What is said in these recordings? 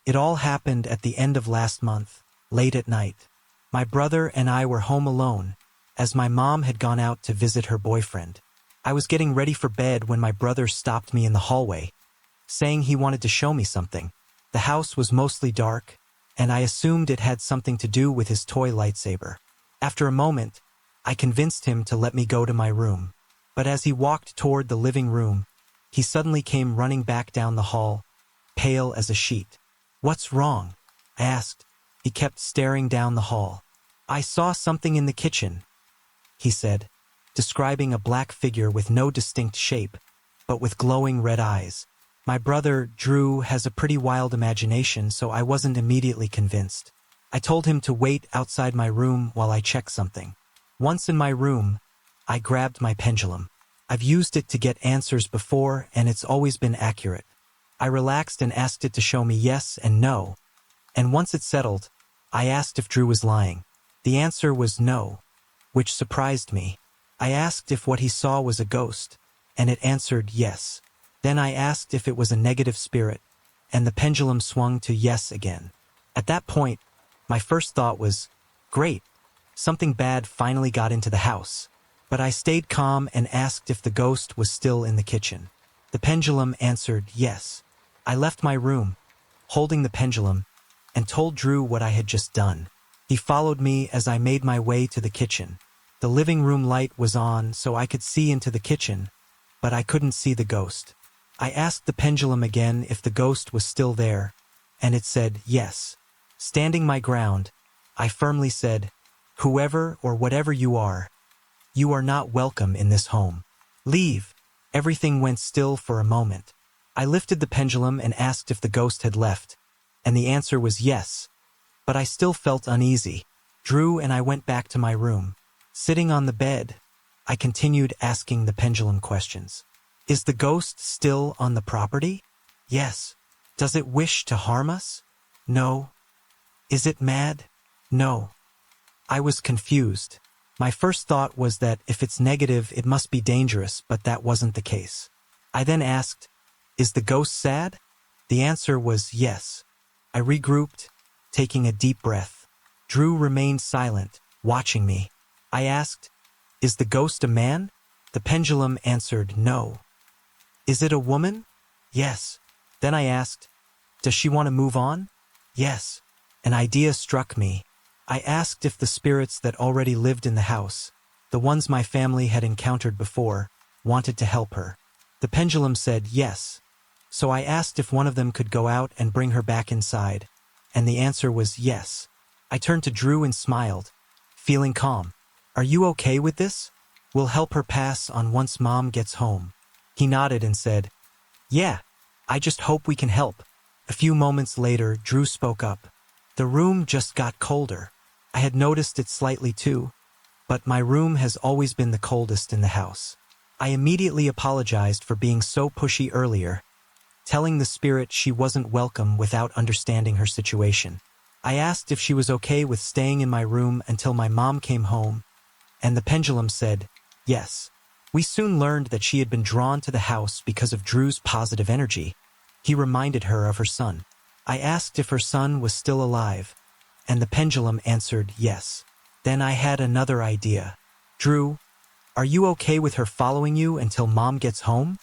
It all happened at the end of last month, late at night. My brother and I were home alone, as my mom had gone out to visit her boyfriend. I was getting ready for bed when my brother stopped me in the hallway, saying he wanted to show me something. The house was mostly dark, and I assumed it had something to do with his toy lightsaber. After a moment, I convinced him to let me go to my room. But as he walked toward the living room, he suddenly came running back down the hall, pale as a sheet. "What's wrong?" I asked. He kept staring down the hall. "I saw something in the kitchen," he said, describing a black figure with no distinct shape, but with glowing red eyes. My brother, Drew, has a pretty wild imagination, so I wasn't immediately convinced. I told him to wait outside my room while I checked something. Once in my room, I grabbed my pendulum. I've used it to get answers before, and it's always been accurate. I relaxed and asked it to show me yes and no, and once it settled, I asked if Drew was lying. The answer was no, which surprised me. I asked if what he saw was a ghost, and it answered yes. Then I asked if it was a negative spirit, and the pendulum swung to yes again. At that point, my first thought was, great, something bad finally got into the house. But I stayed calm and asked if the ghost was still in the kitchen. The pendulum answered yes. I left my room, holding the pendulum, and told Drew what I had just done. He followed me as I made my way to the kitchen. The living room light was on, so I could see into the kitchen, but I couldn't see the ghost. I asked the pendulum again if the ghost was still there, and it said yes. Standing my ground, I firmly said, "Whoever or whatever you are not welcome in this home. Leave." Everything went still for a moment. I lifted the pendulum and asked if the ghost had left, and the answer was yes, but I still felt uneasy. Drew and I went back to my room. Sitting on the bed, I continued asking the pendulum questions. Is the ghost still on the property? Yes. Does it wish to harm us? No. Is it mad? No. I was confused. My first thought was that if it's negative, it must be dangerous, but that wasn't the case. I then asked, is the ghost sad? The answer was yes. I regrouped, taking a deep breath. Drew remained silent, watching me. I asked, is the ghost a man? The pendulum answered no. Is it a woman? Yes. Then I asked, does she want to move on? Yes. An idea struck me. I asked if the spirits that already lived in the house, the ones my family had encountered before, wanted to help her. The pendulum said yes. So I asked if one of them could go out and bring her back inside, and the answer was yes. I turned to Drew and smiled, feeling calm. Are you okay with this? We'll help her pass on once Mom gets home. He nodded and said, yeah, I just hope we can help. A few moments later, Drew spoke up. The room just got colder. I had noticed it slightly too, but my room has always been the coldest in the house. I immediately apologized for being so pushy earlier, telling the spirit she wasn't welcome without understanding her situation. I asked if she was okay with staying in my room until my mom came home, and the pendulum said yes. We soon learned that she had been drawn to the house because of Drew's positive energy. He reminded her of her son. I asked if her son was still alive, and the pendulum answered yes. Then I had another idea. Drew, are you okay with her following you until Mom gets home?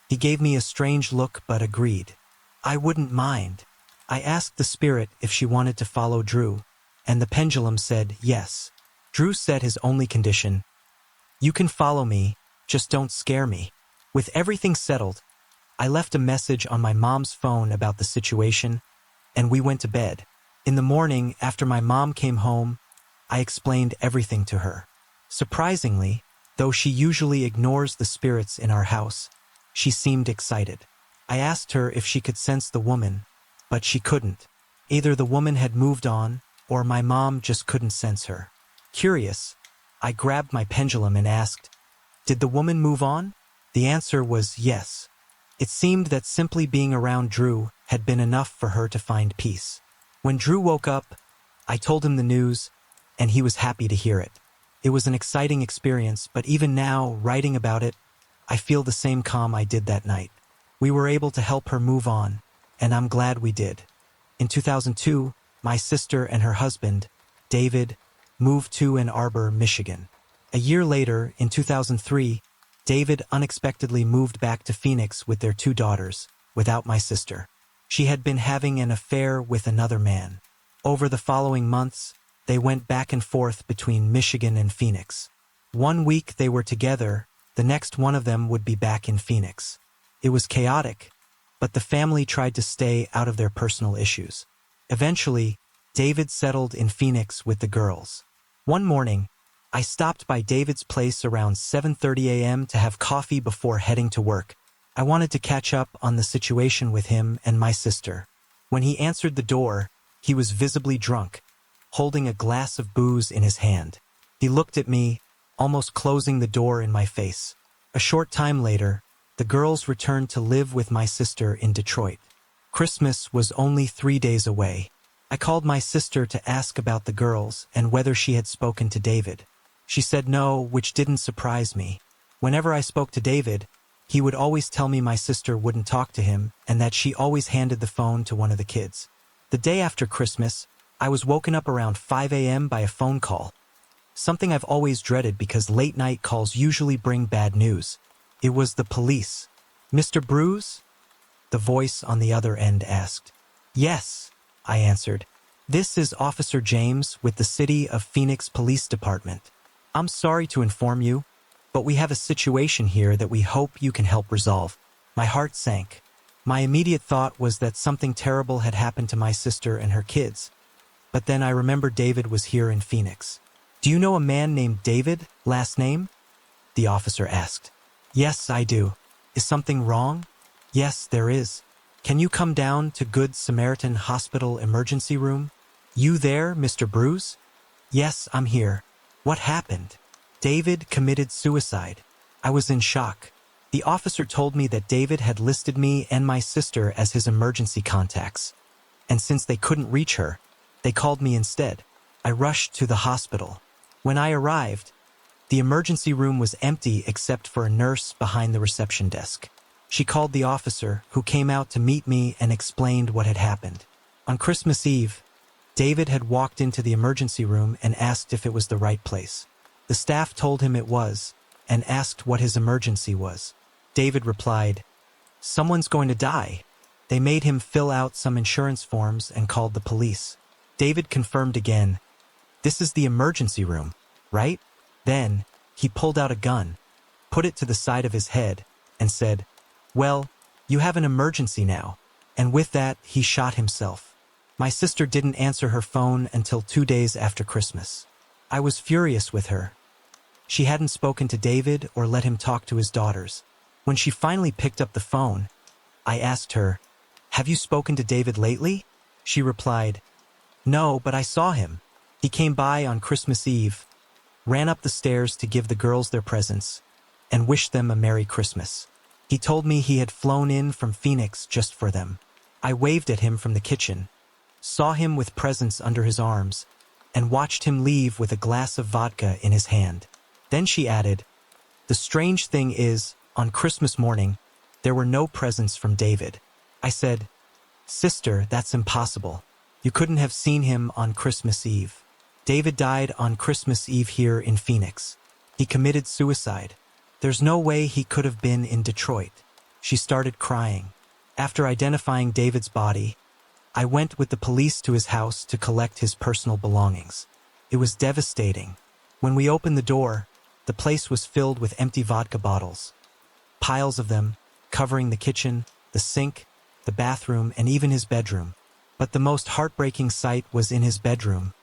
He gave me a strange look but agreed. I wouldn't mind. I asked the spirit if she wanted to follow Drew, and the pendulum said yes. Drew said his only condition, you can follow me, just don't scare me. With everything settled, I left a message on my mom's phone about the situation, and we went to bed. In the morning, after my mom came home, I explained everything to her. Surprisingly, though she usually ignores the spirits in our house, she seemed excited. I asked her if she could sense the woman, but she couldn't. Either the woman had moved on, or my mom just couldn't sense her. Curious, I grabbed my pendulum and asked, did the woman move on? The answer was yes. It seemed that simply being around Drew had been enough for her to find peace. When Drew woke up, I told him the news, and he was happy to hear it. It was an exciting experience, but even now, writing about it, I feel the same calm I did that night. We were able to help her move on, and I'm glad we did. In 2002, my sister and her husband, David, moved to Ann Arbor, Michigan. A year later, in 2003, David unexpectedly moved back to Phoenix with their 2 daughters, without my sister. She had been having an affair with another man. Over the following months, they went back and forth between Michigan and Phoenix. One week they were together, the next one of them would be back in Phoenix. It was chaotic, but the family tried to stay out of their personal issues. Eventually, David settled in Phoenix with the girls. One morning, I stopped by David's place around 7:30 a.m. to have coffee before heading to work. I wanted to catch up on the situation with him and my sister. When he answered the door, he was visibly drunk, holding a glass of booze in his hand. He looked at me, almost closing the door in my face. A short time later, the girls returned to live with my sister in Detroit. Christmas was only 3 days away. I called my sister to ask about the girls and whether she had spoken to David. She said no, which didn't surprise me. Whenever I spoke to David, he would always tell me my sister wouldn't talk to him and that she always handed the phone to one of the kids. The day after Christmas, I was woken up around 5 a.m. by a phone call. Something I've always dreaded because late-night calls usually bring bad news. It was the police. "Mr. Bruce?" The voice on the other end asked. "Yes," I answered. "This is Officer James with the City of Phoenix Police Department. I'm sorry to inform you, but we have a situation here that we hope you can help resolve." My heart sank. My immediate thought was that something terrible had happened to my sister and her kids. But then I remembered David was here in Phoenix. "Do you know a man named David, last name?" the officer asked. "Yes, I do. Is something wrong?" "Yes, there is. Can you come down to Good Samaritan Hospital emergency room?" "You there, Mr. Bruce?" "Yes, I'm here." "What happened?" "David committed suicide." I was in shock. The officer told me that David had listed me and my sister as his emergency contacts. And since they couldn't reach her, they called me instead. I rushed to the hospital. When I arrived, the emergency room was empty except for a nurse behind the reception desk. She called the officer, who came out to meet me and explained what had happened. On Christmas Eve, David had walked into the emergency room and asked if it was the right place. The staff told him it was, and asked what his emergency was. David replied, "Someone's going to die." They made him fill out some insurance forms and called the police. David confirmed again, "This is the emergency room, right?" Then, he pulled out a gun, put it to the side of his head, and said, "Well, you have an emergency now." And with that, he shot himself. My sister didn't answer her phone until 2 days after Christmas. I was furious with her. She hadn't spoken to David or let him talk to his daughters. When she finally picked up the phone, I asked her, "Have you spoken to David lately?" She replied, "No, but I saw him. He came by on Christmas Eve, ran up the stairs to give the girls their presents, and wished them a Merry Christmas. He told me he had flown in from Phoenix just for them." I waved at him from the kitchen, saw him with presents under his arms, and watched him leave with a glass of vodka in his hand. Then she added, "The strange thing is, on Christmas morning, there were no presents from David." I said, "Sister, that's impossible. You couldn't have seen him on Christmas Eve. David died on Christmas Eve here in Phoenix. He committed suicide. There's no way he could have been in Detroit." She started crying. After identifying David's body, I went with the police to his house to collect his personal belongings. It was devastating. When we opened the door, the place was filled with empty vodka bottles. Piles of them, covering the kitchen, the sink, the bathroom, and even his bedroom. But the most heartbreaking sight was in his bedroom,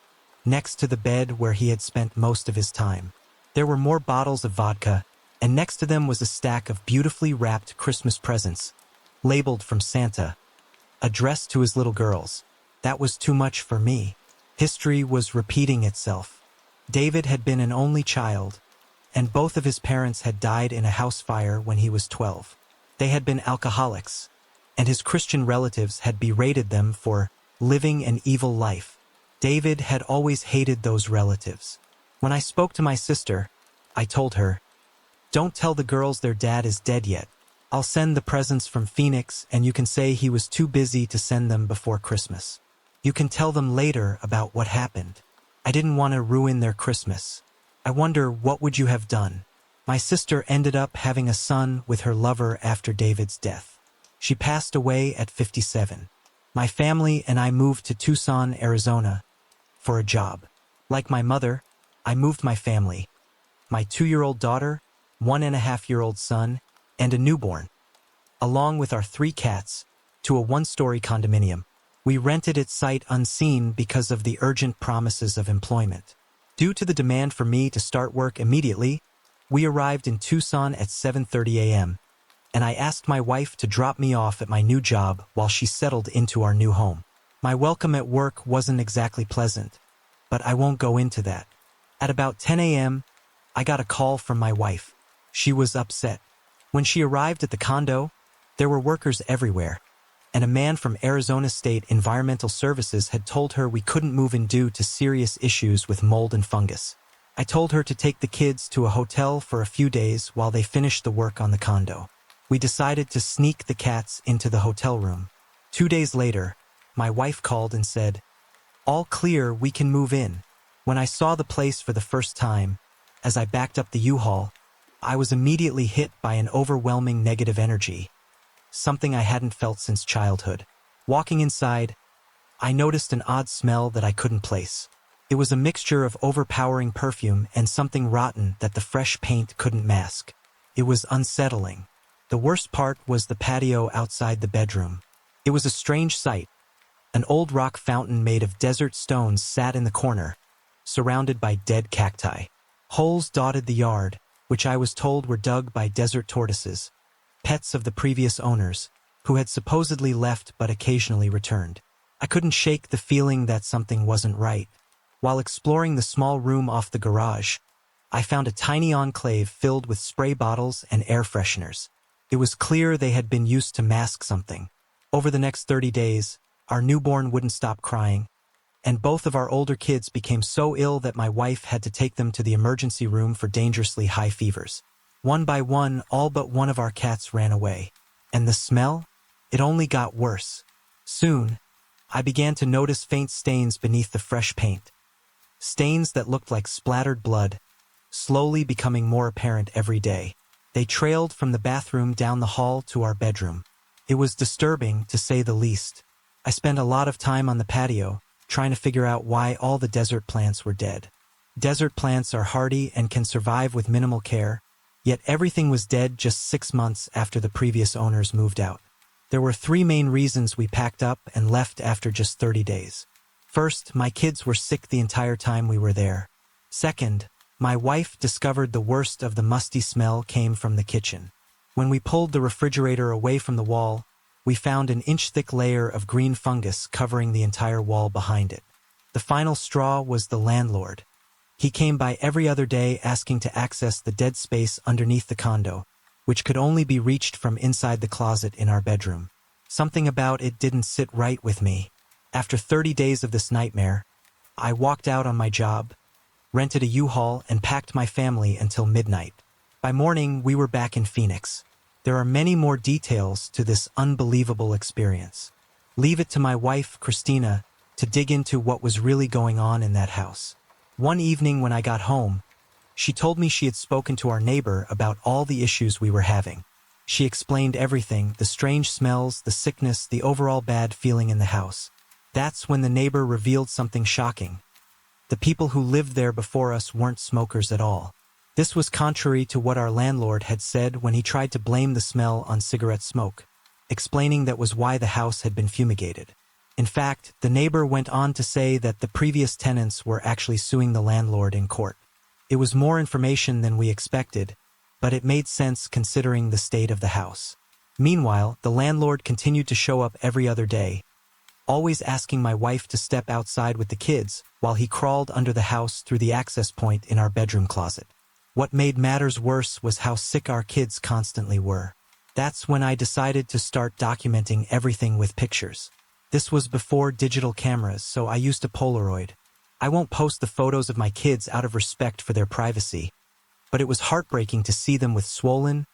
next to the bed where he had spent most of his time. There were more bottles of vodka, and next to them was a stack of beautifully wrapped Christmas presents, labeled from Santa, addressed to his little girls. That was too much for me. History was repeating itself. David had been an only child, and both of his parents had died in a house fire when he was 12. They had been alcoholics, and his Christian relatives had berated them for living an evil life. David had always hated those relatives. When I spoke to my sister, I told her, "Don't tell the girls their dad is dead yet. I'll send the presents from Phoenix and you can say he was too busy to send them before Christmas." You can tell them later about what happened. I didn't want to ruin their Christmas. I wonder, what would you have done? My sister ended up having a son with her lover after David's death. She passed away at 57. My family and I moved to Tucson, Arizona, for a job. Like my mother, I moved my family, my 2-year-old daughter, 1.5-year-old son, and a newborn, along with our 3 cats, to a 1-story condominium. We rented it sight unseen because of the urgent promises of employment. Due to the demand for me to start work immediately, we arrived in Tucson at 7:30 a.m., and I asked my wife to drop me off at my new job while she settled into our new home. My welcome at work wasn't exactly pleasant, but I won't go into that. At about 10 a.m., I got a call from my wife. She was upset. When she arrived at the condo, there were workers everywhere, and a man from Arizona State Environmental Services had told her we couldn't move in due to serious issues with mold and fungus. I told her to take the kids to a hotel for a few days while they finished the work on the condo. We decided to sneak the cats into the hotel room. 2 days later, my wife called and said, "All clear, we can move in." When I saw the place for the first time, as I backed up the U-Haul, I was immediately hit by an overwhelming negative energy, something I hadn't felt since childhood. Walking inside, I noticed an odd smell that I couldn't place. It was a mixture of overpowering perfume and something rotten that the fresh paint couldn't mask. It was unsettling. The worst part was the patio outside the bedroom. It was a strange sight. An old rock fountain made of desert stones sat in the corner, surrounded by dead cacti. Holes dotted the yard, which I was told were dug by desert tortoises, pets of the previous owners, who had supposedly left but occasionally returned. I couldn't shake the feeling that something wasn't right. While exploring the small room off the garage, I found a tiny enclave filled with spray bottles and air fresheners. It was clear they had been used to mask something. Over the next 30 days, our newborn wouldn't stop crying, and both of our older kids became so ill that my wife had to take them to the emergency room for dangerously high fevers. One by one, all but one of our cats ran away. And the smell? It only got worse. Soon, I began to notice faint stains beneath the fresh paint. Stains that looked like splattered blood, slowly becoming more apparent every day. They trailed from the bathroom down the hall to our bedroom. It was disturbing, to say the least. I spent a lot of time on the patio, trying to figure out why all the desert plants were dead. Desert plants are hardy and can survive with minimal care, yet everything was dead just 6 months after the previous owners moved out. There were 3 main reasons we packed up and left after just 30 days. First, my kids were sick the entire time we were there. Second, my wife discovered the worst of the musty smell came from the kitchen. When we pulled the refrigerator away from the wall, we found an inch-thick layer of green fungus covering the entire wall behind it. The final straw was the landlord. He came by every other day asking to access the dead space underneath the condo, which could only be reached from inside the closet in our bedroom. Something about it didn't sit right with me. After 30 days of this nightmare, I walked out on my job, rented a U-Haul, and packed my family until midnight. By morning, we were back in Phoenix. There are many more details to this unbelievable experience. Leave it to my wife, Christina, to dig into what was really going on in that house. One evening when I got home, she told me she had spoken to our neighbor about all the issues we were having. She explained everything, the strange smells, the sickness, the overall bad feeling in the house. That's when the neighbor revealed something shocking. The people who lived there before us weren't smokers at all. This was contrary to what our landlord had said when he tried to blame the smell on cigarette smoke, explaining that was why the house had been fumigated. In fact, the neighbor went on to say that the previous tenants were actually suing the landlord in court. It was more information than we expected, but it made sense considering the state of the house. Meanwhile, the landlord continued to show up every other day, always asking my wife to step outside with the kids while he crawled under the house through the access point in our bedroom closet. What made matters worse was how sick our kids constantly were. That's when I decided to start documenting everything with pictures. This was before digital cameras, so I used a Polaroid. I won't post the photos of my kids out of respect for their privacy, but it was heartbreaking to see them with swollen,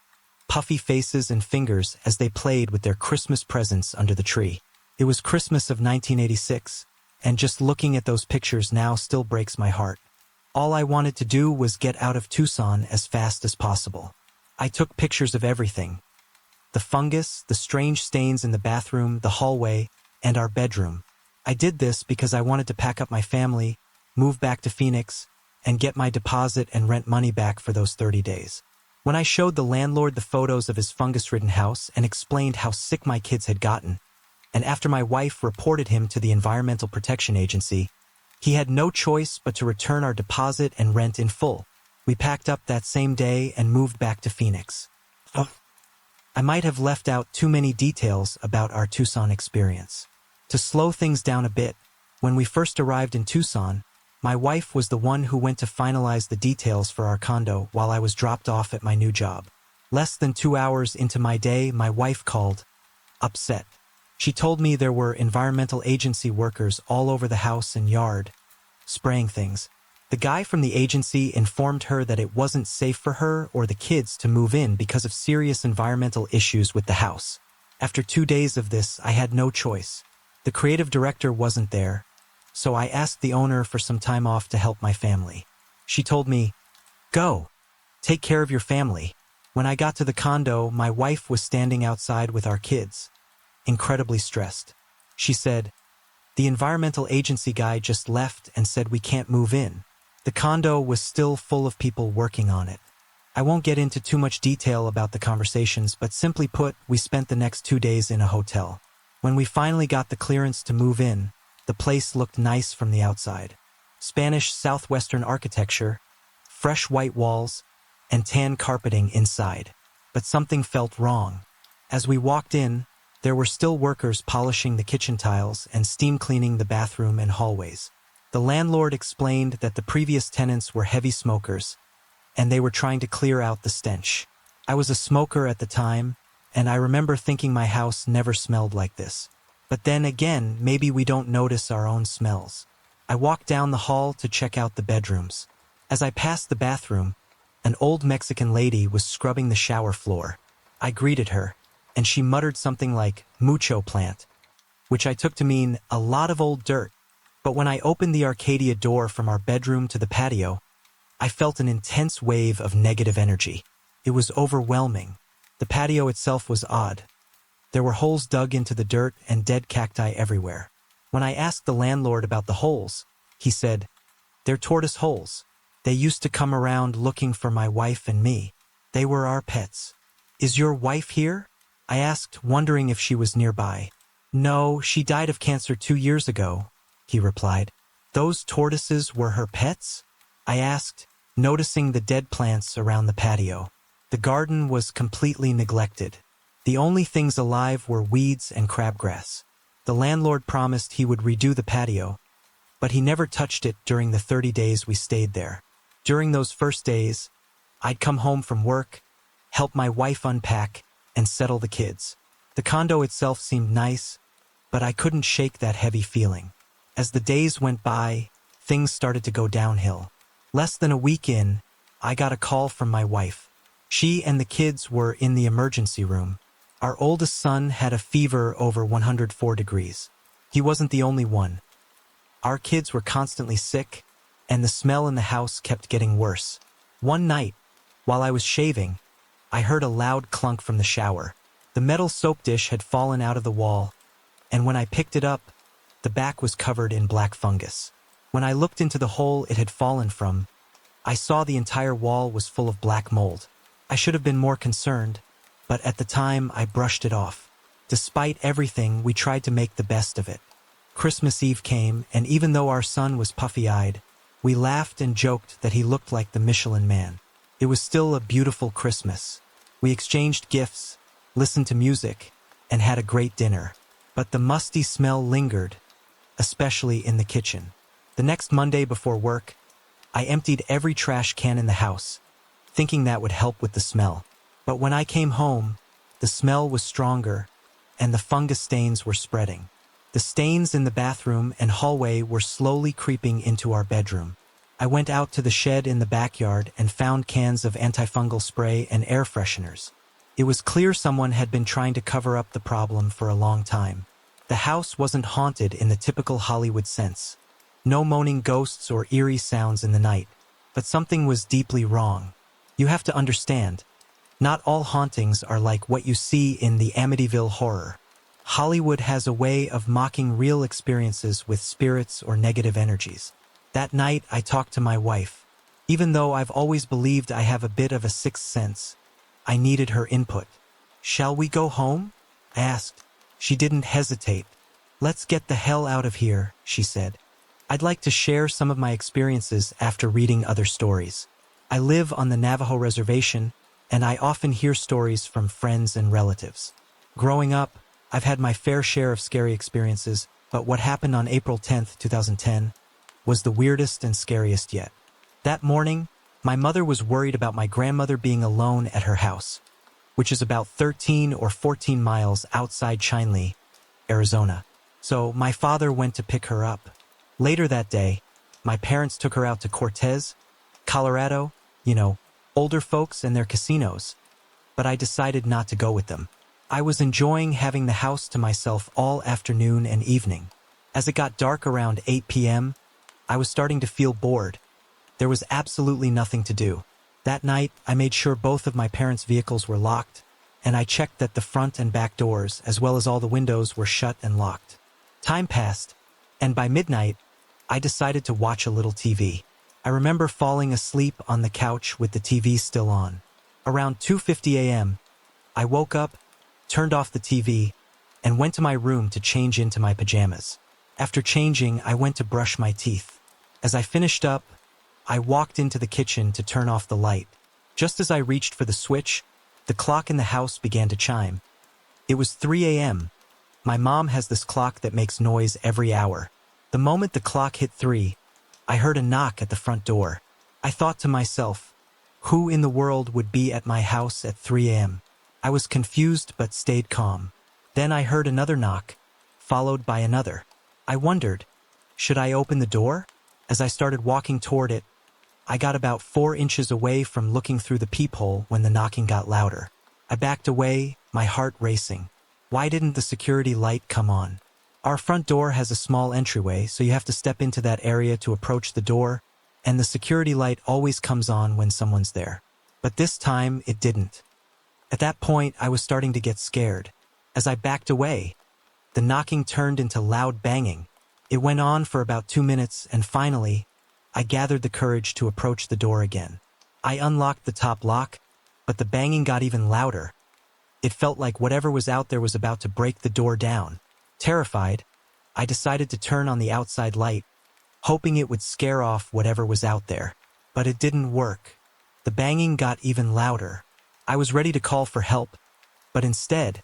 puffy faces and fingers as they played with their Christmas presents under the tree. It was Christmas of 1986, and just looking at those pictures now still breaks my heart. All I wanted to do was get out of Tucson as fast as possible. I took pictures of everything. The fungus, the strange stains in the bathroom, the hallway, and our bedroom. I did this because I wanted to pack up my family, move back to Phoenix, and get my deposit and rent money back for those 30 days. When I showed the landlord the photos of his fungus-ridden house and explained how sick my kids had gotten, and after my wife reported him to the Environmental Protection Agency, he had no choice but to return our deposit and rent in full. We packed up that same day and moved back to Phoenix. I might have left out too many details about our Tucson experience. To slow things down a bit, when we first arrived in Tucson, my wife was the one who went to finalize the details for our condo while I was dropped off at my new job. Less than 2 hours into my day, my wife called, upset. She told me there were environmental agency workers all over the house and yard, spraying things. The guy from the agency informed her that it wasn't safe for her or the kids to move in because of serious environmental issues with the house. After 2 days of this, I had no choice. The creative director wasn't there, so I asked the owner for some time off to help my family. She told me, "Go, take care of your family." When I got to the condo, my wife was standing outside with our kids, incredibly stressed. She said, "The environmental agency guy just left and said we can't move in." The condo was still full of people working on it. I won't get into too much detail about the conversations, but simply put, we spent the next 2 days in a hotel. When we finally got the clearance to move in, the place looked nice from the outside. Spanish southwestern architecture, fresh white walls, and tan carpeting inside. But something felt wrong. As we walked in, there were still workers polishing the kitchen tiles and steam cleaning the bathroom and hallways. The landlord explained that the previous tenants were heavy smokers, and they were trying to clear out the stench. I was a smoker at the time, and I remember thinking my house never smelled like this. But then again, maybe we don't notice our own smells. I walked down the hall to check out the bedrooms. As I passed the bathroom, an old Mexican lady was scrubbing the shower floor. I greeted her, and she muttered something like, "mucho plant," which I took to mean a lot of old dirt. But when I opened the Arcadia door from our bedroom to the patio, I felt an intense wave of negative energy. It was overwhelming. The patio itself was odd. There were holes dug into the dirt and dead cacti everywhere. When I asked the landlord about the holes, he said, "They're tortoise holes. They used to come around looking for my wife and me. They were our pets." "Is your wife here?" I asked, wondering if she was nearby. "No, she died of cancer 2 years ago," he replied. "Those tortoises were her pets?" I asked, noticing the dead plants around the patio. The garden was completely neglected. The only things alive were weeds and crabgrass. The landlord promised he would redo the patio, but he never touched it during the 30 days we stayed there. During those first days, I'd come home from work, help my wife unpack, and settle the kids. The condo itself seemed nice, but I couldn't shake that heavy feeling. As the days went by, things started to go downhill. Less than a week in, I got a call from my wife. She and the kids were in the emergency room. Our oldest son had a fever over 104 degrees. He wasn't the only one. Our kids were constantly sick, and the smell in the house kept getting worse. One night, while I was shaving, I heard a loud clunk from the shower. The metal soap dish had fallen out of the wall, and when I picked it up, the back was covered in black fungus. When I looked into the hole it had fallen from, I saw the entire wall was full of black mold. I should have been more concerned, but at the time I brushed it off. Despite everything, we tried to make the best of it. Christmas Eve came, and even though our son was puffy-eyed, we laughed and joked that he looked like the Michelin Man. It was still a beautiful Christmas. We exchanged gifts, listened to music, and had a great dinner. But the musty smell lingered, especially in the kitchen. The next Monday before work, I emptied every trash can in the house, thinking that would help with the smell. But when I came home, the smell was stronger, and the fungus stains were spreading. The stains in the bathroom and hallway were slowly creeping into our bedroom. I went out to the shed in the backyard and found cans of antifungal spray and air fresheners. It was clear someone had been trying to cover up the problem for a long time. The house wasn't haunted in the typical Hollywood sense. No moaning ghosts or eerie sounds in the night, but something was deeply wrong. You have to understand, not all hauntings are like what you see in the Amityville Horror. Hollywood has a way of mocking real experiences with spirits or negative energies. That night, I talked to my wife. Even though I've always believed I have a bit of a sixth sense, I needed her input. "Shall we go home?" I asked. She didn't hesitate. "Let's get the hell out of here," she said. I'd like to share some of my experiences after reading other stories. I live on the Navajo reservation, and I often hear stories from friends and relatives. Growing up, I've had my fair share of scary experiences, but what happened on April 10th, 2010, was the weirdest and scariest yet. That morning, my mother was worried about my grandmother being alone at her house, which is about 13 or 14 miles outside Chinle, Arizona. So my father went to pick her up. Later that day, my parents took her out to Cortez, Colorado, older folks and their casinos, but I decided not to go with them. I was enjoying having the house to myself all afternoon and evening. As it got dark around 8 p.m., I was starting to feel bored. There was absolutely nothing to do. That night, I made sure both of my parents' vehicles were locked, and I checked that the front and back doors, as well as all the windows, were shut and locked. Time passed, and by midnight, I decided to watch a little TV. I remember falling asleep on the couch with the TV still on. Around 2:50 a.m., I woke up, turned off the TV, and went to my room to change into my pajamas. After changing, I went to brush my teeth. As I finished up, I walked into the kitchen to turn off the light. Just as I reached for the switch, the clock in the house began to chime. It was 3 a.m. My mom has this clock that makes noise every hour. The moment the clock hit 3, I heard a knock at the front door. I thought to myself, who in the world would be at my house at 3 a.m.? I was confused but stayed calm. Then I heard another knock, followed by another. I wondered, should I open the door? As I started walking toward it, I got about 4 inches away from looking through the peephole when the knocking got louder. I backed away, my heart racing. Why didn't the security light come on? Our front door has a small entryway, so you have to step into that area to approach the door, and the security light always comes on when someone's there. But this time, it didn't. At that point, I was starting to get scared. As I backed away, the knocking turned into loud banging. It went on for about 2 minutes, and finally, I gathered the courage to approach the door again. I unlocked the top lock, but the banging got even louder. It felt like whatever was out there was about to break the door down. Terrified, I decided to turn on the outside light, hoping it would scare off whatever was out there. But it didn't work. The banging got even louder. I was ready to call for help, but instead,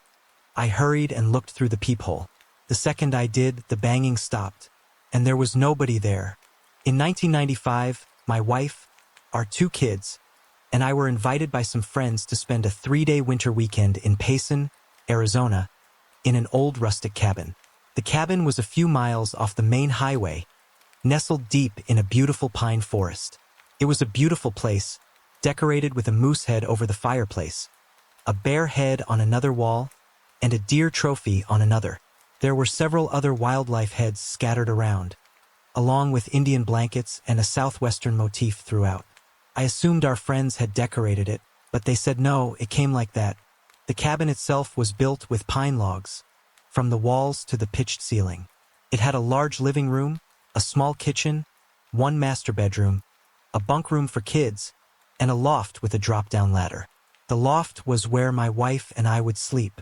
I hurried and looked through the peephole. The second I did, the banging stopped, and there was nobody there. In 1995, my wife, our 2 kids, and I were invited by some friends to spend a 3-day winter weekend in Payson, Arizona, in an old rustic cabin. The cabin was a few miles off the main highway, nestled deep in a beautiful pine forest. It was a beautiful place, decorated with a moose head over the fireplace, a bear head on another wall, and a deer trophy on another. There were several other wildlife heads scattered around, along with Indian blankets and a southwestern motif throughout. I assumed our friends had decorated it, but they said no, it came like that. The cabin itself was built with pine logs, from the walls to the pitched ceiling. It had a large living room, a small kitchen, 1 master bedroom, a bunk room for kids, and a loft with a drop-down ladder. The loft was where my wife and I would sleep.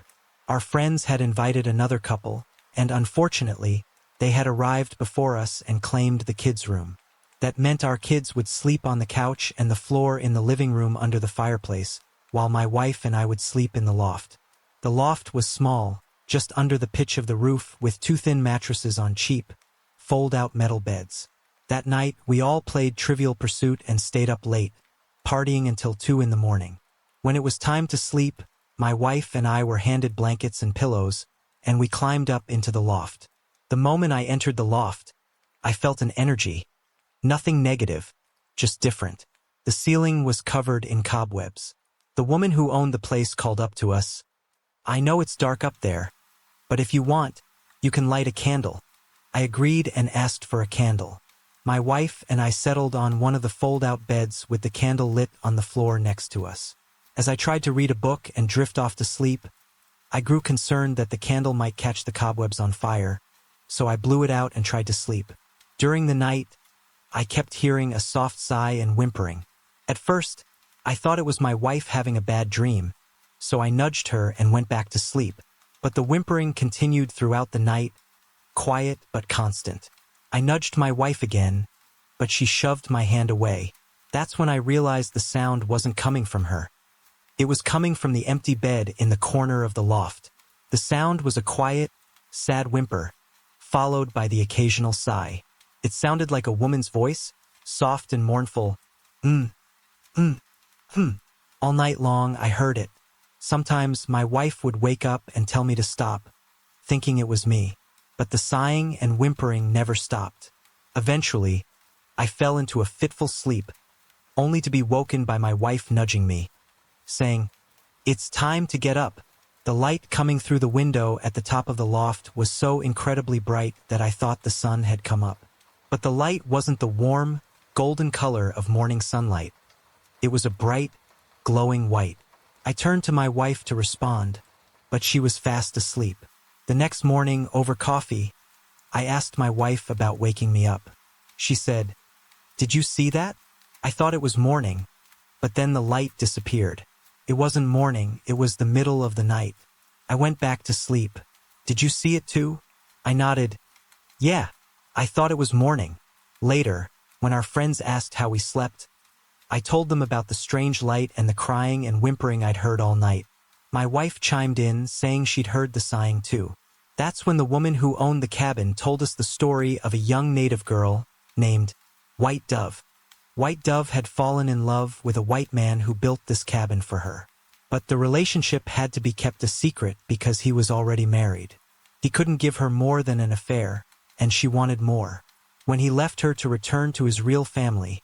Our friends had invited another couple, and unfortunately, they had arrived before us and claimed the kids' room. That meant our kids would sleep on the couch and the floor in the living room under the fireplace, while my wife and I would sleep in the loft. The loft was small, just under the pitch of the roof, with 2 thin mattresses on cheap, fold-out metal beds. That night, we all played Trivial Pursuit and stayed up late, partying until 2 in the morning. When it was time to sleep, my wife and I were handed blankets and pillows, and we climbed up into the loft. The moment I entered the loft, I felt an energy. Nothing negative, just different. The ceiling was covered in cobwebs. The woman who owned the place called up to us. "I know it's dark up there, but if you want, You can light a candle. I agreed and asked for a candle. My wife and I settled on one of the fold-out beds with the candle lit on the floor next to us. As I tried to read a book and drift off to sleep, I grew concerned that the candle might catch the cobwebs on fire, so I blew it out and tried to sleep. During the night, I kept hearing a soft sigh and whimpering. At first, I thought it was my wife having a bad dream, so I nudged her and went back to sleep. But the whimpering continued throughout the night, quiet but constant. I nudged my wife again, but she shoved my hand away. That's when I realized the sound wasn't coming from her. It was coming from the empty bed in the corner of the loft. The sound was a quiet, sad whimper, followed by the occasional sigh. It sounded like a woman's voice, soft and mournful. Mm, All night long, I heard it. Sometimes my wife would wake up and tell me to stop, thinking it was me. But the sighing and whimpering never stopped. Eventually, I fell into a fitful sleep, only to be woken by my wife nudging me, saying, "It's time to get up." The light coming through the window at the top of the loft was so incredibly bright that I thought the sun had come up. But the light wasn't the warm, golden color of morning sunlight. It was a bright, glowing white. I turned to my wife to respond, but she was fast asleep. The next morning, over coffee, I asked my wife about waking me up. She said, "Did you see that? I thought it was morning, but then the light disappeared." It wasn't morning, it was the middle of the night. I went back to sleep. "Did you see it too?" I nodded. "Yeah, I thought it was morning." Later, when our friends asked how we slept, I told them about the strange light and the crying and whimpering I'd heard all night. My wife chimed in, saying she'd heard the sighing too. That's when the woman who owned the cabin told us the story of a young native girl named White Dove. White Dove had fallen in love with a white man who built this cabin for her. But the relationship had to be kept a secret because he was already married. He couldn't give her more than an affair, and she wanted more. When he left her to return to his real family,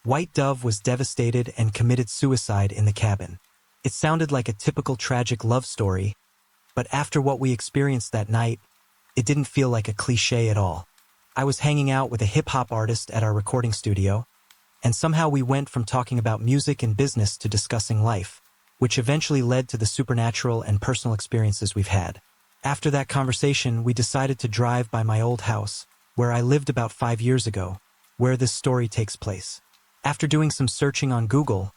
White Dove was devastated and committed suicide in the cabin. It sounded like a typical tragic love story, but after what we experienced that night, it didn't feel like a cliché at all. I was hanging out with a hip-hop artist at our recording studio, and somehow we went from talking about music and business to discussing life, which eventually led to the supernatural and personal experiences we've had. After that conversation, we decided to drive by my old house, where I lived about 5 years ago, where this story takes place. After doing some searching on Google,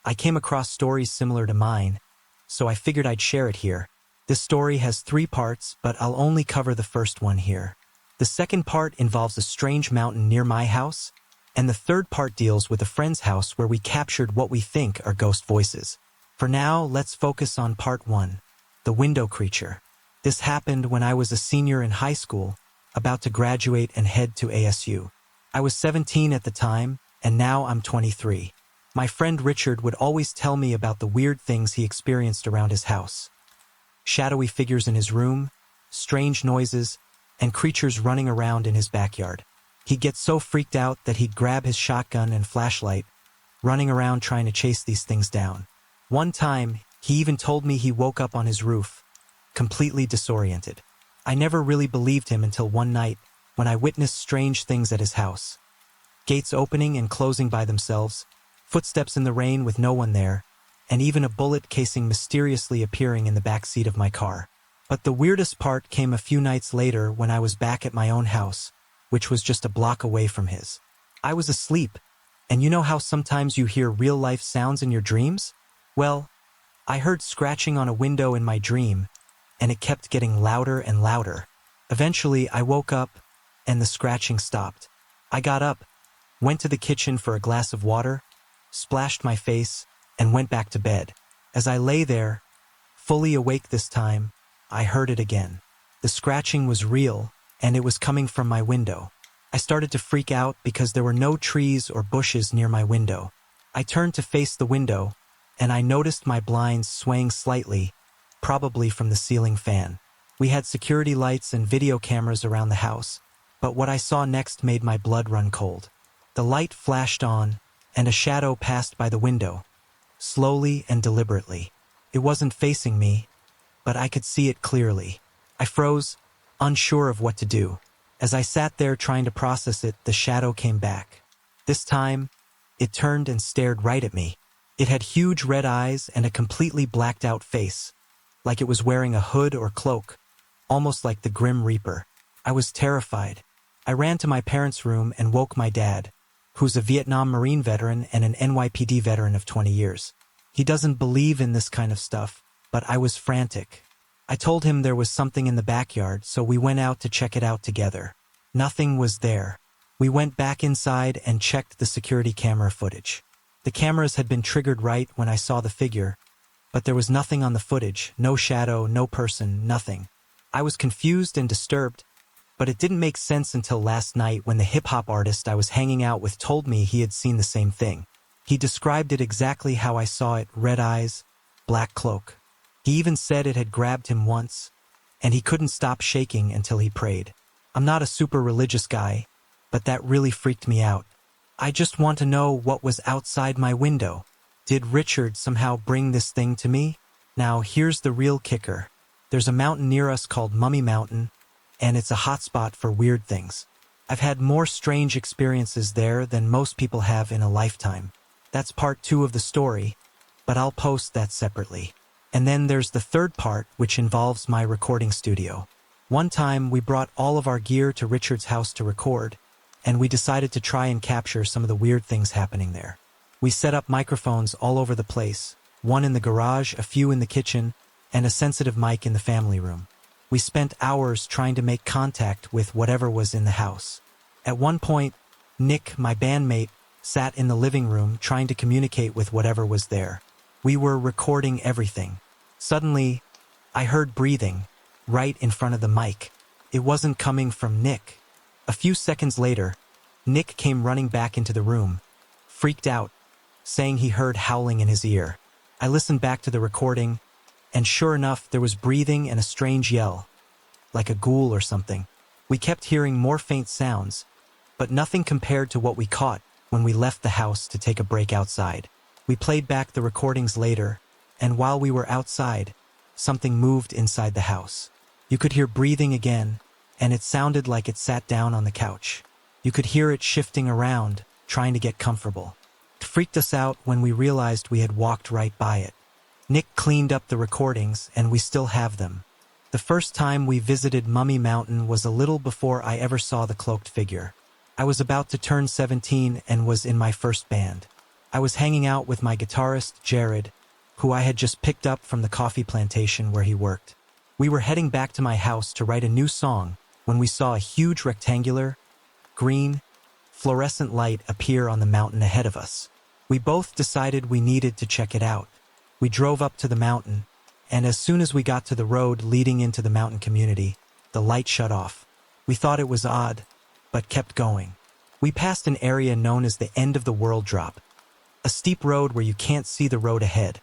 I came across stories similar to mine, so I figured I'd share it here. This story has 3 parts, but I'll only cover the first one here. The second part involves a strange mountain near my house, and the third part deals with a friend's house where we captured what we think are ghost voices. For now, let's focus on part 1, the window creature. This happened when I was a senior in high school, about to graduate and head to ASU. I was 17 at the time, and now I'm 23. My friend Richard would always tell me about the weird things he experienced around his house. Shadowy figures in his room, strange noises, and creatures running around in his backyard. He'd get so freaked out that he'd grab his shotgun and flashlight, running around trying to chase these things down. One time, he even told me he woke up on his roof, completely disoriented. I never really believed him until one night, when I witnessed strange things at his house. Gates opening and closing by themselves, footsteps in the rain with no one there, and even a bullet casing mysteriously appearing in the back seat of my car. But the weirdest part came a few nights later when I was back at my own house, which was just a block away from his. I was asleep, and you know how sometimes you hear real-life sounds in your dreams? Well, I heard scratching on a window in my dream, and it kept getting louder and louder. Eventually, I woke up, and the scratching stopped. I got up, went to the kitchen for a glass of water, splashed my face, and went back to bed. As I lay there, fully awake this time, I heard it again. The scratching was real, and it was coming from my window. I started to freak out because there were no trees or bushes near my window. I turned to face the window, and I noticed my blinds swaying slightly, probably from the ceiling fan. We had security lights and video cameras around the house, but what I saw next made my blood run cold. The light flashed on, and a shadow passed by the window, slowly and deliberately. It wasn't facing me, but I could see it clearly. I froze, unsure of what to do. As I sat there trying to process it, the shadow came back. This time, it turned and stared right at me. It had huge red eyes and a completely blacked out face, like it was wearing a hood or cloak, almost like the Grim Reaper. I was terrified. I ran to my parents' room and woke my dad, who's a Vietnam Marine veteran and an NYPD veteran of 20 years. He doesn't believe in this kind of stuff, but I was frantic. I told him there was something in the backyard, so we went out to check it out together. Nothing was there. We went back inside and checked the security camera footage. The cameras had been triggered right when I saw the figure, but there was nothing on the footage, no shadow, no person, nothing. I was confused and disturbed, but it didn't make sense until last night when the hip-hop artist I was hanging out with told me he had seen the same thing. He described it exactly how I saw it: red eyes, black cloak. He even said it had grabbed him once, and he couldn't stop shaking until he prayed. I'm not a super religious guy, but that really freaked me out. I just want to know what was outside my window. Did Richard somehow bring this thing to me? Now, here's the real kicker. There's a mountain near us called Mummy Mountain, and it's a hotspot for weird things. I've had more strange experiences there than most people have in a lifetime. That's part 2 of the story, but I'll post that separately. And then there's the third part, which involves my recording studio. One time, we brought all of our gear to Richard's house to record, and we decided to try and capture some of the weird things happening there. We set up microphones all over the place, one in the garage, a few in the kitchen, and a sensitive mic in the family room. We spent hours trying to make contact with whatever was in the house. At one point, Nick, my bandmate, sat in the living room trying to communicate with whatever was there. We were recording everything. Suddenly, I heard breathing right in front of the mic. It wasn't coming from Nick. A few seconds later, Nick came running back into the room, freaked out, saying he heard howling in his ear. I listened back to the recording, and sure enough, there was breathing and a strange yell, like a ghoul or something. We kept hearing more faint sounds, but nothing compared to what we caught when we left the house to take a break outside. We played back the recordings later, and while we were outside, something moved inside the house. You could hear breathing again, and it sounded like it sat down on the couch. You could hear it shifting around, trying to get comfortable. It freaked us out when we realized we had walked right by it. Nick cleaned up the recordings, and we still have them. The first time we visited Mummy Mountain was a little before I ever saw the cloaked figure. I was about to turn 17 and was in my first band. I was hanging out with my guitarist, Jared, who I had just picked up from the coffee plantation where he worked. We were heading back to my house to write a new song when we saw a huge rectangular, green, fluorescent light appear on the mountain ahead of us. We both decided we needed to check it out. We drove up to the mountain, and as soon as we got to the road leading into the mountain community, the light shut off. We thought it was odd, but kept going. We passed an area known as the End of the World Drop, a steep road where you can't see the road ahead.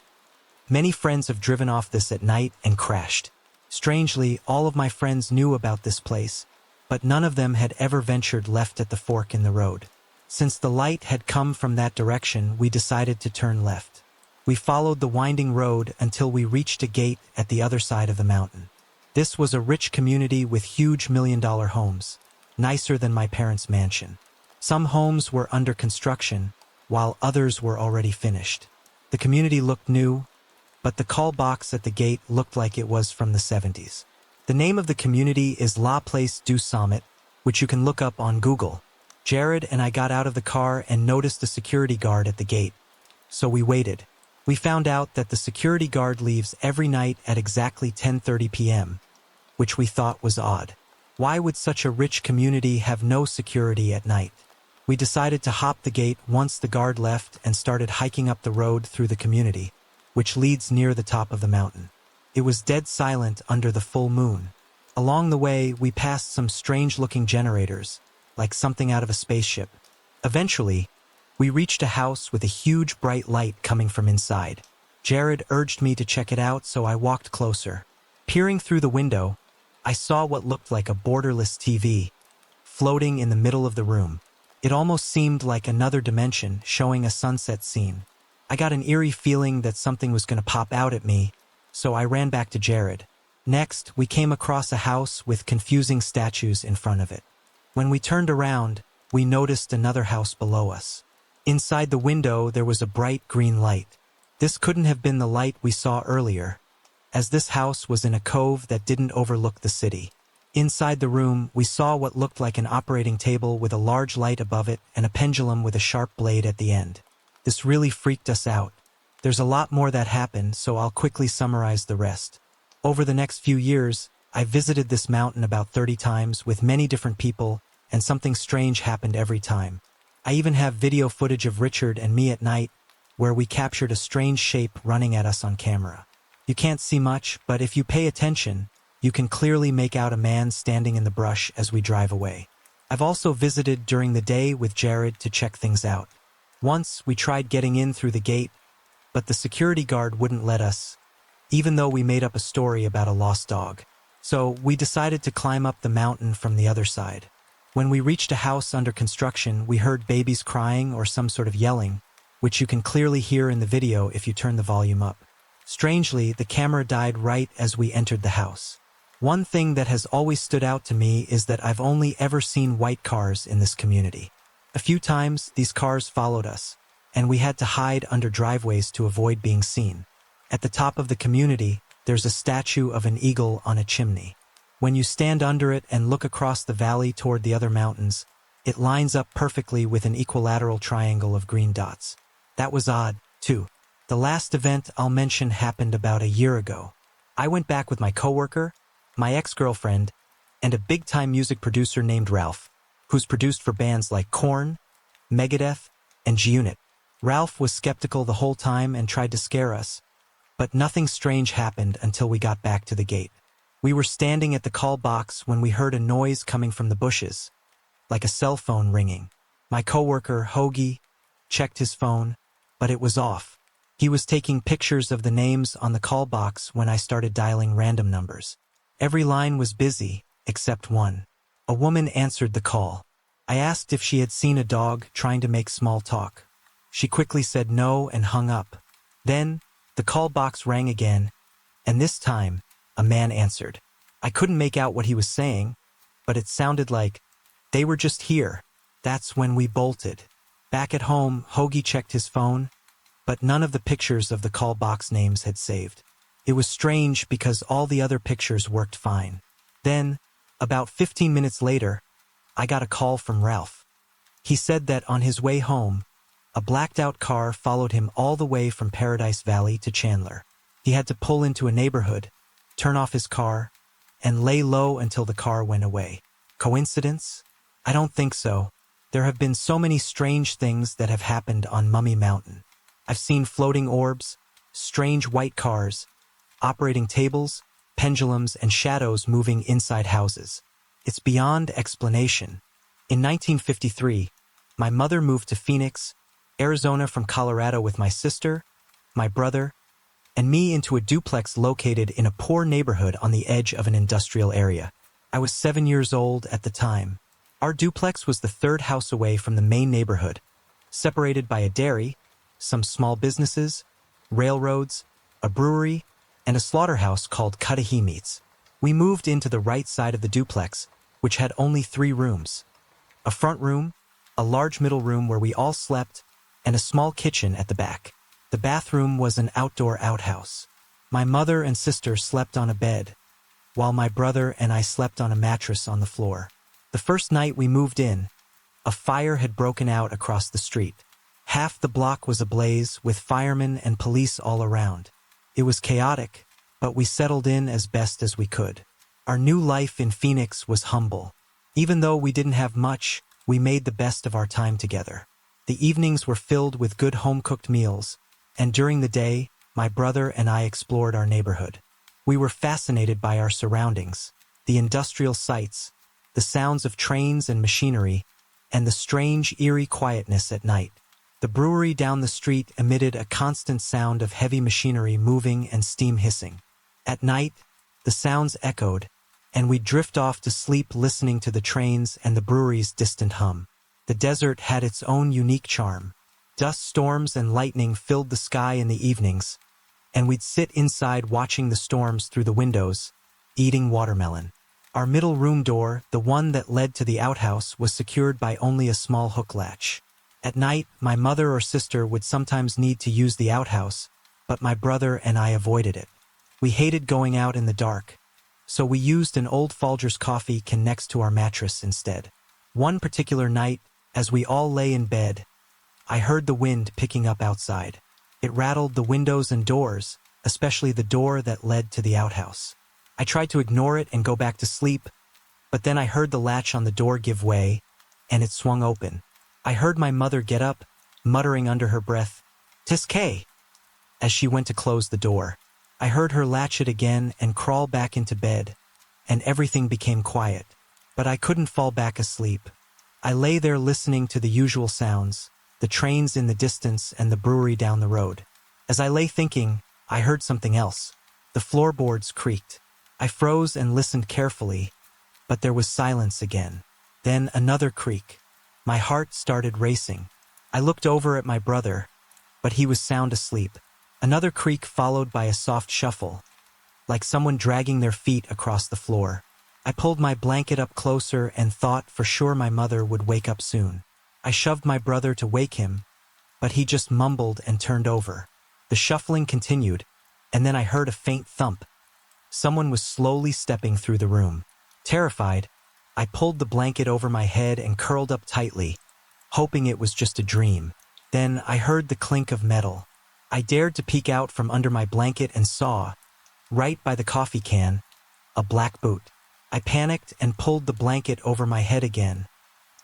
Many friends have driven off this at night and crashed. Strangely, all of my friends knew about this place, but none of them had ever ventured left at the fork in the road. Since the light had come from that direction, we decided to turn left. We followed the winding road until we reached a gate at the other side of the mountain. This was a rich community with huge million-dollar homes, nicer than my parents' mansion. Some homes were under construction, while others were already finished. The community looked new, but the call box at the gate looked like it was from the 70s. The name of the community is La Place du Summit, which you can look up on Google. Jared and I got out of the car and noticed a security guard at the gate, so we waited. We found out that the security guard leaves every night at exactly 10:30 p.m., which we thought was odd. Why would such a rich community have no security at night? We decided to hop the gate once the guard left and started hiking up the road through the community, which leads near the top of the mountain. It was dead silent under the full moon. Along the way, we passed some strange-looking generators, like something out of a spaceship. Eventually, we reached a house with a huge bright light coming from inside. Jared urged me to check it out, so I walked closer. Peering through the window, I saw what looked like a borderless TV, floating in the middle of the room. It almost seemed like another dimension, showing a sunset scene. I got an eerie feeling that something was going to pop out at me, so I ran back to Jared. Next, we came across a house with confusing statues in front of it. When we turned around, we noticed another house below us. Inside the window, there was a bright green light. This couldn't have been the light we saw earlier, as this house was in a cove that didn't overlook the city. Inside the room, we saw what looked like an operating table with a large light above it and a pendulum with a sharp blade at the end. This really freaked us out. There's a lot more that happened, so I'll quickly summarize the rest. Over the next few years, I visited this mountain about 30 times with many different people, and something strange happened every time. I even have video footage of Richard and me at night, where we captured a strange shape running at us on camera. You can't see much, but if you pay attention, you can clearly make out a man standing in the brush as we drive away. I've also visited during the day with Jared to check things out. Once, we tried getting in through the gate, but the security guard wouldn't let us, even though we made up a story about a lost dog. So, we decided to climb up the mountain from the other side. When we reached a house under construction, we heard babies crying or some sort of yelling, which you can clearly hear in the video if you turn the volume up. Strangely, the camera died right as we entered the house. One thing that has always stood out to me is that I've only ever seen white cars in this community. A few times, these cars followed us, and we had to hide under driveways to avoid being seen. At the top of the community, there's a statue of an eagle on a chimney. When you stand under it and look across the valley toward the other mountains, it lines up perfectly with an equilateral triangle of green dots. That was odd, too. The last event I'll mention happened about a year ago. I went back with my coworker, my ex-girlfriend, and a big-time music producer named Ralph, who's produced for bands like Korn, Megadeth, and G-Unit. Ralph was skeptical the whole time and tried to scare us, but nothing strange happened until we got back to the gate. We were standing at the call box when we heard a noise coming from the bushes, like a cell phone ringing. My coworker, Hoagie, checked his phone, but it was off. He was taking pictures of the names on the call box when I started dialing random numbers. Every line was busy, except one. A woman answered the call. I asked if she had seen a dog trying to make small talk. She quickly said no and hung up. Then, the call box rang again, and this time, a man answered. I couldn't make out what he was saying, but it sounded like, "They were just here." That's when we bolted. Back at home, Hoagie checked his phone, but none of the pictures of the call box names had saved. It was strange because all the other pictures worked fine. Then, about 15 minutes later, I got a call from Ralph. He said that on his way home, a blacked-out car followed him all the way from Paradise Valley to Chandler. He had to pull into a neighborhood, turn off his car, and lay low until the car went away. Coincidence? I don't think so. There have been so many strange things that have happened on Mummy Mountain. I've seen floating orbs, strange white cars, operating tables, pendulums, and shadows moving inside houses. It's beyond explanation. In 1953, my mother moved to Phoenix, Arizona from Colorado with my sister, my brother, and me into a duplex located in a poor neighborhood on the edge of an industrial area. I was 7 years old at the time. Our duplex was the third house away from the main neighborhood, separated by a dairy, some small businesses, railroads, a brewery, and a slaughterhouse called Cudahy Meats. We moved into the right side of the duplex, which had only 3 rooms. A front room, a large middle room where we all slept, and a small kitchen at the back. The bathroom was an outdoor outhouse. My mother and sister slept on a bed, while my brother and I slept on a mattress on the floor. The first night we moved in, a fire had broken out across the street. Half the block was ablaze, with firemen and police all around. It was chaotic, but we settled in as best as we could. Our new life in Phoenix was humble. Even though we didn't have much, we made the best of our time together. The evenings were filled with good home-cooked meals, and during the day, my brother and I explored our neighborhood. We were fascinated by our surroundings, the industrial sites, the sounds of trains and machinery, and the strange, eerie quietness at night. The brewery down the street emitted a constant sound of heavy machinery moving and steam hissing. At night, the sounds echoed, and we'd drift off to sleep listening to the trains and the brewery's distant hum. The desert had its own unique charm. Dust storms and lightning filled the sky in the evenings, and we'd sit inside watching the storms through the windows, eating watermelon. Our middle room door, the one that led to the outhouse, was secured by only a small hook latch. At night, my mother or sister would sometimes need to use the outhouse, but my brother and I avoided it. We hated going out in the dark, so we used an old Folgers coffee can next to our mattress instead. One particular night, as we all lay in bed, I heard the wind picking up outside. It rattled the windows and doors, especially the door that led to the outhouse. I tried to ignore it and go back to sleep, but then I heard the latch on the door give way, and it swung open. I heard my mother get up, muttering under her breath, "Tis Kay," as she went to close the door. I heard her latch it again and crawl back into bed, and everything became quiet. But I couldn't fall back asleep. I lay there listening to the usual sounds, the trains in the distance and the brewery down the road. As I lay thinking, I heard something else. The floorboards creaked. I froze and listened carefully, but there was silence again. Then another creak. My heart started racing. I looked over at my brother, but he was sound asleep. Another creak followed by a soft shuffle, like someone dragging their feet across the floor. I pulled my blanket up closer and thought for sure my mother would wake up soon. I shoved my brother to wake him, but he just mumbled and turned over. The shuffling continued, and then I heard a faint thump. Someone was slowly stepping through the room. Terrified, I pulled the blanket over my head and curled up tightly, hoping it was just a dream. Then I heard the clink of metal. I dared to peek out from under my blanket and saw, right by the coffee can, a black boot. I panicked and pulled the blanket over my head again,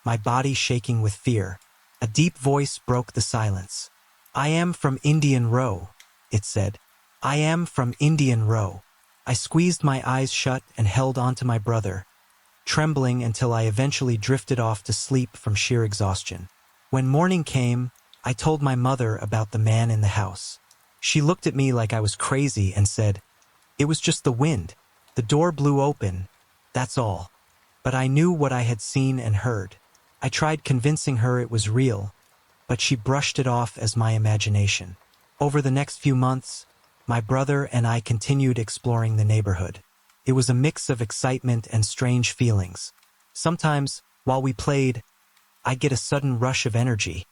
my body shaking with fear. A deep voice broke the silence. "I am from Indian Row," it said. "I am from Indian Row." I squeezed my eyes shut and held onto my brother, trembling until I eventually drifted off to sleep from sheer exhaustion. When morning came, I told my mother about the man in the house. She looked at me like I was crazy and said, "It was just the wind. The door blew open. That's all." But I knew what I had seen and heard. I tried convincing her it was real, but she brushed it off as my imagination. Over the next few months, my brother and I continued exploring the neighborhood. It was a mix of excitement and strange feelings. Sometimes, while we played, I'd get a sudden rush of energy,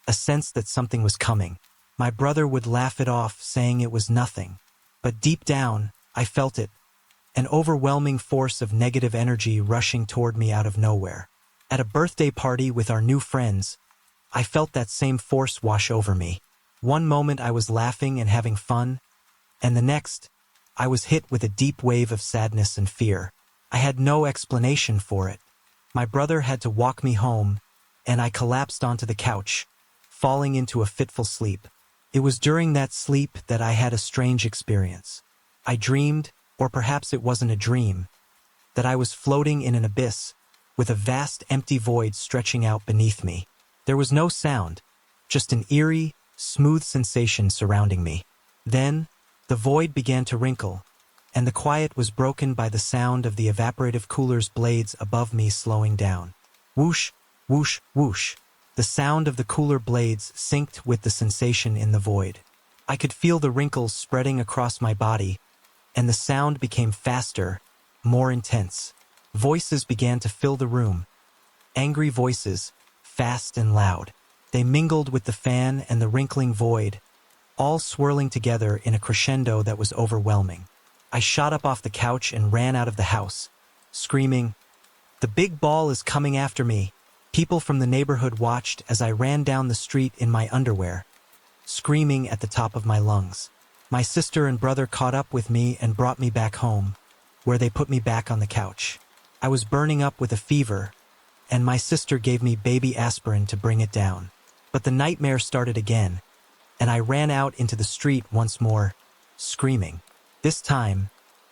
a sense that something was coming. My brother would laugh it off, saying it was nothing. But deep down, I felt it, an overwhelming force of negative energy rushing toward me out of nowhere. At a birthday party with our new friends, I felt that same force wash over me. One moment I was laughing and having fun, and the next, I was hit with a deep wave of sadness and fear. I had no explanation for it. My brother had to walk me home, and I collapsed onto the couch, falling into a fitful sleep. It was during that sleep that I had a strange experience. I dreamed, or perhaps it wasn't a dream, that I was floating in an abyss, with a vast empty void stretching out beneath me. There was no sound, just an eerie, smooth sensation surrounding me. Then, the void began to wrinkle, and the quiet was broken by the sound of the evaporative cooler's blades above me slowing down. Whoosh, whoosh, whoosh. The sound of the cooler blades synced with the sensation in the void. I could feel the wrinkles spreading across my body, and the sound became faster, more intense. Voices began to fill the room. Angry voices, fast and loud. They mingled with the fan and the wrinkling void, all swirling together in a crescendo that was overwhelming. I shot up off the couch and ran out of the house, screaming, "The big ball is coming after me." People from the neighborhood watched as I ran down the street in my underwear, screaming at the top of my lungs. My sister and brother caught up with me and brought me back home, where they put me back on the couch. I was burning up with a fever, and my sister gave me baby aspirin to bring it down. But the nightmare started again, and I ran out into the street once more, screaming. This time,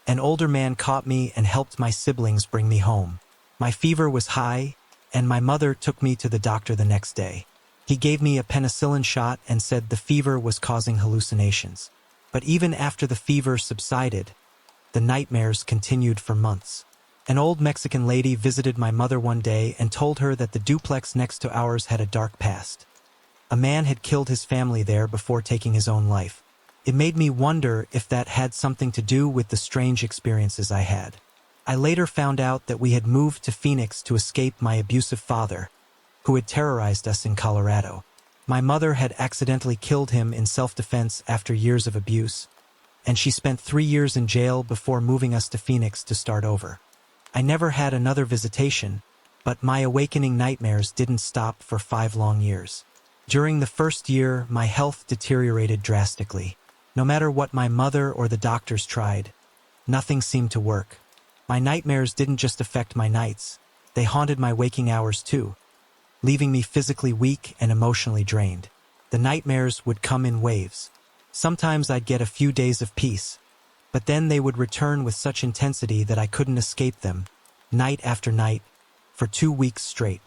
an older man caught me and helped my siblings bring me home. My fever was high, and my mother took me to the doctor the next day. He gave me a penicillin shot and said the fever was causing hallucinations. But even after the fever subsided, the nightmares continued for months. An old Mexican lady visited my mother one day and told her that the duplex next to ours had a dark past. A man had killed his family there before taking his own life. It made me wonder if that had something to do with the strange experiences I had. I later found out that we had moved to Phoenix to escape my abusive father, who had terrorized us in Colorado. My mother had accidentally killed him in self-defense after years of abuse, and she spent 3 years in jail before moving us to Phoenix to start over. I never had another visitation, but my awakening nightmares didn't stop for 5 long years. During the first year, my health deteriorated drastically. No matter what my mother or the doctors tried, nothing seemed to work. My nightmares didn't just affect my nights, they haunted my waking hours too, leaving me physically weak and emotionally drained. The nightmares would come in waves. Sometimes I'd get a few days of peace, but then they would return with such intensity that I couldn't escape them, night after night, for 2 weeks straight.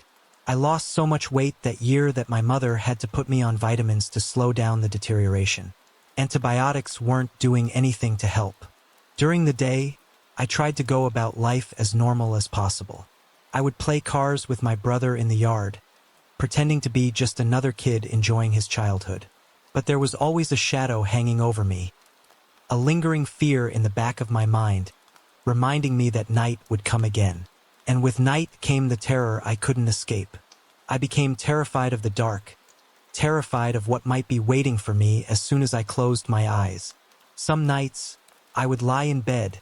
I lost so much weight that year that my mother had to put me on vitamins to slow down the deterioration. Antibiotics weren't doing anything to help. During the day, I tried to go about life as normal as possible. I would play cars with my brother in the yard, pretending to be just another kid enjoying his childhood. But there was always a shadow hanging over me, a lingering fear in the back of my mind, reminding me that night would come again. And with night came the terror I couldn't escape. I became terrified of the dark, terrified of what might be waiting for me as soon as I closed my eyes. Some nights, I would lie in bed,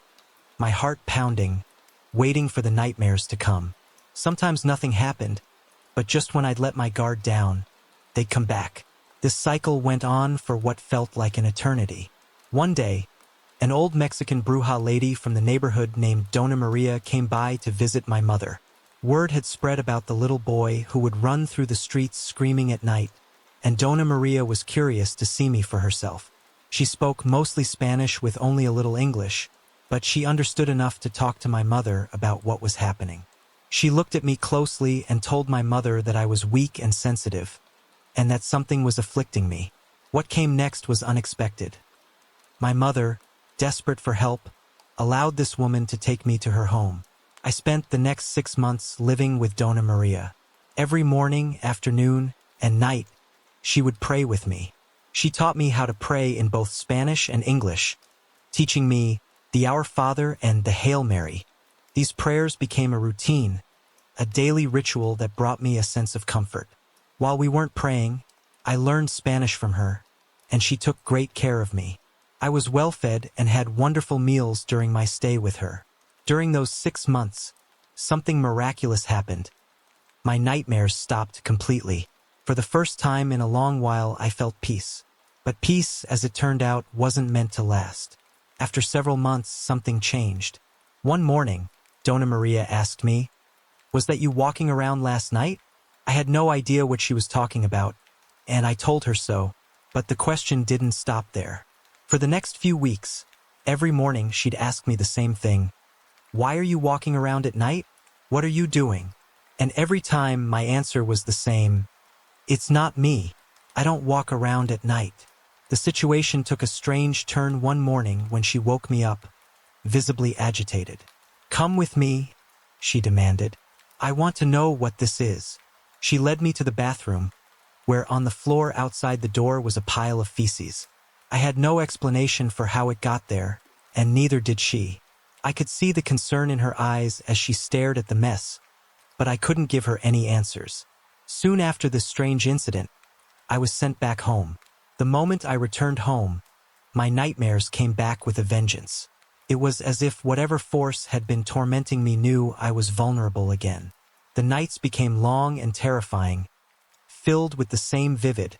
my heart pounding, waiting for the nightmares to come. Sometimes nothing happened, but just when I'd let my guard down, they'd come back. This cycle went on for what felt like an eternity. One day, an old Mexican bruja lady from the neighborhood named Dona Maria came by to visit my mother. Word had spread about the little boy who would run through the streets screaming at night, and Dona Maria was curious to see me for herself. She spoke mostly Spanish with only a little English, but she understood enough to talk to my mother about what was happening. She looked at me closely and told my mother that I was weak and sensitive, and that something was afflicting me. What came next was unexpected. My mother, desperate for help, allowed this woman to take me to her home. I spent the next 6 months living with Dona Maria. Every morning, afternoon, and night, she would pray with me. She taught me how to pray in both Spanish and English, teaching me the Our Father and the Hail Mary. These prayers became a routine, a daily ritual that brought me a sense of comfort. While we weren't praying, I learned Spanish from her, and she took great care of me. I was well-fed and had wonderful meals during my stay with her. During those 6 months, something miraculous happened. My nightmares stopped completely. For the first time in a long while, I felt peace. But peace, as it turned out, wasn't meant to last. After several months, something changed. One morning, Dona Maria asked me, "Was that you walking around last night?" I had no idea what she was talking about, and I told her so, but the question didn't stop there. For the next few weeks, every morning she'd ask me the same thing. "Why are you walking around at night? What are you doing?" And every time my answer was the same: "It's not me. I don't walk around at night." The situation took a strange turn one morning when she woke me up, visibly agitated. "Come with me," she demanded. "I want to know what this is." She led me to the bathroom, where on the floor outside the door was a pile of feces. I had no explanation for how it got there, and neither did she. I could see the concern in her eyes as she stared at the mess, but I couldn't give her any answers. Soon after this strange incident, I was sent back home. The moment I returned home, my nightmares came back with a vengeance. It was as if whatever force had been tormenting me knew I was vulnerable again. The nights became long and terrifying, filled with the same vivid,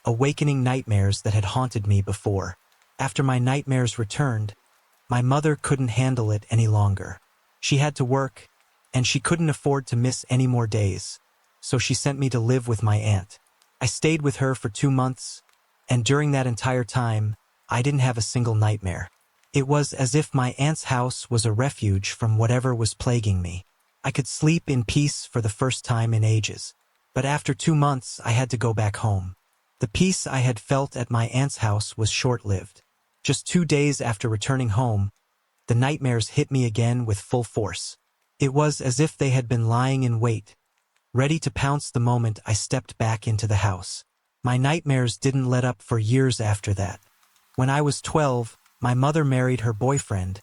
awakening nightmares that had haunted me before. After my nightmares returned, my mother couldn't handle it any longer. She had to work, and she couldn't afford to miss any more days, so she sent me to live with my aunt. I stayed with her for 2 months, and during that entire time, I didn't have a single nightmare. It was as if my aunt's house was a refuge from whatever was plaguing me. I could sleep in peace for the first time in ages. But after 2 months, I had to go back home. The peace I had felt at my aunt's house was short-lived. Just 2 days after returning home, the nightmares hit me again with full force. It was as if they had been lying in wait, ready to pounce the moment I stepped back into the house. My nightmares didn't let up for years after that. When I was 12, my mother married her boyfriend,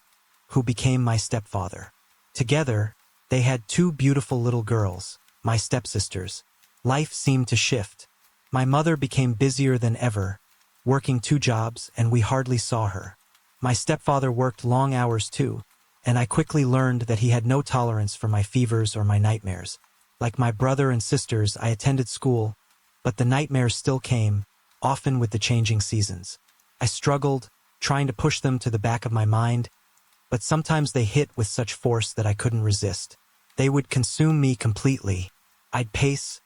who became my stepfather. Together, they had two beautiful little girls, my stepsisters. Life seemed to shift. My mother became busier than ever, working two jobs, and we hardly saw her. My stepfather worked long hours too, and I quickly learned that he had no tolerance for my fevers or my nightmares. Like my brother and sisters, I attended school, but the nightmares still came, often with the changing seasons. I struggled, trying to push them to the back of my mind, but sometimes they hit with such force that I couldn't resist. They would consume me completely. I'd pace,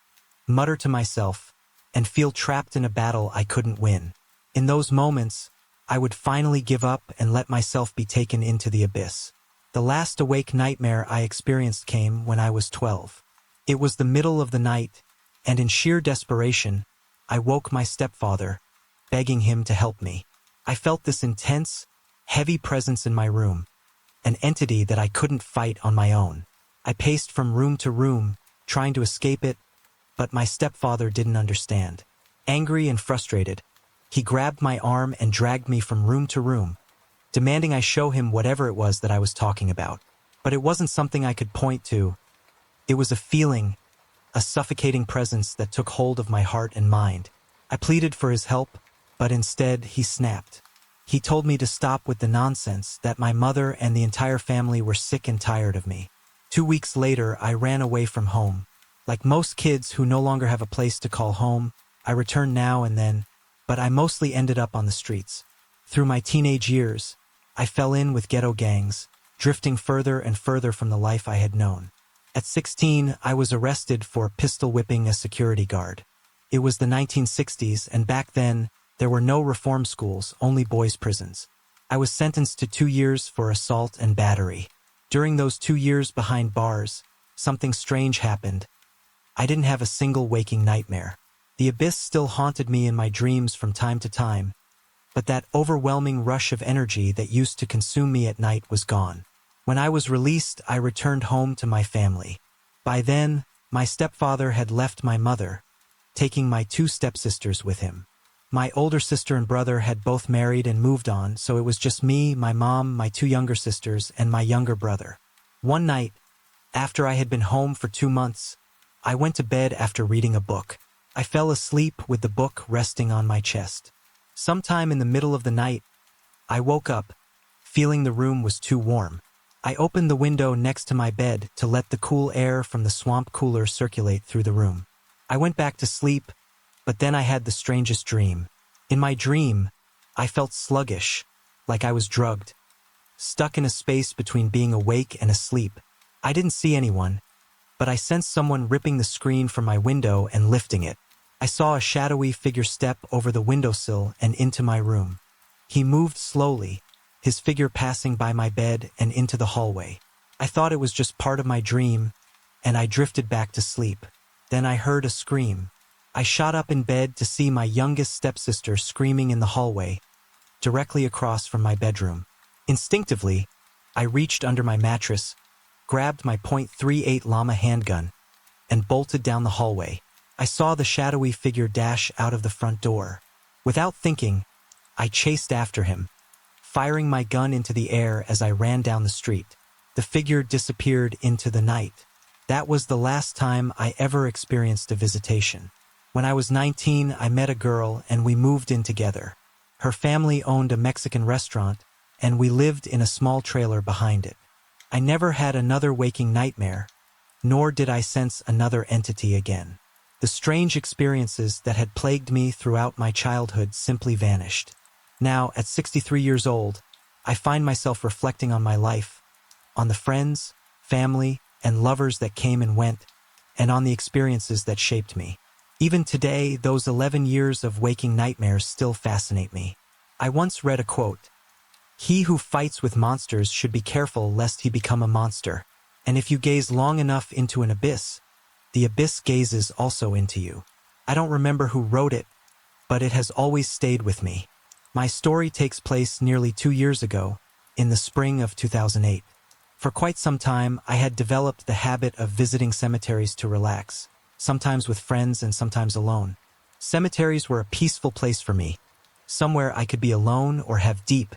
mutter to myself, and feel trapped in a battle I couldn't win. In those moments, I would finally give up and let myself be taken into the abyss. The last awake nightmare I experienced came when I was 12. It was the middle of the night, and in sheer desperation, I woke my stepfather, begging him to help me. I felt this intense, heavy presence in my room, an entity that I couldn't fight on my own. I paced from room to room, trying to escape it, but my stepfather didn't understand. Angry and frustrated, he grabbed my arm and dragged me from room to room, demanding I show him whatever it was that I was talking about. But it wasn't something I could point to. It was a feeling, a suffocating presence that took hold of my heart and mind. I pleaded for his help, but instead he snapped. He told me to stop with the nonsense, that my mother and the entire family were sick and tired of me. 2 weeks later, I ran away from home. Like most kids who no longer have a place to call home, I returned now and then, but I mostly ended up on the streets. Through my teenage years, I fell in with ghetto gangs, drifting further and further from the life I had known. At 16, I was arrested for pistol whipping a security guard. It was the 1960s, and back then, there were no reform schools, only boys' prisons. I was sentenced to 2 years for assault and battery. During those 2 years behind bars, something strange happened. I didn't have a single waking nightmare. The abyss still haunted me in my dreams from time to time, but that overwhelming rush of energy that used to consume me at night was gone. When I was released, I returned home to my family. By then, my stepfather had left my mother, taking my two stepsisters with him. My older sister and brother had both married and moved on, so it was just me, my mom, my two younger sisters, and my younger brother. One night, after I had been home for 2 months, I went to bed after reading a book. I fell asleep with the book resting on my chest. Sometime in the middle of the night, I woke up, feeling the room was too warm. I opened the window next to my bed to let the cool air from the swamp cooler circulate through the room. I went back to sleep, but then I had the strangest dream. In my dream, I felt sluggish, like I was drugged, stuck in a space between being awake and asleep. I didn't see anyone, but I sensed someone ripping the screen from my window and lifting it. I saw a shadowy figure step over the windowsill and into my room. He moved slowly, his figure passing by my bed and into the hallway. I thought it was just part of my dream, and I drifted back to sleep. Then I heard a scream. I shot up in bed to see my youngest stepsister screaming in the hallway, directly across from my bedroom. Instinctively, I reached under my mattress, grabbed my .38 Llama handgun, and bolted down the hallway. I saw the shadowy figure dash out of the front door. Without thinking, I chased after him, firing my gun into the air as I ran down the street. The figure disappeared into the night. That was the last time I ever experienced a visitation. When I was 19, I met a girl and we moved in together. Her family owned a Mexican restaurant, and we lived in a small trailer behind it. I never had another waking nightmare, nor did I sense another entity again. The strange experiences that had plagued me throughout my childhood simply vanished. Now, at 63 years old, I find myself reflecting on my life, on the friends, family, and lovers that came and went, and on the experiences that shaped me. Even today, those 11 years of waking nightmares still fascinate me. I once read a quote: "He who fights with monsters should be careful lest he become a monster. And if you gaze long enough into an abyss, the abyss gazes also into you." I don't remember who wrote it, but it has always stayed with me. My story takes place nearly 2 years ago, in the spring of 2008. For quite some time, I had developed the habit of visiting cemeteries to relax, sometimes with friends and sometimes alone. Cemeteries were a peaceful place for me, somewhere I could be alone or have deep,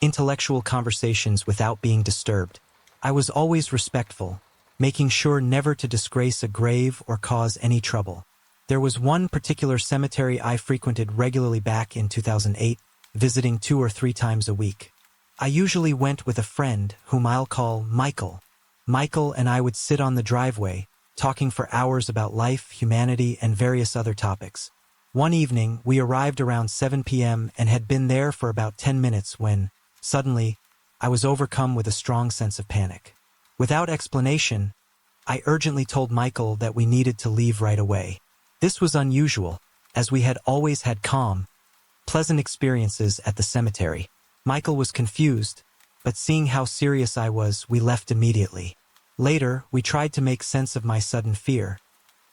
intellectual conversations without being disturbed. I was always respectful, making sure never to disgrace a grave or cause any trouble. There was one particular cemetery I frequented regularly back in 2008, visiting 2 or 3 times a week. I usually went with a friend whom I'll call Michael. Michael and I would sit on the driveway, talking for hours about life, humanity, and various other topics. One evening, we arrived around 7 p.m. and had been there for about 10 minutes when, suddenly, I was overcome with a strong sense of panic. Without explanation, I urgently told Michael that we needed to leave right away. This was unusual, as we had always had calm, pleasant experiences at the cemetery. Michael was confused, but seeing how serious I was, we left immediately. Later, we tried to make sense of my sudden fear,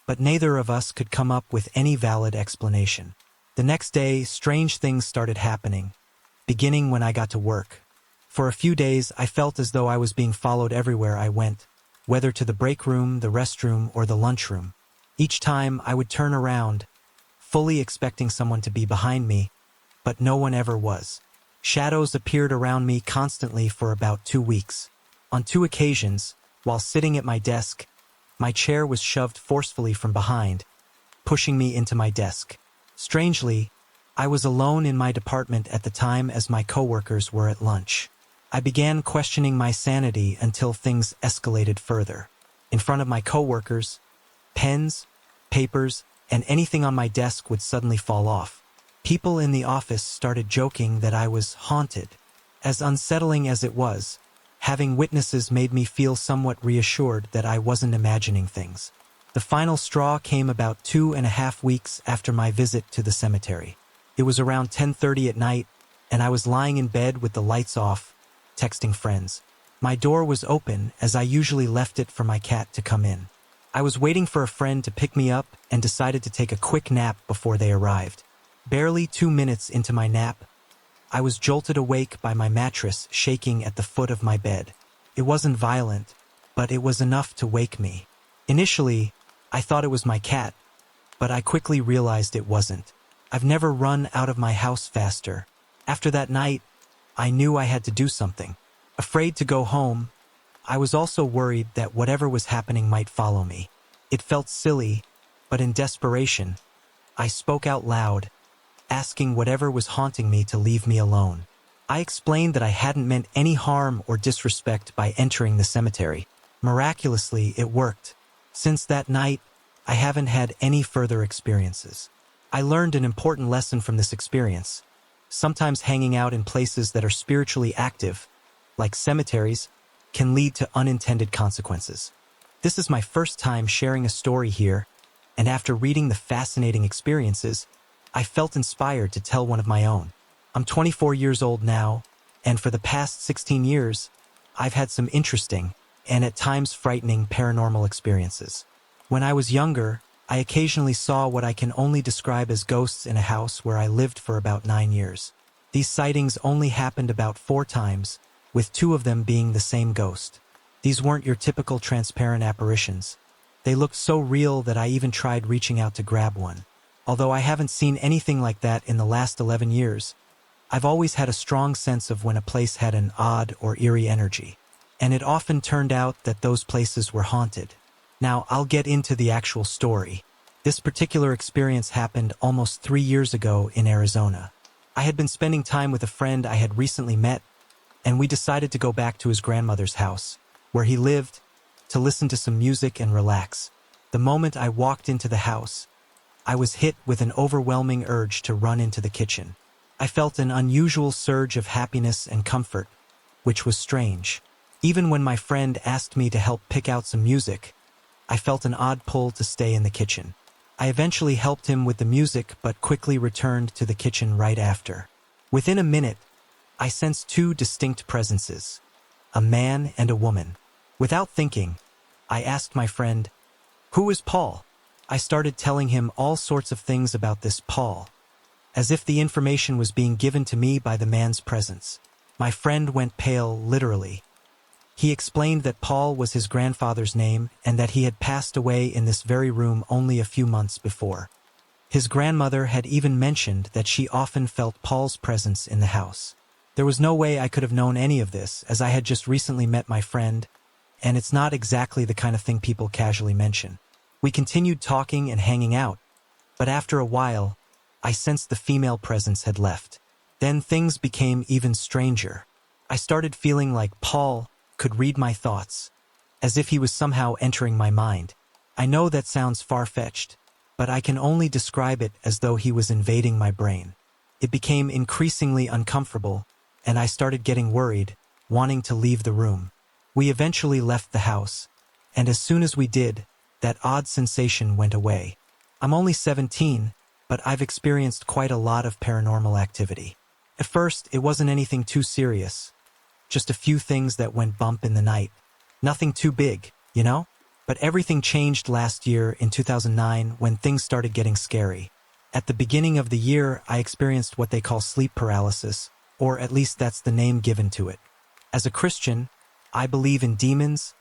but neither of us could come up with any valid explanation. The next day, strange things started happening, beginning when I got to work. For a few days, I felt as though I was being followed everywhere I went, whether to the break room, the restroom, or the lunchroom. Each time, I would turn around, fully expecting someone to be behind me, but no one ever was. Shadows appeared around me constantly for about 2 weeks. On 2 occasions, while sitting at my desk, my chair was shoved forcefully from behind, pushing me into my desk. Strangely, I was alone in my department at the time as my coworkers were at lunch. I began questioning my sanity until things escalated further. In front of my coworkers, pens, papers, and anything on my desk would suddenly fall off. People in the office started joking that I was haunted. As unsettling as it was, having witnesses made me feel somewhat reassured that I wasn't imagining things. The final straw came about 2.5 weeks after my visit to the cemetery. It was around 10:30 at night, and I was lying in bed with the lights off, texting friends. My door was open, as I usually left it for my cat to come in. I was waiting for a friend to pick me up and decided to take a quick nap before they arrived. Barely 2 minutes into my nap, I was jolted awake by my mattress shaking at the foot of my bed. It wasn't violent, but it was enough to wake me. Initially, I thought it was my cat, but I quickly realized it wasn't. I've never run out of my house faster. After that night, I knew I had to do something. Afraid to go home, I was also worried that whatever was happening might follow me. It felt silly, but in desperation, I spoke out loud, asking whatever was haunting me to leave me alone. I explained that I hadn't meant any harm or disrespect by entering the cemetery. Miraculously, it worked. Since that night, I haven't had any further experiences. I learned an important lesson from this experience. Sometimes hanging out in places that are spiritually active, like cemeteries, can lead to unintended consequences. This is my first time sharing a story here, and after reading the fascinating experiences, I felt inspired to tell one of my own. I'm 24 years old now, and for the past 16 years, I've had some interesting, and at times frightening paranormal experiences. When I was younger, I occasionally saw what I can only describe as ghosts in a house where I lived for about 9 years. These sightings only happened about 4 times, with 2 of them being the same ghost. These weren't your typical transparent apparitions. They looked so real that I even tried reaching out to grab one. Although I haven't seen anything like that in the last 11 years, I've always had a strong sense of when a place had an odd or eerie energy. And it often turned out that those places were haunted. Now, I'll get into the actual story. This particular experience happened almost 3 years ago in Arizona. I had been spending time with a friend I had recently met, and we decided to go back to his grandmother's house, where he lived, to listen to some music and relax. The moment I walked into the house, I was hit with an overwhelming urge to run into the kitchen. I felt an unusual surge of happiness and comfort, which was strange. Even when my friend asked me to help pick out some music, I felt an odd pull to stay in the kitchen. I eventually helped him with the music but quickly returned to the kitchen right after. Within a minute, I sensed 2 distinct presences, a man and a woman. Without thinking, I asked my friend, "Who is Paul?" I started telling him all sorts of things about this Paul, as if the information was being given to me by the man's presence. My friend went pale, literally. He explained that Paul was his grandfather's name and that he had passed away in this very room only a few months before. His grandmother had even mentioned that she often felt Paul's presence in the house. There was no way I could have known any of this, as I had just recently met my friend, and it's not exactly the kind of thing people casually mention. We continued talking and hanging out, but after a while, I sensed the female presence had left. Then things became even stranger. I started feeling like Paul could read my thoughts, as if he was somehow entering my mind. I know that sounds far-fetched, but I can only describe it as though he was invading my brain. It became increasingly uncomfortable, and I started getting worried, wanting to leave the room. We eventually left the house, and as soon as we did, that odd sensation went away. I'm only 17, but I've experienced quite a lot of paranormal activity. At first, it wasn't anything too serious, just a few things that went bump in the night. Nothing too big, you know? But everything changed last year in 2009 when things started getting scary. At the beginning of the year, I experienced what they call sleep paralysis, or at least that's the name given to it. As a Christian, I believe in demons,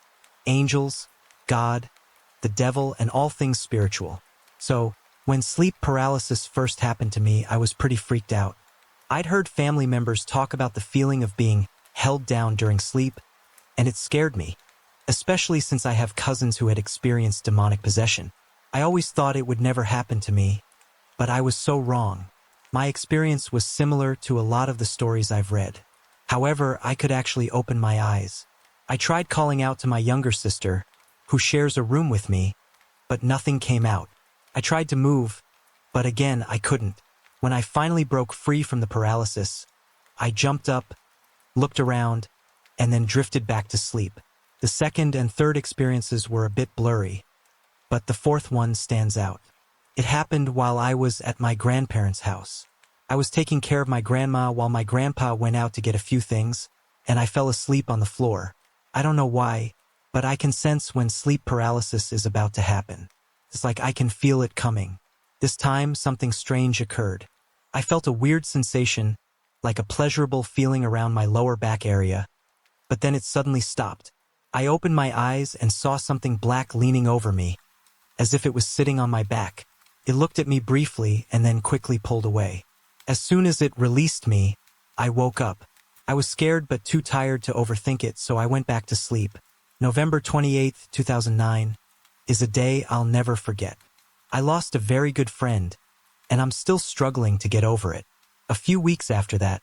angels, God, the devil, and all things spiritual. So, when sleep paralysis first happened to me, I was pretty freaked out. I'd heard family members talk about the feeling of being held down during sleep, and it scared me, especially since I have cousins who had experienced demonic possession. I always thought it would never happen to me, but I was so wrong. My experience was similar to a lot of the stories I've read. However, I could actually open my eyes. I tried calling out to my younger sister, who shares a room with me, but nothing came out. I tried to move, but again I couldn't. When I finally broke free from the paralysis, I jumped up, looked around, and then drifted back to sleep. The second and third experiences were a bit blurry, but the fourth one stands out. It happened while I was at my grandparents' house. I was taking care of my grandma while my grandpa went out to get a few things, and I fell asleep on the floor. I don't know why, but I can sense when sleep paralysis is about to happen. It's like I can feel it coming. This time, something strange occurred. I felt a weird sensation, like a pleasurable feeling around my lower back area, but then it suddenly stopped. I opened my eyes and saw something black leaning over me, as if it was sitting on my back. It looked at me briefly and then quickly pulled away. As soon as it released me, I woke up. I was scared but too tired to overthink it, so I went back to sleep. November 28th, 2009, is a day I'll never forget. I lost a very good friend, and I'm still struggling to get over it. A few weeks after that,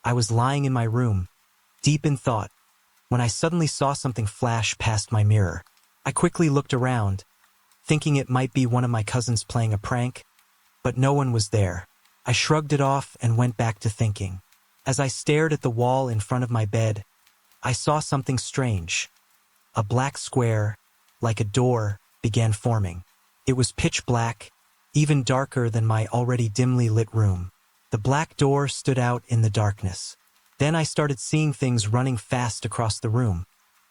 I was lying in my room, deep in thought, when I suddenly saw something flash past my mirror. I quickly looked around, thinking it might be one of my cousins playing a prank, but no one was there. I shrugged it off and went back to thinking. As I stared at the wall in front of my bed, I saw something strange. A black square, like a door, began forming. It was pitch black, even darker than my already dimly lit room. The black door stood out in the darkness. Then I started seeing things running fast across the room,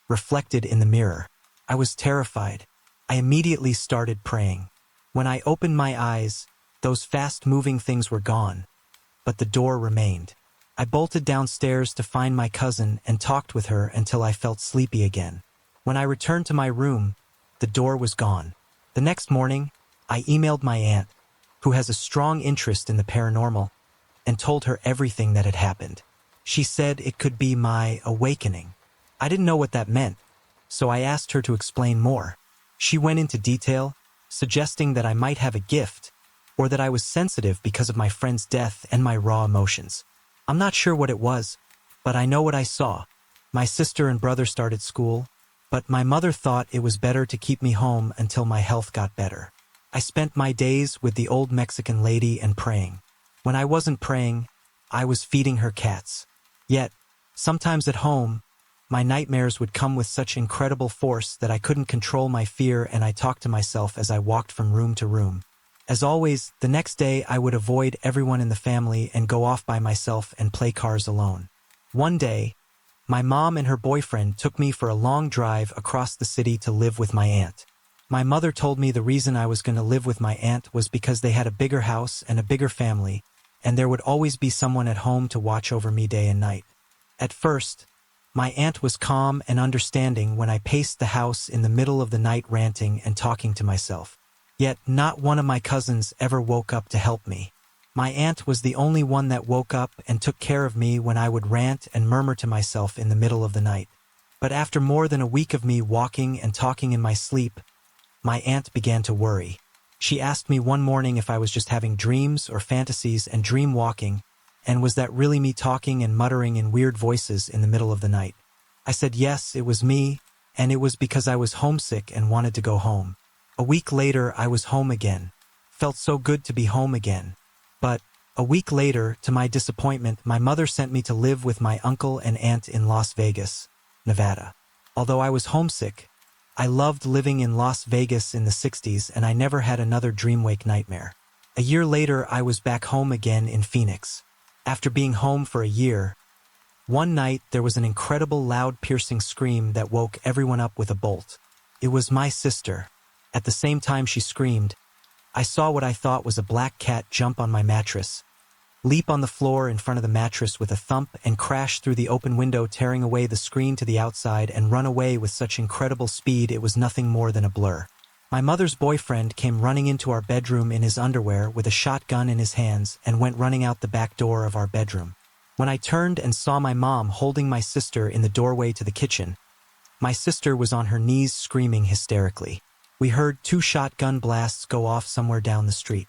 reflected in the mirror. I was terrified. I immediately started praying. When I opened my eyes, those fast-moving things were gone, but the door remained. I bolted downstairs to find my cousin and talked with her until I felt sleepy again. When I returned to my room, the door was gone. The next morning, I emailed my aunt, who has a strong interest in the paranormal, and told her everything that had happened. She said it could be my awakening. I didn't know what that meant, so I asked her to explain more. She went into detail, suggesting that I might have a gift, or that I was sensitive because of my friend's death and my raw emotions. I'm not sure what it was, but I know what I saw. My sister and brother started school, but my mother thought it was better to keep me home until my health got better. I spent my days with the old Mexican lady and praying. When I wasn't praying, I was feeding her cats. Yet, sometimes at home, my nightmares would come with such incredible force that I couldn't control my fear, and I talked to myself as I walked from room to room. As always, the next day I would avoid everyone in the family and go off by myself and play cars alone. One day, my mom and her boyfriend took me for a long drive across the city to live with my aunt. My mother told me the reason I was going to live with my aunt was because they had a bigger house and a bigger family, and there would always be someone at home to watch over me day and night. At first, my aunt was calm and understanding when I paced the house in the middle of the night ranting and talking to myself. Yet not one of my cousins ever woke up to help me. My aunt was the only one that woke up and took care of me when I would rant and murmur to myself in the middle of the night. But after more than a week of me walking and talking in my sleep, my aunt began to worry. She asked me one morning if I was just having dreams or fantasies and dream walking, and was that really me talking and muttering in weird voices in the middle of the night? I said yes, it was me, and it was because I was homesick and wanted to go home. A week later, I was home again. Felt so good to be home again. But a week later, to my disappointment, my mother sent me to live with my uncle and aunt in Las Vegas, Nevada. Although I was homesick, I loved living in Las Vegas in the 60s, and I never had another dreamwake nightmare. A year later, I was back home again in Phoenix. After being home for a year, one night there was an incredible loud piercing scream that woke everyone up with a bolt. It was my sister. At the same time she screamed, I saw what I thought was a black cat jump on my mattress, leap on the floor in front of the mattress with a thump, and crash through the open window, tearing away the screen to the outside, and run away with such incredible speed it was nothing more than a blur. My mother's boyfriend came running into our bedroom in his underwear with a shotgun in his hands and went running out the back door of our bedroom. When I turned and saw my mom holding my sister in the doorway to the kitchen, my sister was on her knees screaming hysterically. We heard 2 shotgun blasts go off somewhere down the street.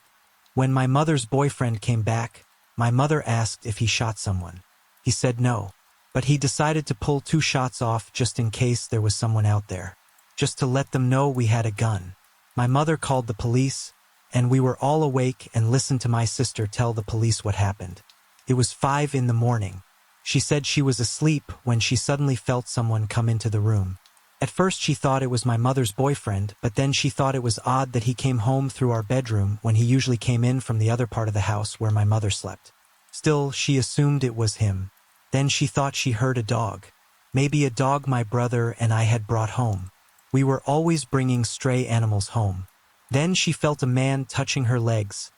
When my mother's boyfriend came back, my mother asked if he shot someone. He said no, but he decided to pull 2 shots off just in case there was someone out there, just to let them know we had a gun. My mother called the police, and we were all awake and listened to my sister tell the police what happened. It was 5 in the morning. She said she was asleep when she suddenly felt someone come into the room. At first she thought it was my mother's boyfriend, but then she thought it was odd that he came home through our bedroom when he usually came in from the other part of the house where my mother slept. Still, she assumed it was him. Then she thought she heard a dog. Maybe a dog my brother and I had brought home. We were always bringing stray animals home. Then she felt a man touching her legs,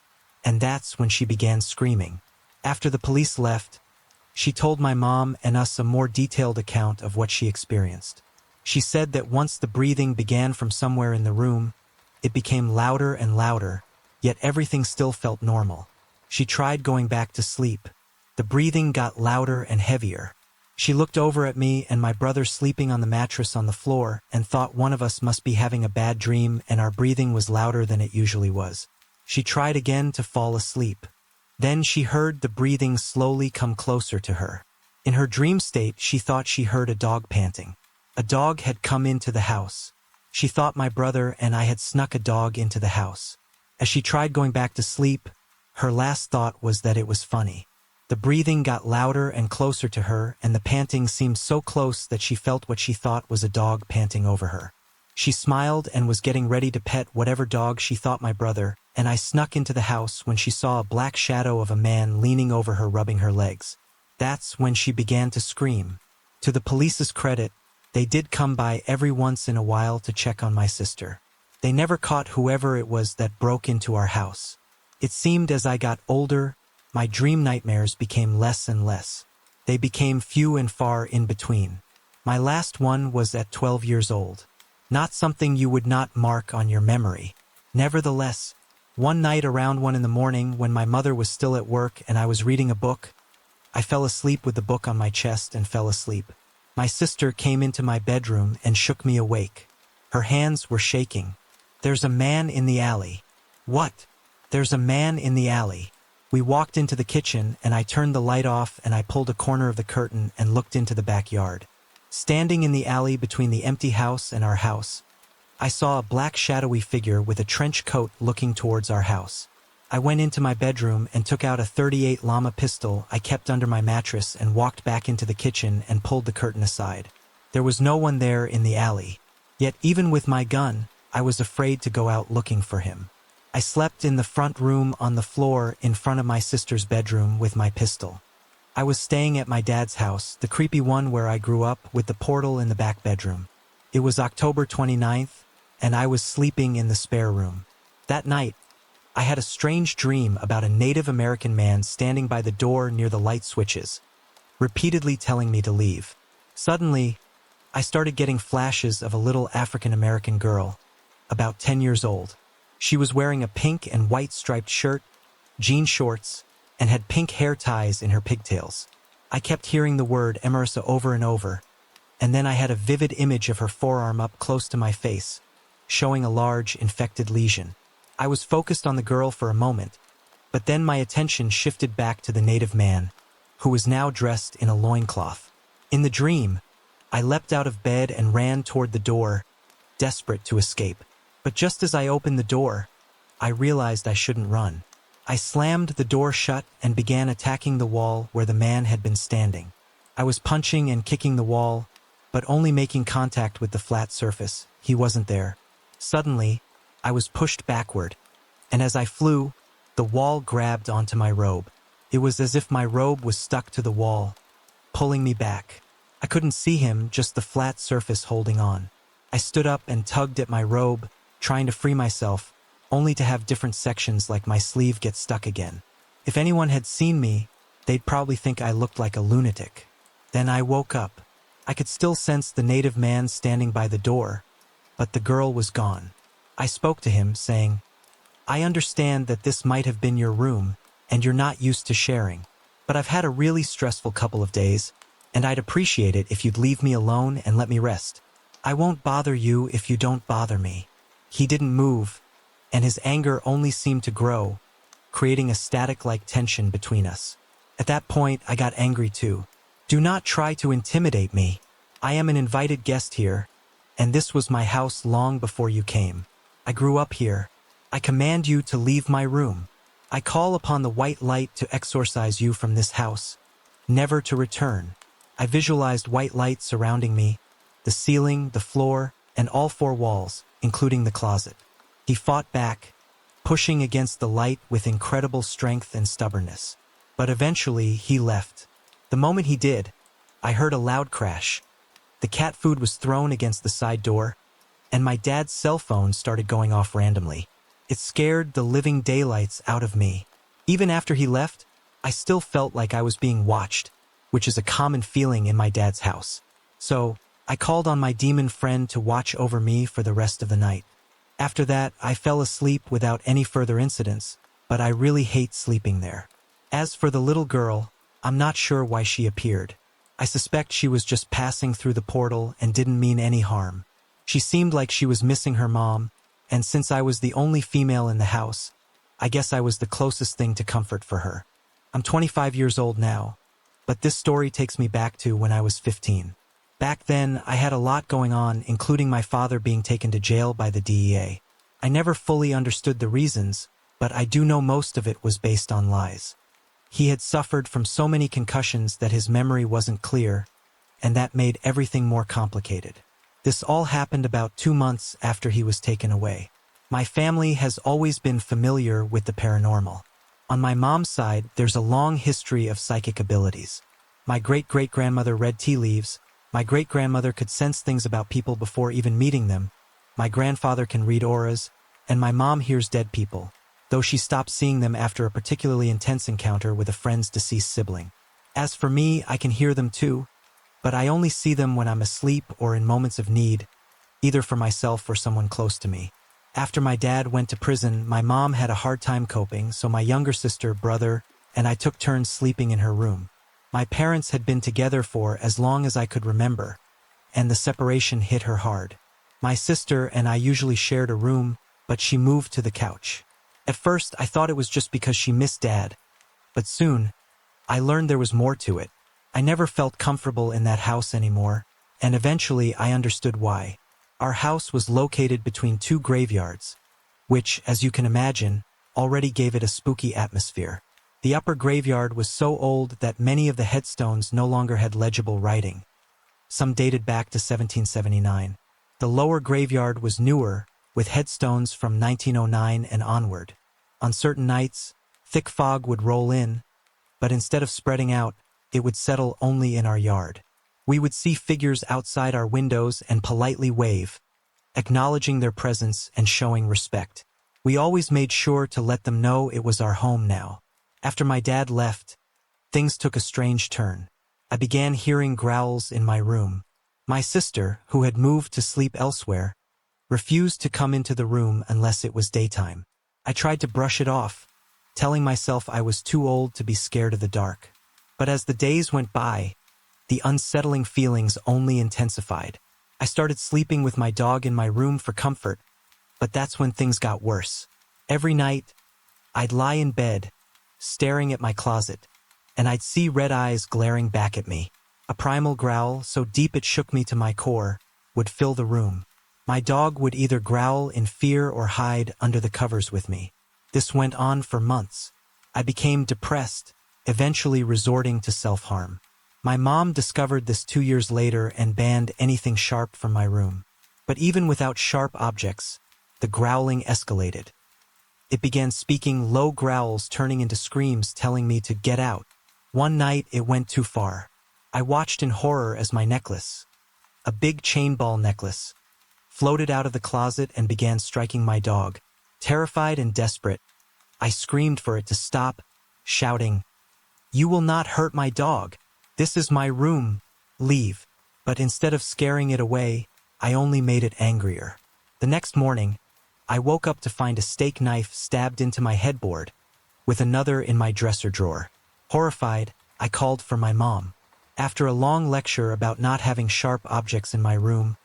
and that's when she began screaming. After the police left, she told my mom and us a more detailed account of what she experienced. She said that once the breathing began from somewhere in the room, it became louder and louder, yet everything still felt normal. She tried going back to sleep. The breathing got louder and heavier. She looked over at me and my brother sleeping on the mattress on the floor and thought one of us must be having a bad dream, and our breathing was louder than it usually was. She tried again to fall asleep. Then she heard the breathing slowly come closer to her. In her dream state, she thought she heard a dog panting. A dog had come into the house. She thought my brother and I had snuck a dog into the house. As she tried going back to sleep, her last thought was that it was funny. The breathing got louder and closer to her, and the panting seemed so close that she felt what she thought was a dog panting over her. She smiled and was getting ready to pet whatever dog she thought my brother, and I snuck into the house when she saw a black shadow of a man leaning over her, rubbing her legs. That's when she began to scream. To the police's credit, they did come by every once in a while to check on my sister. They never caught whoever it was that broke into our house. It seemed as I got older, my dream nightmares became less and less. They became few and far in between. My last one was at 12 years old. Not something you would not mark on your memory. Nevertheless, one night around 1 in the morning, when my mother was still at work and I was reading a book, I fell asleep with the book on my chest and fell asleep. My sister came into my bedroom and shook me awake. Her hands were shaking. There's a man in the alley. What? There's a man in the alley. We walked into the kitchen and I turned the light off and I pulled a corner of the curtain and looked into the backyard. Standing in the alley between the empty house and our house, I saw a black shadowy figure with a trench coat looking towards our house. I went into my bedroom and took out a .38 Llama pistol I kept under my mattress and walked back into the kitchen and pulled the curtain aside. There was no one there in the alley. Yet even with my gun, I was afraid to go out looking for him. I slept in the front room on the floor in front of my sister's bedroom with my pistol. I was staying at my dad's house, the creepy one where I grew up, with the portal in the back bedroom. It was October 29th, and I was sleeping in the spare room. That night, I had a strange dream about a Native American man standing by the door near the light switches, repeatedly telling me to leave. Suddenly, I started getting flashes of a little African American girl, about 10 years old. She was wearing a pink and white striped shirt, jean shorts, and had pink hair ties in her pigtails. I kept hearing the word Emerissa over and over, and then I had a vivid image of her forearm up close to my face, showing a large, infected lesion. I was focused on the girl for a moment, but then my attention shifted back to the native man, who was now dressed in a loincloth. In the dream, I leapt out of bed and ran toward the door, desperate to escape. But just as I opened the door, I realized I shouldn't run. I slammed the door shut and began attacking the wall where the man had been standing. I was punching and kicking the wall, but only making contact with the flat surface. He wasn't there. Suddenly, I was pushed backward, and as I flew, the wall grabbed onto my robe. It was as if my robe was stuck to the wall, pulling me back. I couldn't see him, just the flat surface holding on. I stood up and tugged at my robe, trying to free myself, only to have different sections like my sleeve get stuck again. If anyone had seen me, they'd probably think I looked like a lunatic. Then I woke up. I could still sense the native man standing by the door, but the girl was gone. I spoke to him, saying, "I understand that this might have been your room, and you're not used to sharing, but I've had a really stressful couple of days, and I'd appreciate it if you'd leave me alone and let me rest. I won't bother you if you don't bother me." He didn't move, and his anger only seemed to grow, creating a static-like tension between us. At that point, I got angry too. "Do not try to intimidate me. I am an invited guest here, and this was my house long before you came. I grew up here. I command you to leave my room. I call upon the white light to exorcise you from this house, never to return." I visualized white light surrounding me, the ceiling, the floor, and all four walls, including the closet. He fought back, pushing against the light with incredible strength and stubbornness. But eventually, he left. The moment he did, I heard a loud crash. The cat food was thrown against the side door, and my dad's cell phone started going off randomly. It scared the living daylights out of me. Even after he left, I still felt like I was being watched, which is a common feeling in my dad's house. So, I called on my demon friend to watch over me for the rest of the night. After that, I fell asleep without any further incidents, but I really hate sleeping there. As for the little girl, I'm not sure why she appeared. I suspect she was just passing through the portal and didn't mean any harm. She seemed like she was missing her mom, and since I was the only female in the house, I guess I was the closest thing to comfort for her. I'm 25 years old now, but this story takes me back to when I was 15. Back then, I had a lot going on, including my father being taken to jail by the DEA. I never fully understood the reasons, but I do know most of it was based on lies. He had suffered from so many concussions that his memory wasn't clear, and that made everything more complicated. This all happened about 2 months after he was taken away. My family has always been familiar with the paranormal. On my mom's side, there's a long history of psychic abilities. My great-great-grandmother read tea leaves. My great-grandmother could sense things about people before even meeting them. My grandfather can read auras, and my mom hears dead people, though she stopped seeing them after a particularly intense encounter with a friend's deceased sibling. As for me, I can hear them too, but I only see them when I'm asleep or in moments of need, either for myself or someone close to me. After my dad went to prison, my mom had a hard time coping, so my younger sister, brother, and I took turns sleeping in her room. My parents had been together for as long as I could remember, and the separation hit her hard. My sister and I usually shared a room, but she moved to the couch. At first, I thought it was just because she missed Dad, but soon, I learned there was more to it. I never felt comfortable in that house anymore, and eventually I understood why. Our house was located between 2 graveyards, which, as you can imagine, already gave it a spooky atmosphere. The upper graveyard was so old that many of the headstones no longer had legible writing. Some dated back to 1779. The lower graveyard was newer, with headstones from 1909 and onward. On certain nights, thick fog would roll in, but instead of spreading out, it would settle only in our yard. We would see figures outside our windows and politely wave, acknowledging their presence and showing respect. We always made sure to let them know it was our home now. After my dad left, things took a strange turn. I began hearing growls in my room. My sister, who had moved to sleep elsewhere, refused to come into the room unless it was daytime. I tried to brush it off, telling myself I was too old to be scared of the dark. But as the days went by, the unsettling feelings only intensified. I started sleeping with my dog in my room for comfort, but that's when things got worse. Every night, I'd lie in bed, staring at my closet, and I'd see red eyes glaring back at me. A primal growl, so deep it shook me to my core, would fill the room. My dog would either growl in fear or hide under the covers with me. This went on for months. I became depressed, eventually resorting to self-harm. My mom discovered this 2 years later and banned anything sharp from my room. But even without sharp objects, the growling escalated. It began speaking low growls turning into screams telling me to get out. One night it went too far. I watched in horror as my necklace, a big chain ball necklace, floated out of the closet and began striking my dog. Terrified and desperate, I screamed for it to stop, shouting, "You will not hurt my dog. This is my room. Leave." But instead of scaring it away, I only made it angrier. The next morning, I woke up to find a steak knife stabbed into my headboard, with another in my dresser drawer. Horrified, I called for my mom. After a long lecture about not having sharp objects in my room,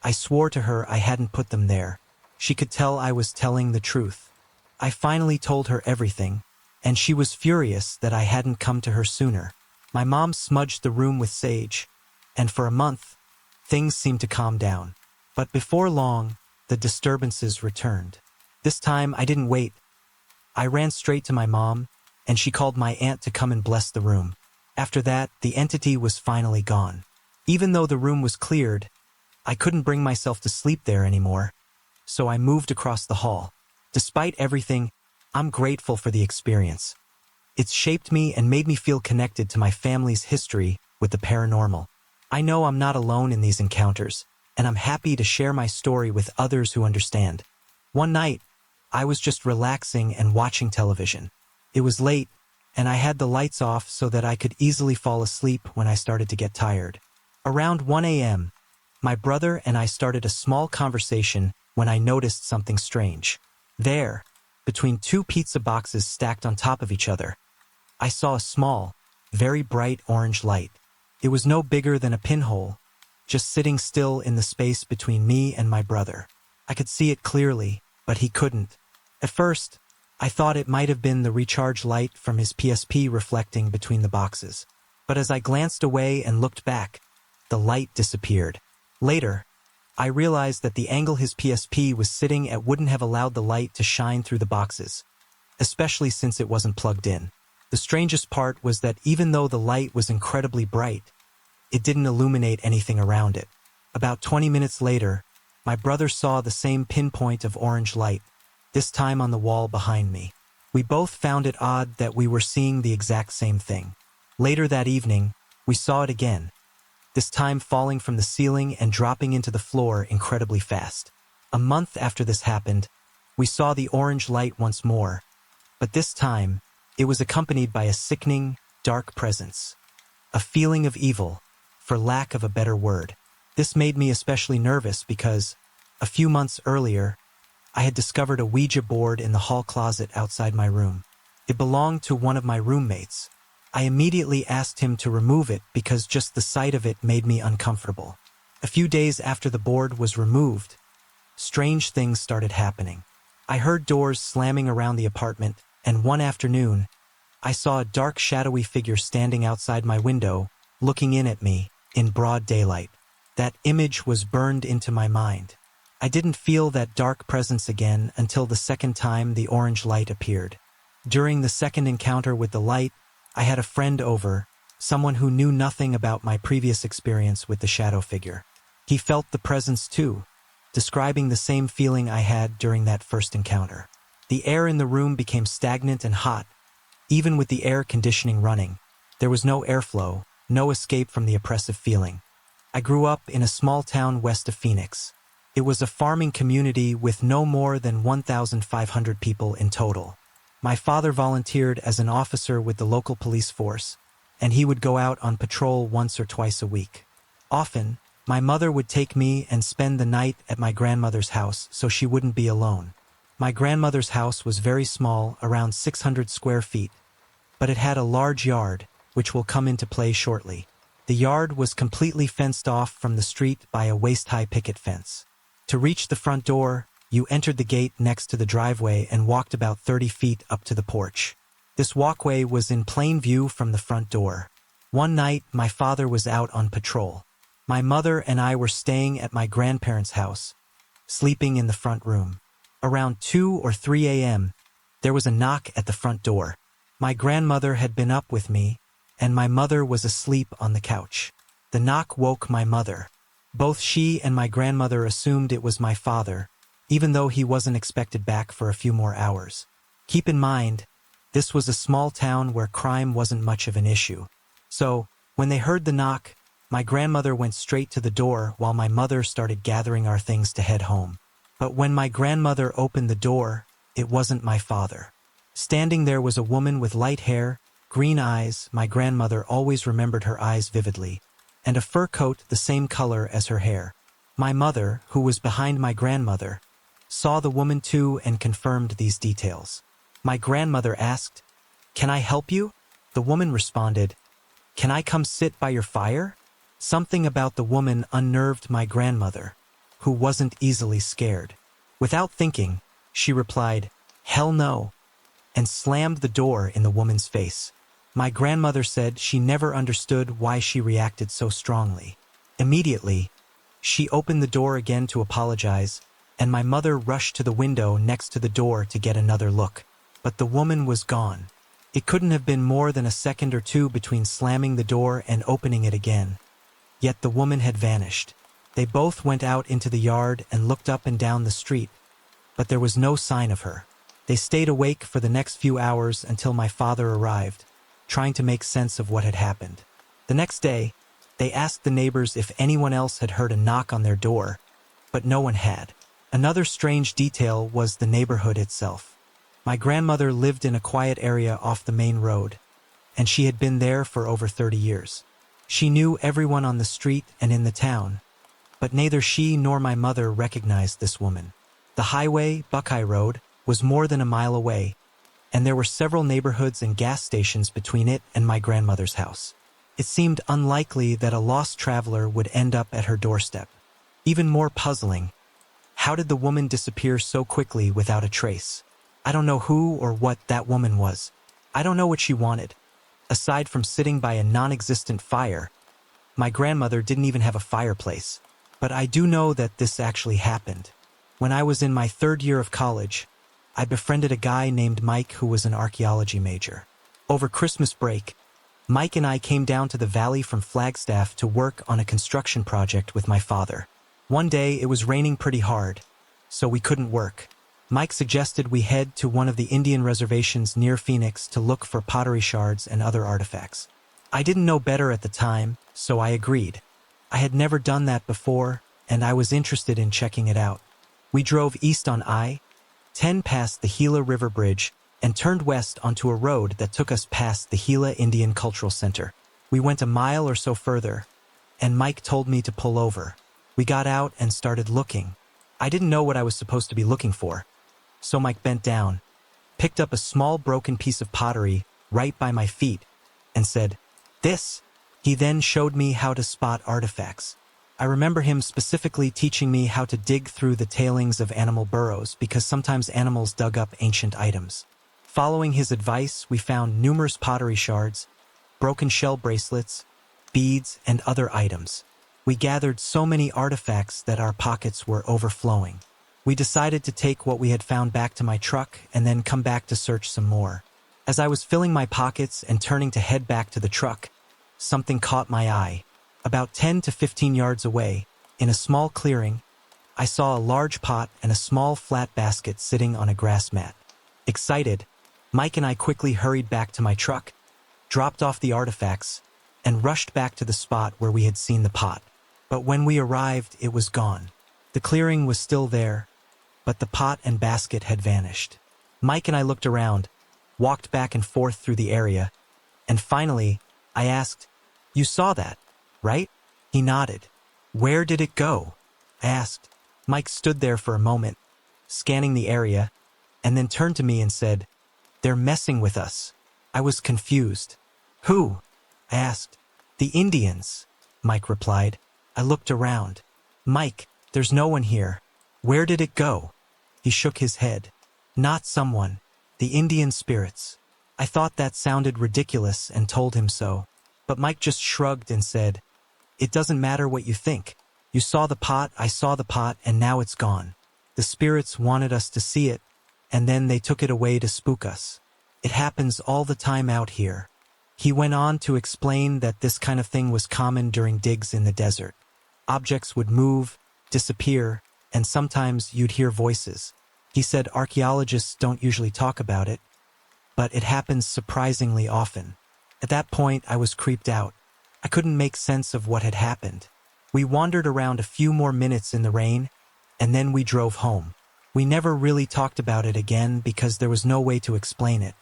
I swore to her I hadn't put them there. She could tell I was telling the truth. I finally told her everything, and she was furious that I hadn't come to her sooner. My mom smudged the room with sage, and for a month, things seemed to calm down. But before long, the disturbances returned. This time, I didn't wait. I ran straight to my mom, and she called my aunt to come and bless the room. After that, the entity was finally gone. Even though the room was cleared, I couldn't bring myself to sleep there anymore, so I moved across the hall. Despite everything, I'm grateful for the experience. It's shaped me and made me feel connected to my family's history with the paranormal. I know I'm not alone in these encounters, and I'm happy to share my story with others who understand. One night, I was just relaxing and watching television. It was late, and I had the lights off so that I could easily fall asleep when I started to get tired. Around 1 a.m., my brother and I started a small conversation when I noticed something strange. There, between two pizza boxes stacked on top of each other, I saw a small, very bright orange light. It was no bigger than a pinhole, just sitting still in the space between me and my brother. I could see it clearly, but he couldn't. At first, I thought it might have been the recharge light from his PSP reflecting between the boxes. But as I glanced away and looked back, the light disappeared. Later, I realized that the angle his PSP was sitting at wouldn't have allowed the light to shine through the boxes, especially since it wasn't plugged in. The strangest part was that even though the light was incredibly bright, it didn't illuminate anything around it. About 20 minutes later, my brother saw the same pinpoint of orange light, this time on the wall behind me. We both found it odd that we were seeing the exact same thing. Later that evening, we saw it again, this time falling from the ceiling and dropping into the floor incredibly fast. A month after this happened, we saw the orange light once more, but this time, it was accompanied by a sickening, dark presence. A feeling of evil, for lack of a better word. This made me especially nervous because, a few months earlier, I had discovered a Ouija board in the hall closet outside my room. It belonged to one of my roommates. I immediately asked him to remove it because just the sight of it made me uncomfortable. A few days after the board was removed, strange things started happening. I heard doors slamming around the apartment, and one afternoon, I saw a dark shadowy figure standing outside my window, looking in at me, in broad daylight. That image was burned into my mind. I didn't feel that dark presence again until the second time the orange light appeared. During the second encounter with the light, I had a friend over, someone who knew nothing about my previous experience with the shadow figure. He felt the presence too, describing the same feeling I had during that first encounter. The air in the room became stagnant and hot. Even with the air conditioning running, there was no airflow, no escape from the oppressive feeling. I grew up in a small town west of Phoenix. It was a farming community with no more than 1,500 people in total. My father volunteered as an officer with the local police force, and he would go out on patrol once or twice a week. Often, My mother would take me and spend the night at my grandmother's house so she wouldn't be alone. My grandmother's house was very small, around 600 square feet, but it had a large yard, which will come into play shortly. The yard was completely fenced off from the street by a waist-high picket fence. To reach the front door, you entered the gate next to the driveway and walked about 30 feet up to the porch. This walkway was in plain view from the front door. One night, my father was out on patrol. My mother and I were staying at my grandparents' house, sleeping in the front room. Around 2 or 3 a.m., there was a knock at the front door. My grandmother had been up with me, and my mother was asleep on the couch. The knock woke my mother. Both she and my grandmother assumed it was my father, even though he wasn't expected back for a few more hours. Keep in mind, this was a small town where crime wasn't much of an issue. So, when they heard the knock, my grandmother went straight to the door while my mother started gathering our things to head home. But when my grandmother opened the door, it wasn't my father. Standing there was a woman with light hair, green eyes — my grandmother always remembered her eyes vividly — and a fur coat the same color as her hair. My mother, who was behind my grandmother, saw the woman too and confirmed these details. My grandmother asked, "Can I help you?" The woman responded, "Can I come sit by your fire?" Something about the woman unnerved my grandmother, who wasn't easily scared. Without thinking, she replied, "Hell no," and slammed the door in the woman's face. My grandmother said she never understood why she reacted so strongly. Immediately, she opened the door again to apologize, and my mother rushed to the window next to the door to get another look. But the woman was gone. It couldn't have been more than a second or two between slamming the door and opening it again. Yet the woman had vanished. They both went out into the yard and looked up and down the street, but there was no sign of her. They stayed awake for the next few hours until my father arrived, trying to make sense of what had happened. The next day, they asked the neighbors if anyone else had heard a knock on their door, but no one had. Another strange detail was the neighborhood itself. My grandmother lived in a quiet area off the main road, and she had been there for over 30 years. She knew everyone on the street and in the town, but neither she nor my mother recognized this woman. The highway, Buckeye Road, was more than a mile away, and there were several neighborhoods and gas stations between it and my grandmother's house. It seemed unlikely that a lost traveler would end up at her doorstep. Even more puzzling, how did the woman disappear so quickly without a trace? I don't know who or what that woman was. I don't know what she wanted. Aside from sitting by a non-existent fire, my grandmother didn't even have a fireplace. But I do know that this actually happened. When I was in my 3rd year of college, I befriended a guy named Mike who was an archaeology major. Over Christmas break, Mike and I came down to the valley from Flagstaff to work on a construction project with my father. One day it was raining pretty hard, so we couldn't work. Mike suggested we head to one of the Indian reservations near Phoenix to look for pottery shards and other artifacts. I didn't know better at the time, so I agreed. I had never done that before, and I was interested in checking it out. We drove east on I-10 past the Gila River Bridge and turned west onto a road that took us past the Gila Indian Cultural Center. We went a mile or so further, and Mike told me to pull over. We got out and started looking. I didn't know what I was supposed to be looking for, so Mike bent down, picked up a small broken piece of pottery right by my feet, and said, "This." He then showed me how to spot artifacts. I remember him specifically teaching me how to dig through the tailings of animal burrows because sometimes animals dug up ancient items. Following his advice, we found numerous pottery shards, broken shell bracelets, beads, and other items. We gathered so many artifacts that our pockets were overflowing. We decided to take what we had found back to my truck and then come back to search some more. As I was filling my pockets and turning to head back to the truck, something caught my eye. About 10 to 15 yards away, in a small clearing, I saw a large pot and a small flat basket sitting on a grass mat. Excited, Mike and I quickly hurried back to my truck, dropped off the artifacts, and rushed back to the spot where we had seen the pot. But when we arrived, it was gone. The clearing was still there, but the pot and basket had vanished. Mike and I looked around, walked back and forth through the area, and finally, I asked, "You saw that, right?" He nodded. Where did it go? I asked. Mike stood there for a moment, scanning the area, and then turned to me and said, "They're messing with us." I was confused. "Who?" I asked. "The Indians," Mike replied. I looked around. "Mike, there's no one here. Where did it go?" He shook his head. "Not someone. The Indian spirits." I thought that sounded ridiculous and told him so. But Mike just shrugged and said, "It doesn't matter what you think. You saw the pot, I saw the pot, and now it's gone. The spirits wanted us to see it, and then they took it away to spook us. It happens all the time out here." He went on to explain that this kind of thing was common during digs in the desert. Objects would move, disappear, and sometimes you'd hear voices. He said archaeologists don't usually talk about it, but it happens surprisingly often. At that point, I was creeped out. I couldn't make sense of what had happened. We wandered around a few more minutes in the rain, and then we drove home. We never really talked about it again because there was no way to explain it.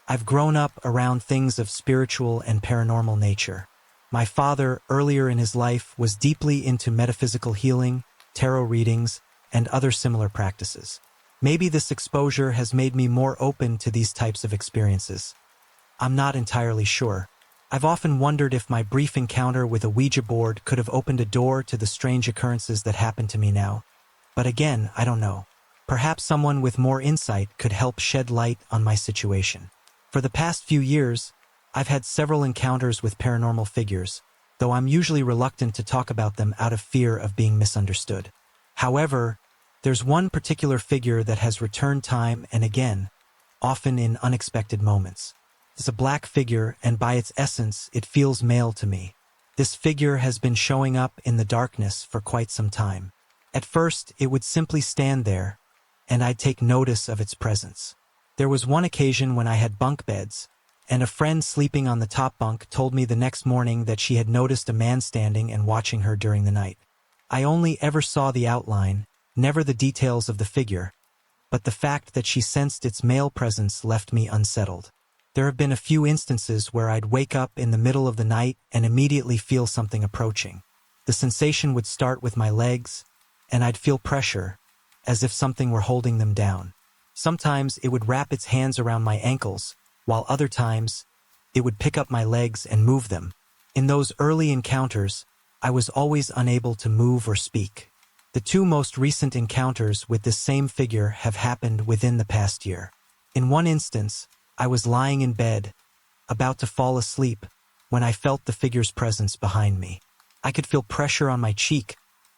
I've grown up around things of spiritual and paranormal nature. My father, earlier in his life, was deeply into metaphysical healing, tarot readings, and other similar practices. Maybe this exposure has made me more open to these types of experiences. I'm not entirely sure. I've often wondered if my brief encounter with a Ouija board could have opened a door to the strange occurrences that happen to me now. But again, I don't know. Perhaps someone with more insight could help shed light on my situation. For the past few years, I've had several encounters with paranormal figures, though I'm usually reluctant to talk about them out of fear of being misunderstood. However, there's one particular figure that has returned time and again, often in unexpected moments. It's a black figure, and by its essence, it feels male to me. This figure has been showing up in the darkness for quite some time. At first, it would simply stand there, and I'd take notice of its presence. There was one occasion when I had bunk beds, and a friend sleeping on the top bunk told me the next morning that she had noticed a man standing and watching her during the night. I only ever saw the outline, never the details of the figure, but the fact that she sensed its male presence left me unsettled. There have been a few instances where I'd wake up in the middle of the night and immediately feel something approaching. The sensation would start with my legs, and I'd feel pressure, as if something were holding them down. Sometimes it would wrap its hands around my ankles, while other times it would pick up my legs and move them. In those early encounters, I was always unable to move or speak. The two most recent encounters with this same figure have happened within the past year. In one instance, I was lying in bed, about to fall asleep, when I felt the figure's presence behind me. I could feel pressure on my cheek,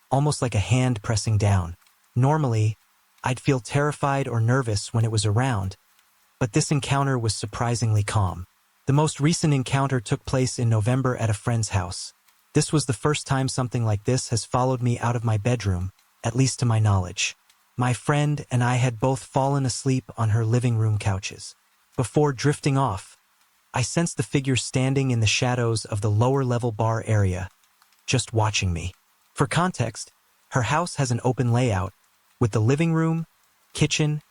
almost like a hand pressing down. Normally, I'd feel terrified or nervous when it was around, but this encounter was surprisingly calm. The most recent encounter took place in November at a friend's house. This was the first time something like this has followed me out of my bedroom, at least to my knowledge. My friend and I had both fallen asleep on her living room couches. Before drifting off, I sensed the figure standing in the shadows of the lower-level bar area, just watching me. For context, her house has an open layout, with the living room, kitchen,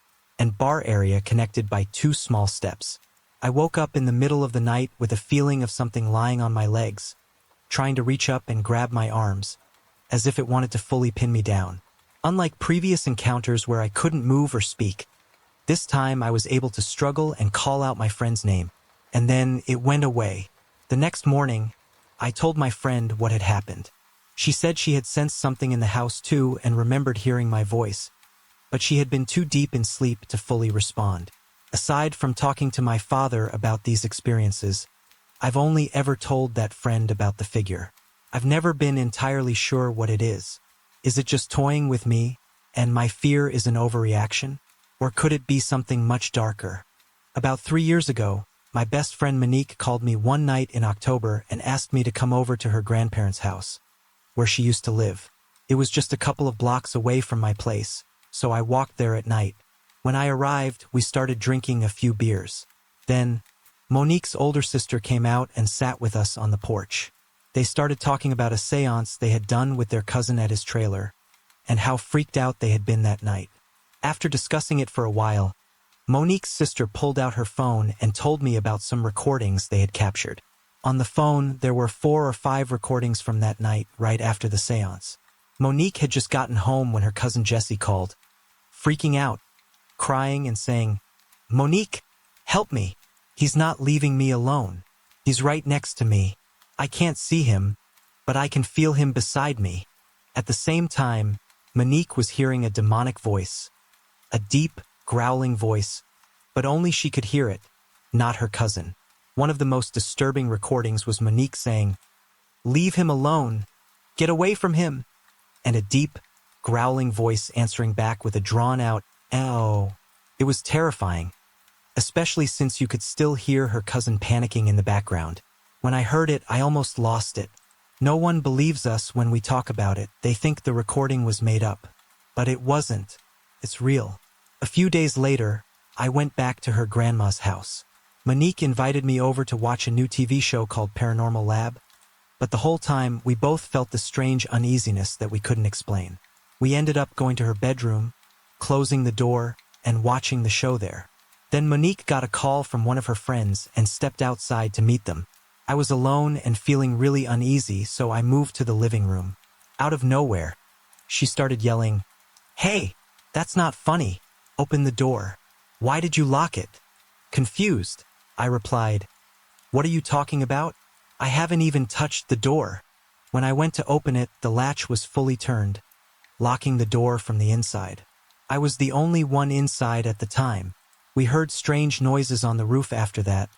and bar area connected by two small steps. I woke up in the middle of the night with a feeling of something lying on my legs, trying to reach up and grab my arms, as if it wanted to fully pin me down. Unlike previous encounters where I couldn't move or speak, this time I was able to struggle and call out my friend's name, and then it went away. The next morning, I told my friend what had happened. She said she had sensed something in the house too and remembered hearing my voice, but she had been too deep in sleep to fully respond. Aside from talking to my father about these experiences, I've only ever told that friend about the figure. I've never been entirely sure what it is. Is it just toying with me, and my fear is an overreaction? Or could it be something much darker? About 3 years ago, my best friend Monique called me one night in October and asked me to come over to her grandparents' house, where she used to live. It was just a couple of blocks away from my place, so I walked there at night. When I arrived, we started drinking a few beers. Then, Monique's older sister came out and sat with us on the porch. They started talking about a seance they had done with their cousin at his trailer, and how freaked out they had been that night. After discussing it for a while, Monique's sister pulled out her phone and told me about some recordings they had captured. On the phone, there were 4 or 5 recordings from that night right after the seance. Monique had just gotten home when her cousin Jessie called, freaking out, crying and saying, "Monique, help me. He's not leaving me alone. He's right next to me. I can't see him, but I can feel him beside me." At the same time, Monique was hearing a demonic voice, a deep, growling voice, but only she could hear it, not her cousin. One of the most disturbing recordings was Monique saying, "Leave him alone. Get away from him." And a deep, growling voice answering back with a drawn-out, "Oh." It was terrifying, especially since you could still hear her cousin panicking in the background. When I heard it, I almost lost it. No one believes us when we talk about it. They think the recording was made up. But it wasn't. It's real. A few days later, I went back to her grandma's house. Monique invited me over to watch a new TV show called Paranormal Lab, but the whole time we both felt the strange uneasiness that we couldn't explain. We ended up going to her bedroom, closing the door, and watching the show there. Then Monique got a call from one of her friends and stepped outside to meet them. I was alone and feeling really uneasy, so I moved to the living room. Out of nowhere, she started yelling, "Hey, that's not funny. Open the door. Why did you lock it?" Confused, I replied, "What are you talking about? I haven't even touched the door." When I went to open it, the latch was fully turned, locking the door from the inside. I was the only one inside at the time. We heard strange noises on the roof after that,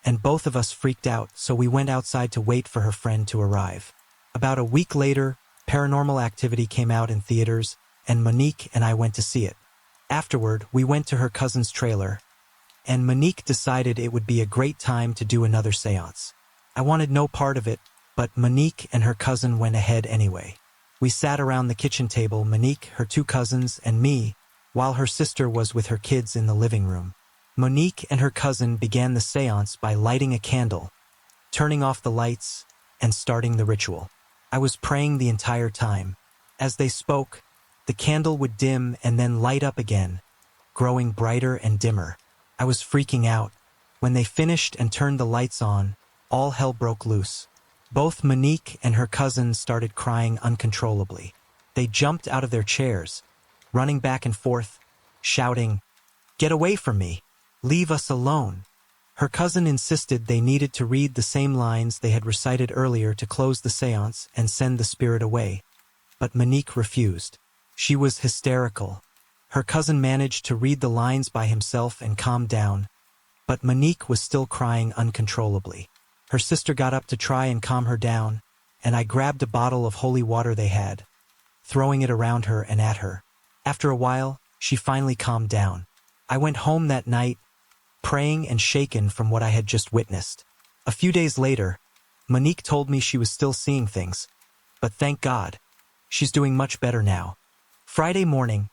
and both of us freaked out, so we went outside to wait for her friend to arrive. About a week later, Paranormal Activity came out in theaters, and Monique and I went to see it. Afterward, we went to her cousin's trailer, and Monique decided it would be a great time to do another seance. I wanted no part of it, but Monique and her cousin went ahead anyway. We sat around the kitchen table, Monique, her 2 cousins, and me, while her sister was with her kids in the living room. Monique and her cousin began the seance by lighting a candle, turning off the lights, and starting the ritual. I was praying the entire time. As they spoke, the candle would dim and then light up again, growing brighter and dimmer. I was freaking out. When they finished and turned the lights on, all hell broke loose. Both Monique and her cousin started crying uncontrollably. They jumped out of their chairs, running back and forth, shouting, "Get away from me! Leave us alone!" Her cousin insisted they needed to read the same lines they had recited earlier to close the seance and send the spirit away. But Monique refused. She was hysterical. Her cousin managed to read the lines by himself and calm down, but Monique was still crying uncontrollably. Her sister got up to try and calm her down, and I grabbed a bottle of holy water they had, throwing it around her and at her. After a while, she finally calmed down. I went home that night, praying and shaken from what I had just witnessed. A few days later, Monique told me she was still seeing things, but thank God, she's doing much better now. Friday morning,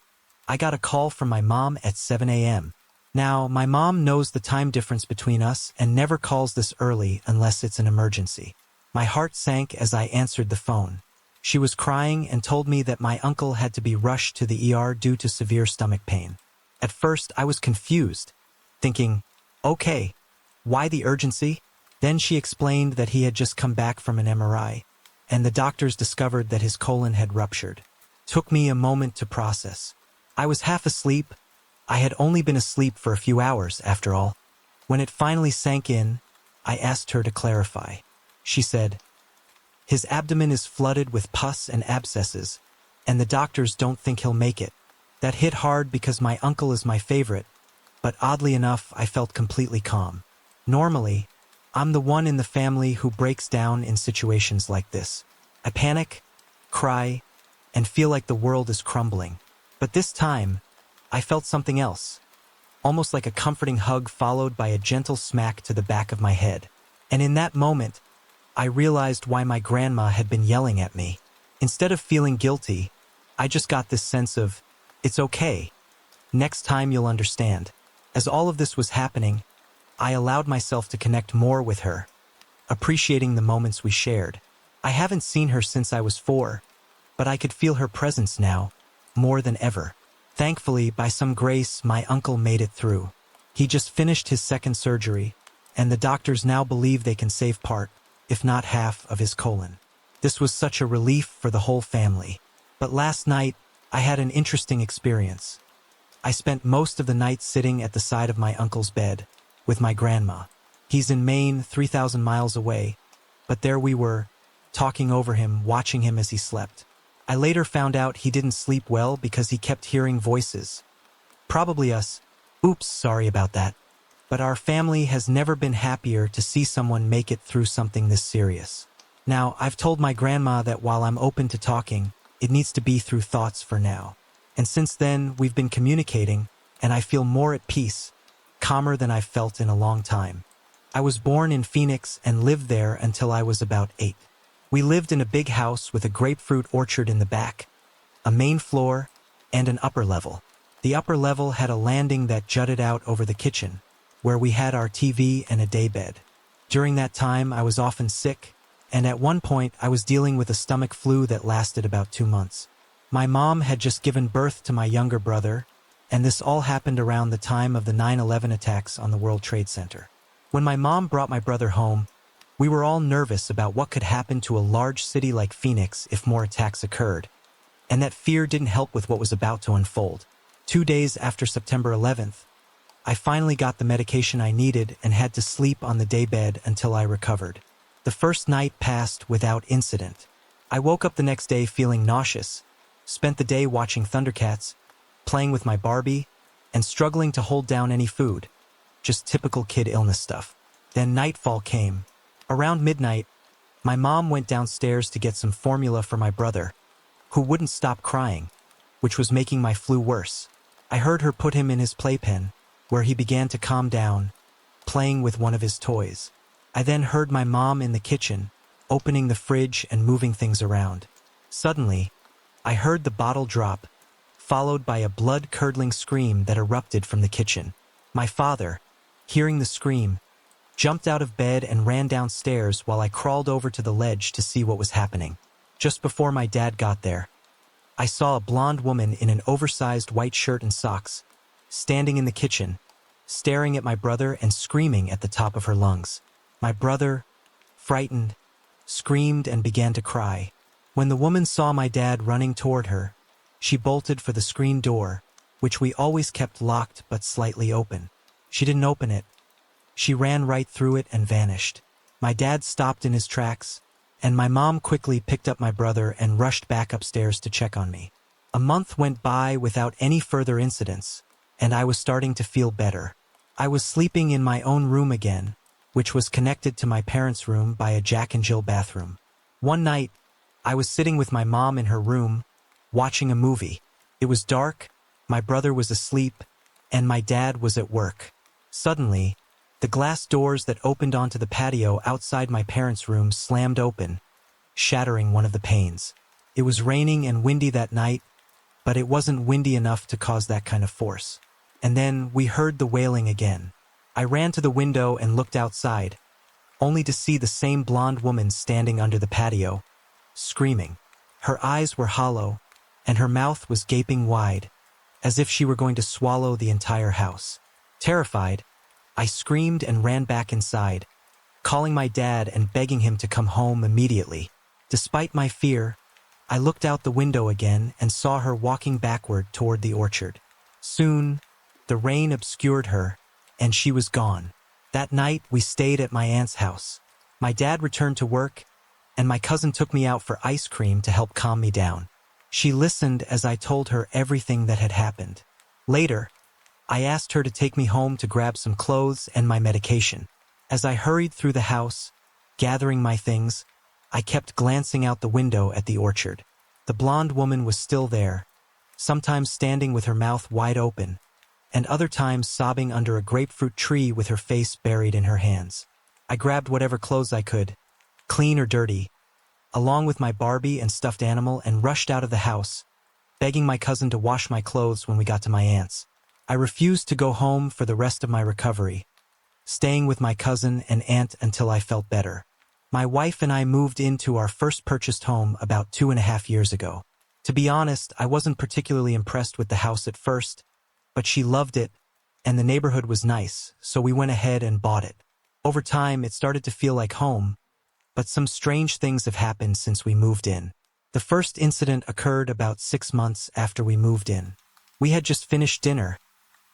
I got a call from my mom at 7 a.m. Now, my mom knows the time difference between us and never calls this early unless it's an emergency. My heart sank as I answered the phone. She was crying and told me that my uncle had to be rushed to the ER due to severe stomach pain. At first, I was confused, thinking, okay, why the urgency? Then she explained that he had just come back from an MRI, and the doctors discovered that his colon had ruptured. Took me a moment to process. I was half asleep. I had only been asleep for a few hours, after all. When it finally sank in, I asked her to clarify. She said, "His abdomen is flooded with pus and abscesses, and the doctors don't think he'll make it." That hit hard because my uncle is my favorite, but oddly enough, I felt completely calm. Normally, I'm the one in the family who breaks down in situations like this. I panic, cry, and feel like the world is crumbling. But this time, I felt something else, almost like a comforting hug followed by a gentle smack to the back of my head. And in that moment, I realized why my grandma had been yelling at me. Instead of feeling guilty, I just got this sense of, it's okay. Next time you'll understand. As all of this was happening, I allowed myself to connect more with her, appreciating the moments we shared. I haven't seen her since I was 4, but I could feel her presence now, more than ever. Thankfully, by some grace, my uncle made it through. He just finished his second surgery, and the doctors now believe they can save part, if not half, of his colon. This was such a relief for the whole family. But last night, I had an interesting experience. I spent most of the night sitting at the side of my uncle's bed, with my grandma. He's in Maine, 3,000 miles away, but there we were, talking over him, watching him as he slept. I later found out he didn't sleep well because he kept hearing voices. Probably us. Oops, sorry about that. But our family has never been happier to see someone make it through something this serious. Now, I've told my grandma that while I'm open to talking, it needs to be through thoughts for now. And since then, we've been communicating, and I feel more at peace, calmer than I've felt in a long time. I was born in Phoenix and lived there until I was about 8. We lived in a big house with a grapefruit orchard in the back, a main floor, and an upper level. The upper level had a landing that jutted out over the kitchen, where we had our TV and a daybed. During that time, I was often sick, and at one point I was dealing with a stomach flu that lasted about 2 months. My mom had just given birth to my younger brother, and this all happened around the time of the 9/11 attacks on the World Trade Center. When my mom brought my brother home, we were all nervous about what could happen to a large city like Phoenix if more attacks occurred, and that fear didn't help with what was about to unfold. 2 days after September 11th, I finally got the medication I needed and had to sleep on the daybed until I recovered. The first night passed without incident. I woke up the next day feeling nauseous, spent the day watching Thundercats, playing with my Barbie, and struggling to hold down any food. Just typical kid illness stuff. Then nightfall came. Around midnight, my mom went downstairs to get some formula for my brother, who wouldn't stop crying, which was making my flu worse. I heard her put him in his playpen, where he began to calm down, playing with one of his toys. I then heard my mom in the kitchen, opening the fridge and moving things around. Suddenly, I heard the bottle drop, followed by a blood-curdling scream that erupted from the kitchen. My father, hearing the scream, jumped out of bed and ran downstairs while I crawled over to the ledge to see what was happening. Just before my dad got there, I saw a blonde woman in an oversized white shirt and socks, standing in the kitchen, staring at my brother and screaming at the top of her lungs. My brother, frightened, screamed and began to cry. When the woman saw my dad running toward her, she bolted for the screen door, which we always kept locked but slightly open. She didn't open it. She ran right through it and vanished. My dad stopped in his tracks, and my mom quickly picked up my brother and rushed back upstairs to check on me. A month went by without any further incidents, and I was starting to feel better. I was sleeping in my own room again, which was connected to my parents' room by a Jack and Jill bathroom. One night, I was sitting with my mom in her room, watching a movie. It was dark, my brother was asleep, and my dad was at work. Suddenly, the glass doors that opened onto the patio outside my parents' room slammed open, shattering one of the panes. It was raining and windy that night, but it wasn't windy enough to cause that kind of force. And then we heard the wailing again. I ran to the window and looked outside, only to see the same blonde woman standing under the patio, screaming. Her eyes were hollow, and her mouth was gaping wide, as if she were going to swallow the entire house. Terrified, I screamed and ran back inside, calling my dad and begging him to come home immediately. Despite my fear, I looked out the window again and saw her walking backward toward the orchard. Soon, the rain obscured her, and she was gone. That night, we stayed at my aunt's house. My dad returned to work, and my cousin took me out for ice cream to help calm me down. She listened as I told her everything that had happened. Later, I asked her to take me home to grab some clothes and my medication. As I hurried through the house, gathering my things, I kept glancing out the window at the orchard. The blonde woman was still there, sometimes standing with her mouth wide open, and other times sobbing under a grapefruit tree with her face buried in her hands. I grabbed whatever clothes I could, clean or dirty, along with my Barbie and stuffed animal, and rushed out of the house, begging my cousin to wash my clothes when we got to my aunt's. I refused to go home for the rest of my recovery, staying with my cousin and aunt until I felt better. My wife and I moved into our first purchased home about 2.5 years ago. To be honest, I wasn't particularly impressed with the house at first, but she loved it, and the neighborhood was nice, so we went ahead and bought it. Over time, it started to feel like home, but some strange things have happened since we moved in. The first incident occurred about 6 months after we moved in. We had just finished dinner,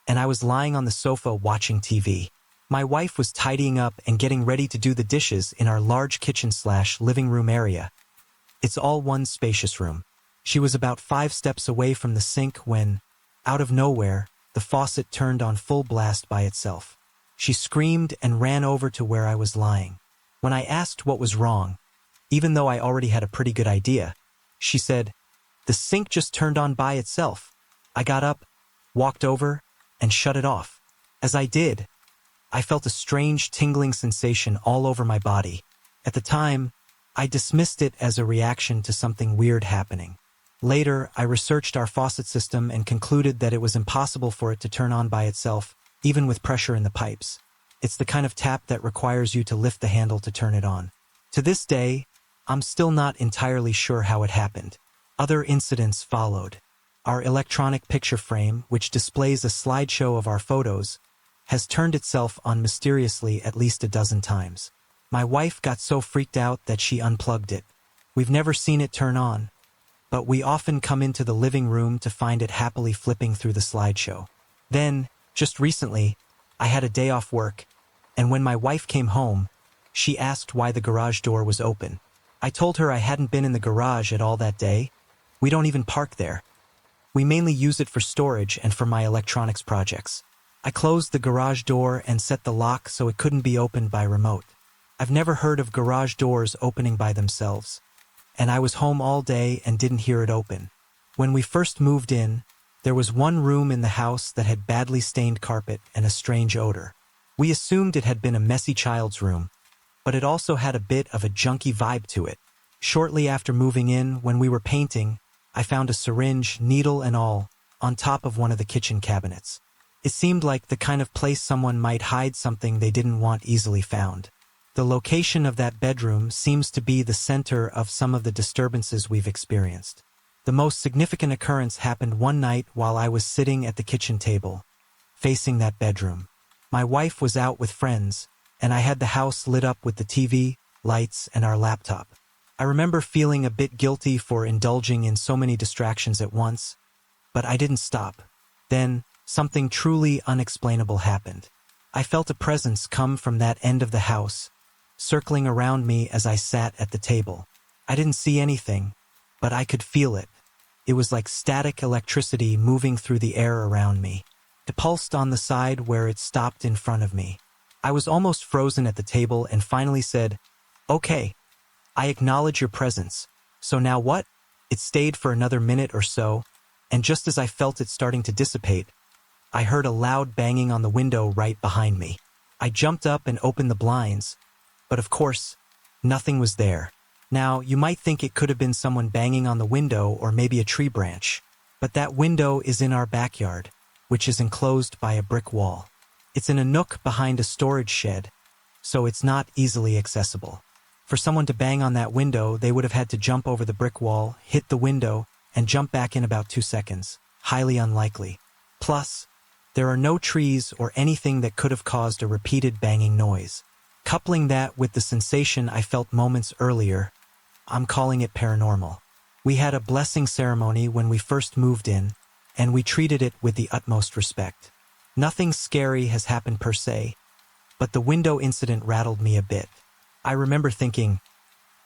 and I was lying on the sofa watching TV. My wife was tidying up and getting ready to do the dishes in our large kitchen/living room area. It's all one spacious room. She was about 5 steps away from the sink when, out of nowhere, the faucet turned on full blast by itself. She screamed and ran over to where I was lying. When I asked what was wrong, even though I already had a pretty good idea, she said, "The sink just turned on by itself." I got up, walked over, and shut it off. As I did, I felt a strange tingling sensation all over my body. At the time, I dismissed it as a reaction to something weird happening. Later, I researched our faucet system and concluded that it was impossible for it to turn on by itself, even with pressure in the pipes. It's the kind of tap that requires you to lift the handle to turn it on. To this day, I'm still not entirely sure how it happened. Other incidents followed. Our electronic picture frame, which displays a slideshow of our photos, has turned itself on mysteriously at least a dozen times. My wife got so freaked out that she unplugged it. We've never seen it turn on, but we often come into the living room to find it happily flipping through the slideshow. Then, just recently, I had a day off work, and when my wife came home, she asked why the garage door was open. I told her I hadn't been in the garage at all that day. We don't even park there. We mainly use it for storage and for my electronics projects. I closed the garage door and set the lock so it couldn't be opened by remote. I've never heard of garage doors opening by themselves, and I was home all day and didn't hear it open. When we first moved in, there was one room in the house that had badly stained carpet and a strange odor. We assumed it had been a messy child's room, but it also had a bit of a junky vibe to it. Shortly after moving in, when we were painting, I found a syringe, needle and all, on top of one of the kitchen cabinets. It seemed like the kind of place someone might hide something they didn't want easily found. The location of that bedroom seems to be the center of some of the disturbances we've experienced. The most significant occurrence happened one night while I was sitting at the kitchen table, facing that bedroom. My wife was out with friends, and I had the house lit up with the TV, lights, and our laptop. I remember feeling a bit guilty for indulging in so many distractions at once, but I didn't stop. Then, something truly unexplainable happened. I felt a presence come from that end of the house, circling around me as I sat at the table. I didn't see anything, but I could feel it. It was like static electricity moving through the air around me. It pulsed on the side where it stopped in front of me. I was almost frozen at the table and finally said, "Okay, I acknowledge your presence. So now what?" It stayed for another minute or so, and just as I felt it starting to dissipate, I heard a loud banging on the window right behind me. I jumped up and opened the blinds, but of course, nothing was there. Now, you might think it could have been someone banging on the window or maybe a tree branch, but that window is in our backyard, which is enclosed by a brick wall. It's in a nook behind a storage shed, so it's not easily accessible. For someone to bang on that window, they would have had to jump over the brick wall, hit the window, and jump back in about 2 seconds. Highly unlikely. Plus, there are no trees or anything that could have caused a repeated banging noise. Coupling that with the sensation I felt moments earlier, I'm calling it paranormal. We had a blessing ceremony when we first moved in, and we treated it with the utmost respect. Nothing scary has happened per se, but the window incident rattled me a bit. I remember thinking,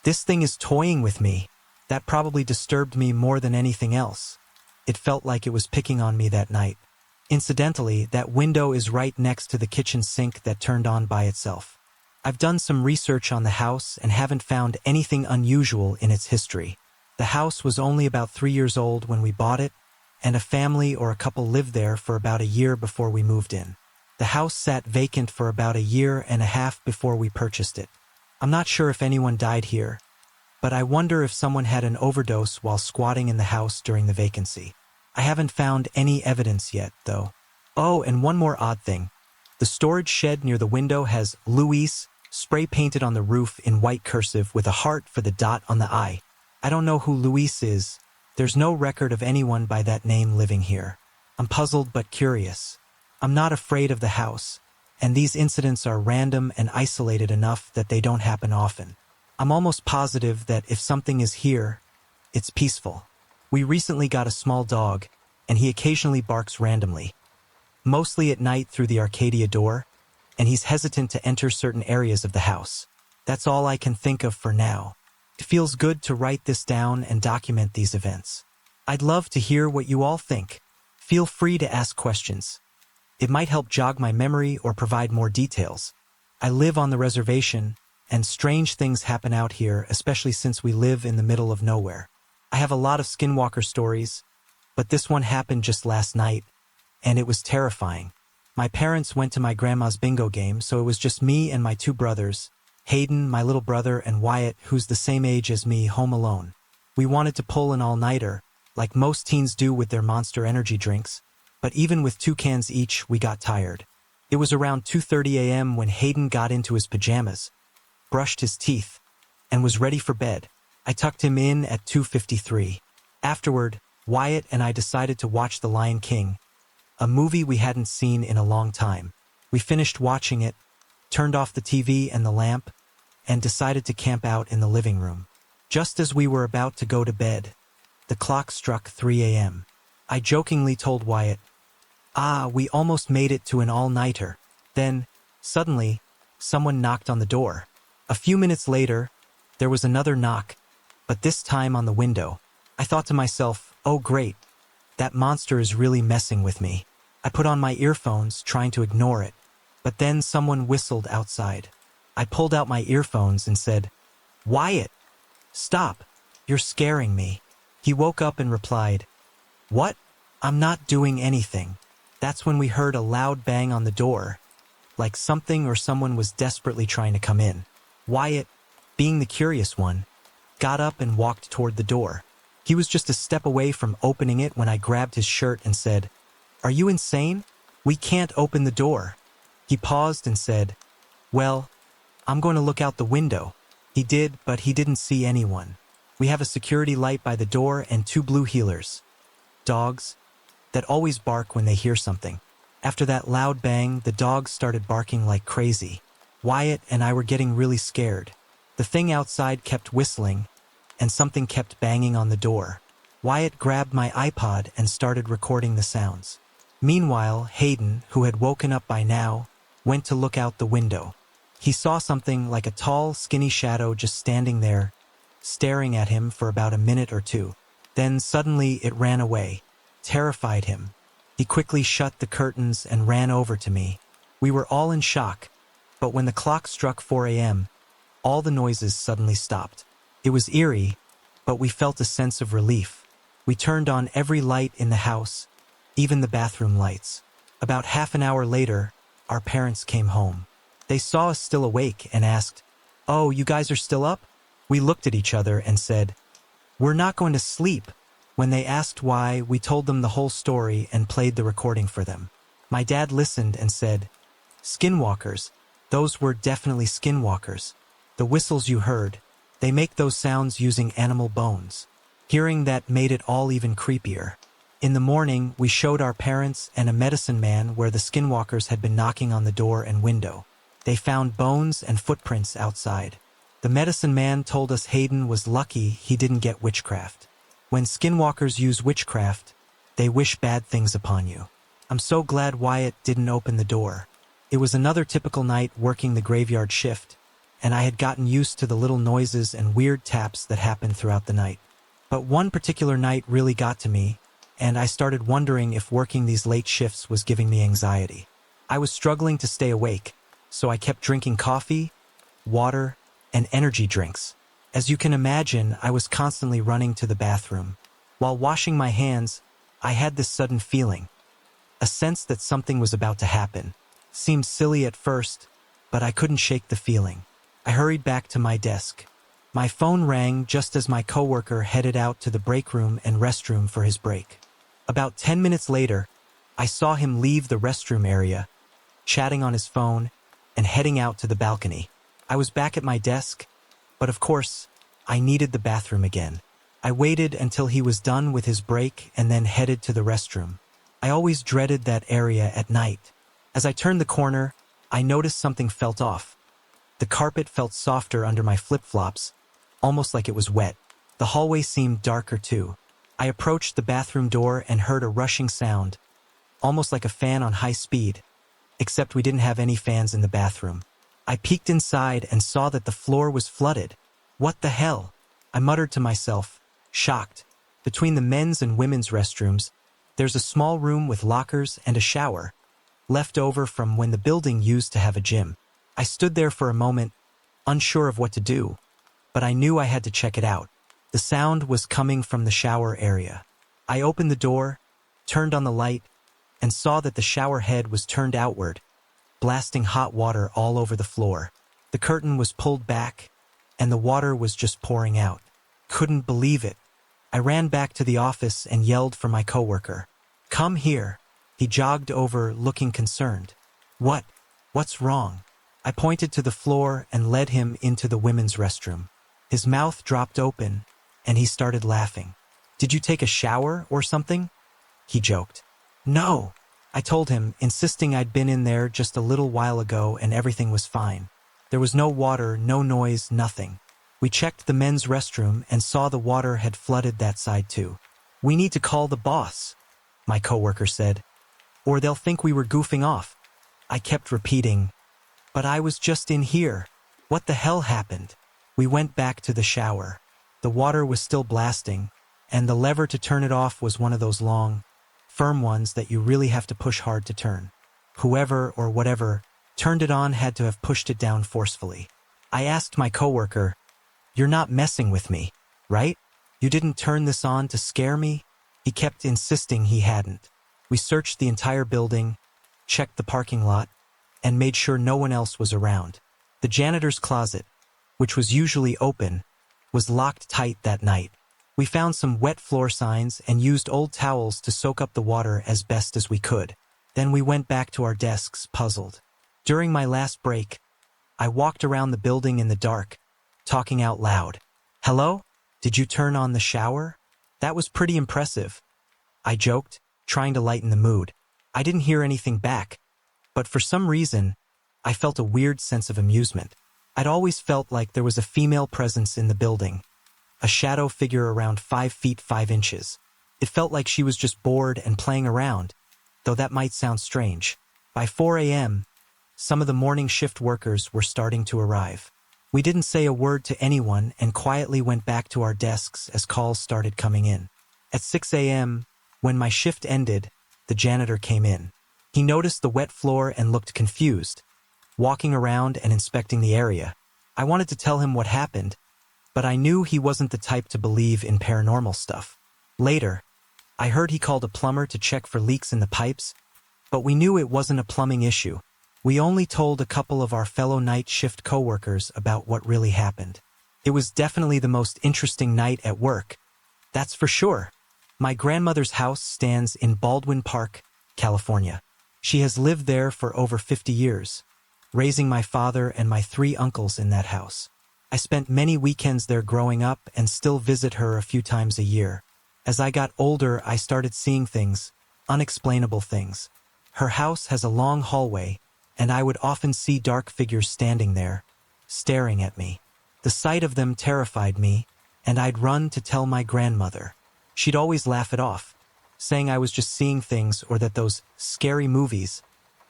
this thing is toying with me. That probably disturbed me more than anything else. It felt like it was picking on me that night. Incidentally, that window is right next to the kitchen sink that turned on by itself. I've done some research on the house and haven't found anything unusual in its history. The house was only about 3 years old when we bought it, and a family or a couple lived there for about a year before we moved in. The house sat vacant for about a year and a half before we purchased it. I'm not sure if anyone died here, but I wonder if someone had an overdose while squatting in the house during the vacancy. I haven't found any evidence yet, though. Oh, and one more odd thing. The storage shed near the window has Luis spray painted on the roof in white cursive with a heart for the dot on the eye. I don't know who Luis is. There's no record of anyone by that name living here. I'm puzzled but curious. I'm not afraid of the house, and these incidents are random and isolated enough that they don't happen often. I'm almost positive that if something is here, it's peaceful. We recently got a small dog, and he occasionally barks randomly, mostly at night through the Arcadia door, and he's hesitant to enter certain areas of the house. That's all I can think of for now. It feels good to write this down and document these events. I'd love to hear what you all think. Feel free to ask questions. It might help jog my memory or provide more details. I live on the reservation, and strange things happen out here, especially since we live in the middle of nowhere. I have a lot of skinwalker stories, but this one happened just last night, and it was terrifying. My parents went to my grandma's bingo game, so it was just me and my two brothers, Hayden, my little brother, and Wyatt, who's the same age as me, home alone. We wanted to pull an all-nighter, like most teens do with their Monster energy drinks, but even with 2 cans each, we got tired. It was around 2:30 a.m. when Hayden got into his pajamas, brushed his teeth, and was ready for bed. I tucked him in at 2:53. Afterward, Wyatt and I decided to watch The Lion King, a movie we hadn't seen in a long time. We finished watching it, turned off the TV and the lamp, and decided to camp out in the living room. Just as we were about to go to bed, the clock struck 3 a.m. I jokingly told Wyatt, we almost made it to an all-nighter. Then, suddenly, someone knocked on the door. A few minutes later, there was another knock, but this time on the window. I thought to myself, oh great, that monster is really messing with me. I put on my earphones, trying to ignore it, but then someone whistled outside. I pulled out my earphones and said, Wyatt, stop, you're scaring me. He woke up and replied, what? I'm not doing anything. That's when we heard a loud bang on the door, like something or someone was desperately trying to come in. Wyatt, being the curious one, got up and walked toward the door. He was just a step away from opening it when I grabbed his shirt and said, are you insane? We can't open the door. He paused and said, well, I'm going to look out the window. He did, but he didn't see anyone. We have a security light by the door and 2 blue heelers, dogs, that always bark when they hear something. After that loud bang, the dogs started barking like crazy. Wyatt and I were getting really scared. The thing outside kept whistling, and something kept banging on the door. Wyatt grabbed my iPod and started recording the sounds. Meanwhile, Hayden, who had woken up by now, went to look out the window. He saw something like a tall, skinny shadow just standing there, staring at him for about a minute or two. Then suddenly it ran away, terrified him. He quickly shut the curtains and ran over to me. We were all in shock, but when the clock struck 4 a.m., all the noises suddenly stopped. It was eerie, but we felt a sense of relief. We turned on every light in the house, even the bathroom lights. About half an hour later, our parents came home. They saw us still awake and asked, oh, you guys are still up? We looked at each other and said, we're not going to sleep. When they asked why, we told them the whole story and played the recording for them. My dad listened and said, skinwalkers, those were definitely skinwalkers. The whistles you heard, they make those sounds using animal bones. Hearing that made it all even creepier. In the morning, we showed our parents and a medicine man where the skinwalkers had been knocking on the door and window. They found bones and footprints outside. The medicine man told us Hayden was lucky he didn't get witchcraft. When skinwalkers use witchcraft, they wish bad things upon you. I'm so glad Wyatt didn't open the door. It was another typical night working the graveyard shift, and I had gotten used to the little noises and weird taps that happened throughout the night. But one particular night really got to me, and I started wondering if working these late shifts was giving me anxiety. I was struggling to stay awake, so I kept drinking coffee, water, and energy drinks. As you can imagine, I was constantly running to the bathroom. While washing my hands, I had this sudden feeling, a sense that something was about to happen. Seemed silly at first, but I couldn't shake the feeling. I hurried back to my desk. My phone rang just as my coworker headed out to the break room and restroom for his break. About 10 minutes later, I saw him leave the restroom area, chatting on his phone, and heading out to the balcony. I was back at my desk, but of course, I needed the bathroom again. I waited until he was done with his break and then headed to the restroom. I always dreaded that area at night. As I turned the corner, I noticed something felt off. The carpet felt softer under my flip-flops, almost like it was wet. The hallway seemed darker too. I approached the bathroom door and heard a rushing sound, almost like a fan on high speed, except we didn't have any fans in the bathroom. I peeked inside and saw that the floor was flooded. What the hell? I muttered to myself, shocked. Between the men's and women's restrooms, there's a small room with lockers and a shower, left over from when the building used to have a gym. I stood there for a moment, unsure of what to do, but I knew I had to check it out. The sound was coming from the shower area. I opened the door, turned on the light, and saw that the shower head was turned outward, blasting hot water all over the floor. The curtain was pulled back, and the water was just pouring out. Couldn't believe it. I ran back to the office and yelled for my coworker. "Come here." He jogged over, looking concerned. What's wrong?" I pointed to the floor and led him into the women's restroom. His mouth dropped open, and he started laughing. "Did you take a shower or something?" he joked. "No," I told him, insisting I'd been in there just a little while ago and everything was fine. There was no water, no noise, nothing. We checked the men's restroom and saw the water had flooded that side too. "We need to call the boss," my coworker said, "or they'll think we were goofing off." I kept repeating, "But I was just in here. What the hell happened?" We went back to the shower. The water was still blasting, and the lever to turn it off was one of those long, firm ones that you really have to push hard to turn. Whoever or whatever turned it on had to have pushed it down forcefully. I asked my coworker, "You're not messing with me, right? You didn't turn this on to scare me?" He kept insisting he hadn't. We searched the entire building, checked the parking lot, and made sure no one else was around. The janitor's closet, which was usually open, was locked tight that night. We found some wet floor signs and used old towels to soak up the water as best as we could. Then we went back to our desks, puzzled. During my last break, I walked around the building in the dark, talking out loud. "Hello? Did you turn on the shower? That was pretty impressive," I joked, trying to lighten the mood. I didn't hear anything back, but for some reason, I felt a weird sense of amusement. I'd always felt like there was a female presence in the building, a shadow figure around 5 feet 5 inches. It felt like she was just bored and playing around, though that might sound strange. By 4 a.m., some of the morning shift workers were starting to arrive. We didn't say a word to anyone and quietly went back to our desks as calls started coming in. At 6 a.m., when my shift ended, the janitor came in. He noticed the wet floor and looked confused, walking around and inspecting the area. I wanted to tell him what happened, but I knew he wasn't the type to believe in paranormal stuff. Later, I heard he called a plumber to check for leaks in the pipes, but we knew it wasn't a plumbing issue. We only told a couple of our fellow night shift coworkers about what really happened. It was definitely the most interesting night at work, that's for sure. My grandmother's house stands in Baldwin Park, California. She has lived there for over 50 years, raising my father and my 3 uncles in that house. I spent many weekends there growing up and still visit her a few times a year. As I got older, I started seeing things, unexplainable things. Her house has a long hallway, and I would often see dark figures standing there, staring at me. The sight of them terrified me, and I'd run to tell my grandmother. She'd always laugh it off, saying I was just seeing things or that those scary movies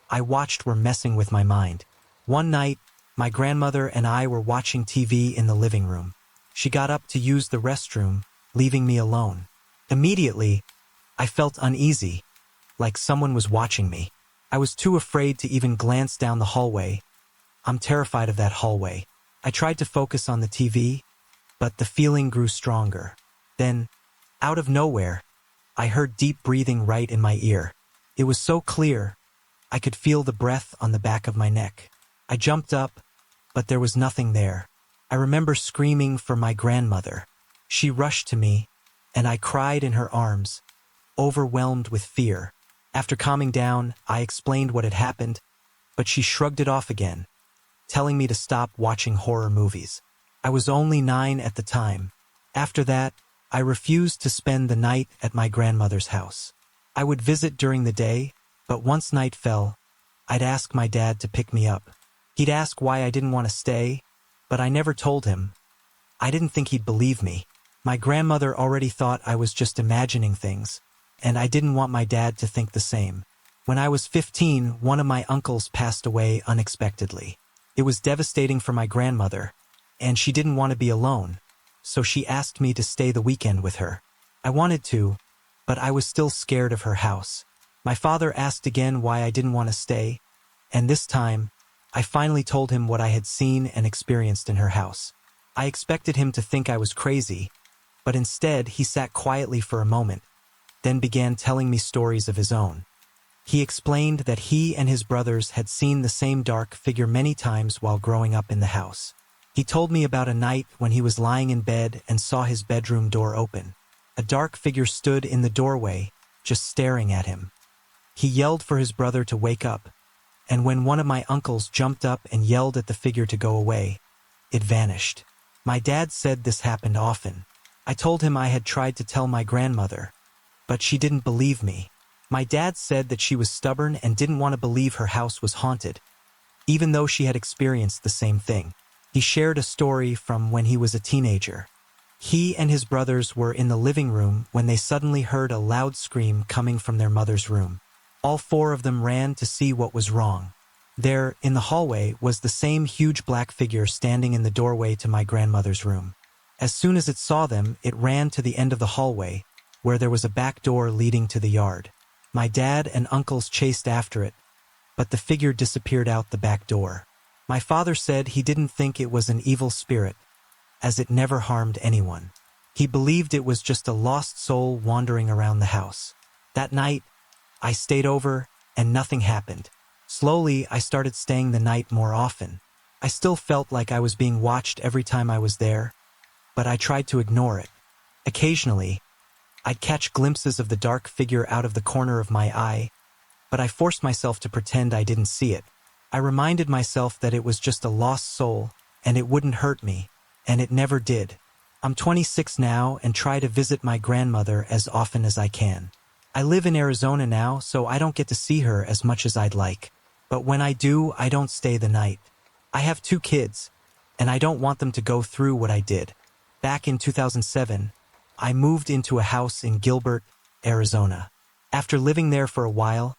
I watched were messing with my mind. One night, my grandmother and I were watching TV in the living room. She got up to use the restroom, leaving me alone. Immediately, I felt uneasy, like someone was watching me. I was too afraid to even glance down the hallway. I'm terrified of that hallway. I tried to focus on the TV, but the feeling grew stronger. Then, out of nowhere, I heard deep breathing right in my ear. It was so clear, I could feel the breath on the back of my neck. I jumped up, but there was nothing there. I remember screaming for my grandmother. She rushed to me, and I cried in her arms, overwhelmed with fear. After calming down, I explained what had happened, but she shrugged it off again, telling me to stop watching horror movies. I was only 9 at the time. After that, I refused to spend the night at my grandmother's house. I would visit during the day, but once night fell, I'd ask my dad to pick me up. He'd ask why I didn't want to stay, but I never told him. I didn't think he'd believe me. My grandmother already thought I was just imagining things, and I didn't want my dad to think the same. When I was 15, one of my uncles passed away unexpectedly. It was devastating for my grandmother, and she didn't want to be alone, so she asked me to stay the weekend with her. I wanted to, but I was still scared of her house. My father asked again why I didn't want to stay, and this time, I finally told him what I had seen and experienced in her house. I expected him to think I was crazy, but instead he sat quietly for a moment, then began telling me stories of his own. He explained that he and his brothers had seen the same dark figure many times while growing up in the house. He told me about a night when he was lying in bed and saw his bedroom door open. A dark figure stood in the doorway, just staring at him. He yelled for his brother to wake up, and when one of my uncles jumped up and yelled at the figure to go away, it vanished. My dad said this happened often. I told him I had tried to tell my grandmother, but she didn't believe me. My dad said that she was stubborn and didn't want to believe her house was haunted, even though she had experienced the same thing. He shared a story from when he was a teenager. He and his brothers were in the living room when they suddenly heard a loud scream coming from their mother's room. All four of them ran to see what was wrong. There, in the hallway, was the same huge black figure standing in the doorway to my grandmother's room. As soon as it saw them, it ran to the end of the hallway, where there was a back door leading to the yard. My dad and uncles chased after it, but the figure disappeared out the back door. My father said he didn't think it was an evil spirit, as it never harmed anyone. He believed it was just a lost soul wandering around the house. That night, I stayed over, and nothing happened. Slowly, I started staying the night more often. I still felt like I was being watched every time I was there, but I tried to ignore it. Occasionally, I'd catch glimpses of the dark figure out of the corner of my eye, but I forced myself to pretend I didn't see it. I reminded myself that it was just a lost soul, and it wouldn't hurt me, and it never did. I'm 26 now and try to visit my grandmother as often as I can. I live in Arizona now, so I don't get to see her as much as I'd like. But when I do, I don't stay the night. I have 2 kids, and I don't want them to go through what I did. Back in 2007, I moved into a house in Gilbert, Arizona. After living there for a while,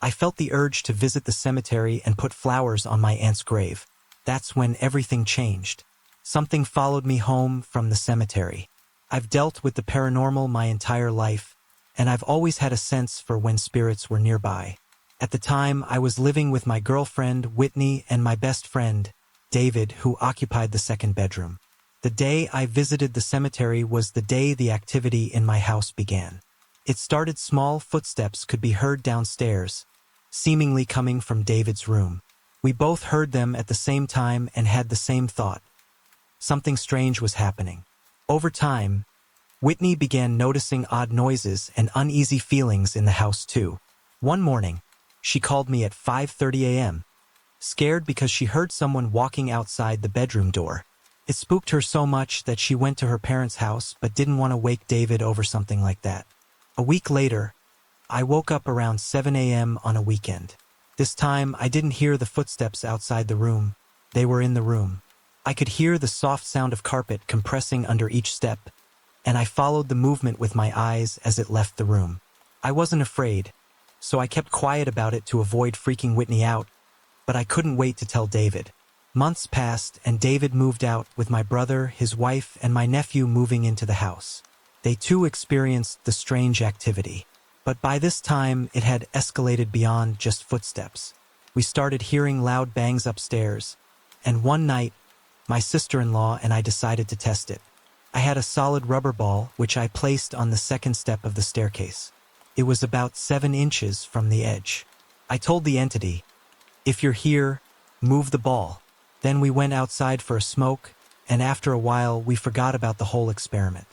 I felt the urge to visit the cemetery and put flowers on my aunt's grave. That's when everything changed. Something followed me home from the cemetery. I've dealt with the paranormal my entire life, and I've always had a sense for when spirits were nearby. At the time, I was living with my girlfriend, Whitney, and my best friend, David, who occupied the second bedroom. The day I visited the cemetery was the day the activity in my house began. It started small. Footsteps could be heard downstairs, seemingly coming from David's room. We both heard them at the same time and had the same thought. Something strange was happening. Over time, Whitney began noticing odd noises and uneasy feelings in the house too. One morning, she called me at 5:30 a.m., scared because she heard someone walking outside the bedroom door. It spooked her so much that she went to her parents' house but didn't want to wake David over something like that. A week later, I woke up around 7 a.m. on a weekend. This time, I didn't hear the footsteps outside the room. They were in the room. I could hear the soft sound of carpet compressing under each step, and I followed the movement with my eyes as it left the room. I wasn't afraid, so I kept quiet about it to avoid freaking Whitney out, but I couldn't wait to tell David. Months passed, and David moved out with my brother, his wife, and my nephew moving into the house. They too experienced the strange activity. But by this time, it had escalated beyond just footsteps. We started hearing loud bangs upstairs, and one night, my sister-in-law and I decided to test it. I had a solid rubber ball, which I placed on the second step of the staircase. It was about 7 inches from the edge. I told the entity, "If you're here, move the ball." Then we went outside for a smoke, and after a while, we forgot about the whole experiment.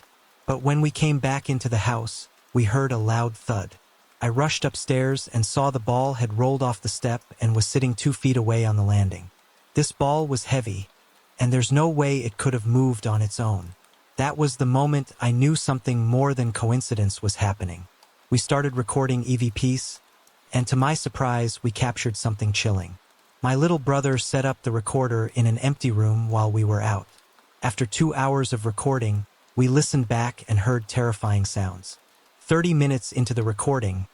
But when we came back into the house, we heard a loud thud. I rushed upstairs and saw the ball had rolled off the step and was sitting 2 feet away on the landing. This ball was heavy, and there's no way it could have moved on its own. That was the moment I knew something more than coincidence was happening. We started recording EVPs, and to my surprise, we captured something chilling. My little brother set up the recorder in an empty room while we were out. After 2 hours of recording, we listened back and heard terrifying sounds. 30 minutes into the recording,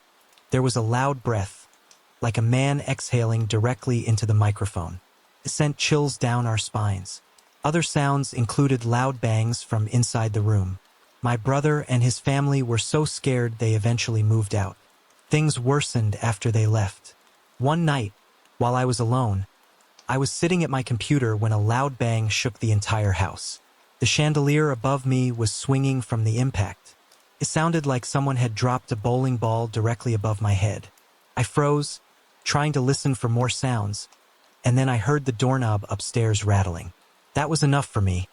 there was a loud breath, like a man exhaling directly into the microphone. It sent chills down our spines. Other sounds included loud bangs from inside the room. My brother and his family were so scared they eventually moved out. Things worsened after they left. One night, while I was alone, I was sitting at my computer when a loud bang shook the entire house. The chandelier above me was swinging from the impact. It sounded like someone had dropped a bowling ball directly above my head. I froze, trying to listen for more sounds, and then I heard the doorknob upstairs rattling. That was enough for me.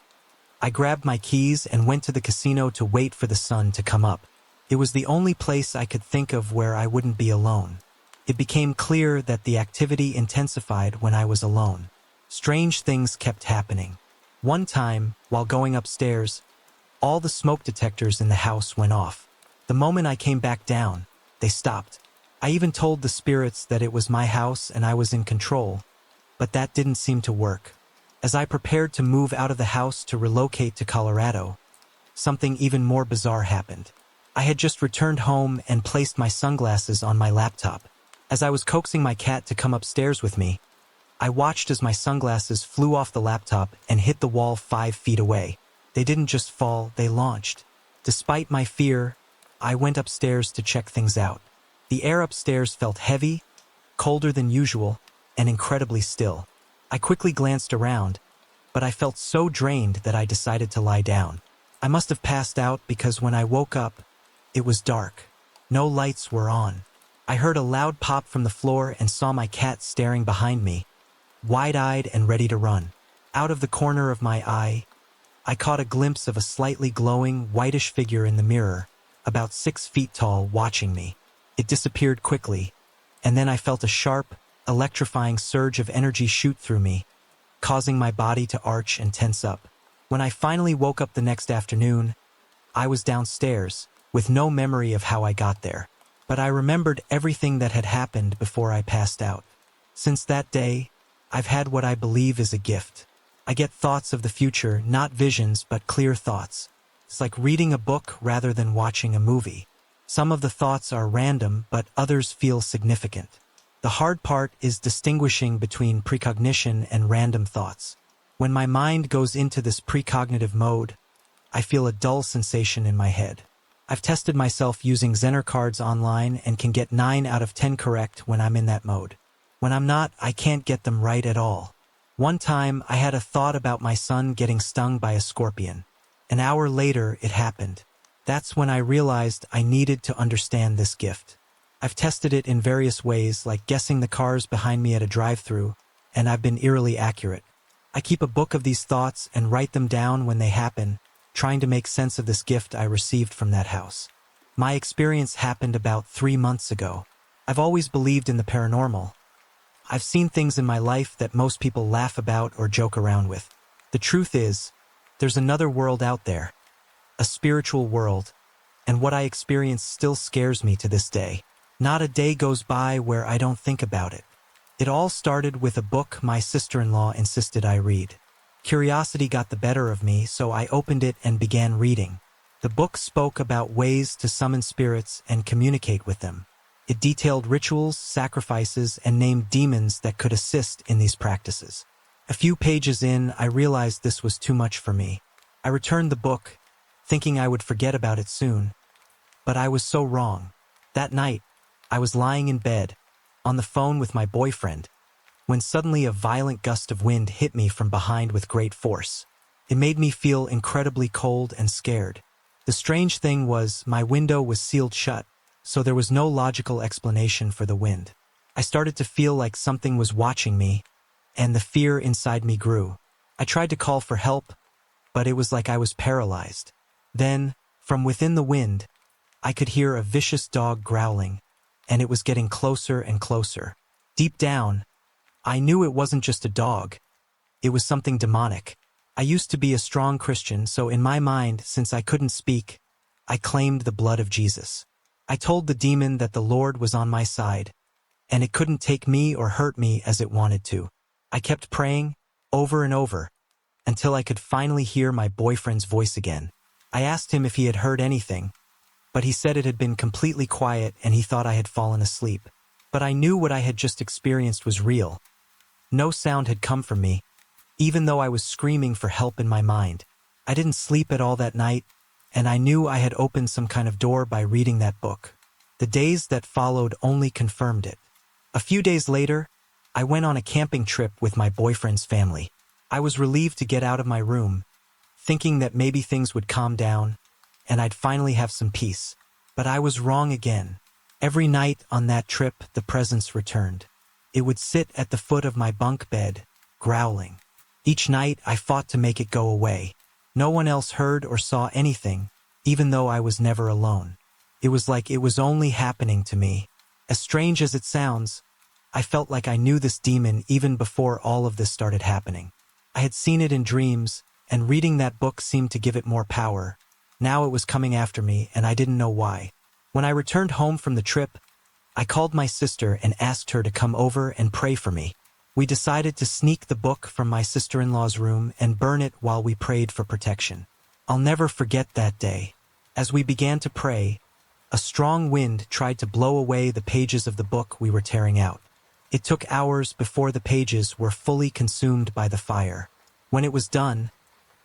I grabbed my keys and went to the casino to wait for the sun to come up. It was the only place I could think of where I wouldn't be alone. It became clear that the activity intensified when I was alone. Strange things kept happening. One time, while going upstairs, all the smoke detectors in the house went off. The moment I came back down, they stopped. I even told the spirits that it was my house and I was in control, but that didn't seem to work. As I prepared to move out of the house to relocate to Colorado, something even more bizarre happened. I had just returned home and placed my sunglasses on my laptop. As I was coaxing my cat to come upstairs with me, I watched as my sunglasses flew off the laptop and hit the wall 5 feet away. They didn't just fall, they launched. Despite my fear, I went upstairs to check things out. The air upstairs felt heavy, colder than usual, and incredibly still. I quickly glanced around, but I felt so drained that I decided to lie down. I must have passed out because when I woke up, it was dark. No lights were on. I heard a loud pop from the floor and saw my cat staring behind me, wide-eyed and ready to run. Out of the corner of my eye, I caught a glimpse of a slightly glowing, whitish figure in the mirror, about 6 feet tall, watching me. It disappeared quickly, and then I felt a sharp, electrifying surge of energy shoot through me, causing my body to arch and tense up. When I finally woke up the next afternoon, I was downstairs, with no memory of how I got there. But I remembered everything that had happened before I passed out. Since that day, I've had what I believe is a gift. I get thoughts of the future, not visions, but clear thoughts. It's like reading a book rather than watching a movie. Some of the thoughts are random, but others feel significant. The hard part is distinguishing between precognition and random thoughts. When my mind goes into this precognitive mode, I feel a dull sensation in my head. I've tested myself using Zener cards online and can get 9 out of 10 correct when I'm in that mode. When I'm not, I can't get them right at all. One time, I had a thought about my son getting stung by a scorpion. An hour later, it happened. That's when I realized I needed to understand this gift. I've tested it in various ways, like guessing the cars behind me at a drive-thru, and I've been eerily accurate. I keep a book of these thoughts and write them down when they happen, trying to make sense of this gift I received from that house. My experience happened about 3 months ago. I've always believed in the paranormal. I've seen things in my life that most people laugh about or joke around with. The truth is, there's another world out there, a spiritual world, and what I experience still scares me to this day. Not a day goes by where I don't think about it. It all started with a book my sister-in-law insisted I read. Curiosity got the better of me, so I opened it and began reading. The book spoke about ways to summon spirits and communicate with them. It detailed rituals, sacrifices, and named demons that could assist in these practices. A few pages in, I realized this was too much for me. I returned the book, thinking I would forget about it soon. But I was so wrong. That night, I was lying in bed, on the phone with my boyfriend, when suddenly a violent gust of wind hit me from behind with great force. It made me feel incredibly cold and scared. The strange thing was, my window was sealed shut, so there was no logical explanation for the wind. I started to feel like something was watching me, and the fear inside me grew. I tried to call for help, but it was like I was paralyzed. Then, from within the wind, I could hear a vicious dog growling, and it was getting closer and closer. Deep down, I knew it wasn't just a dog. It was something demonic. I used to be a strong Christian, so in my mind, since I couldn't speak, I claimed the blood of Jesus. I told the demon that the Lord was on my side, and it couldn't take me or hurt me as it wanted to. I kept praying, over and over, until I could finally hear my boyfriend's voice again. I asked him if he had heard anything, but he said it had been completely quiet and he thought I had fallen asleep. But I knew what I had just experienced was real. No sound had come from me, even though I was screaming for help in my mind. I didn't sleep at all that night, and I knew I had opened some kind of door by reading that book. The days that followed only confirmed it. A few days later, I went on a camping trip with my boyfriend's family. I was relieved to get out of my room, thinking that maybe things would calm down, and I'd finally have some peace. But I was wrong again. Every night on that trip, the presence returned. It would sit at the foot of my bunk bed, growling. Each night, I fought to make it go away. No one else heard or saw anything, even though I was never alone. It was like it was only happening to me. As strange as it sounds, I felt like I knew this demon even before all of this started happening. I had seen it in dreams, and reading that book seemed to give it more power. Now it was coming after me, and I didn't know why. When I returned home from the trip, I called my sister and asked her to come over and pray for me. We decided to sneak the book from my sister-in-law's room and burn it while we prayed for protection. I'll never forget that day. As we began to pray, a strong wind tried to blow away the pages of the book we were tearing out. It took hours before the pages were fully consumed by the fire. When it was done,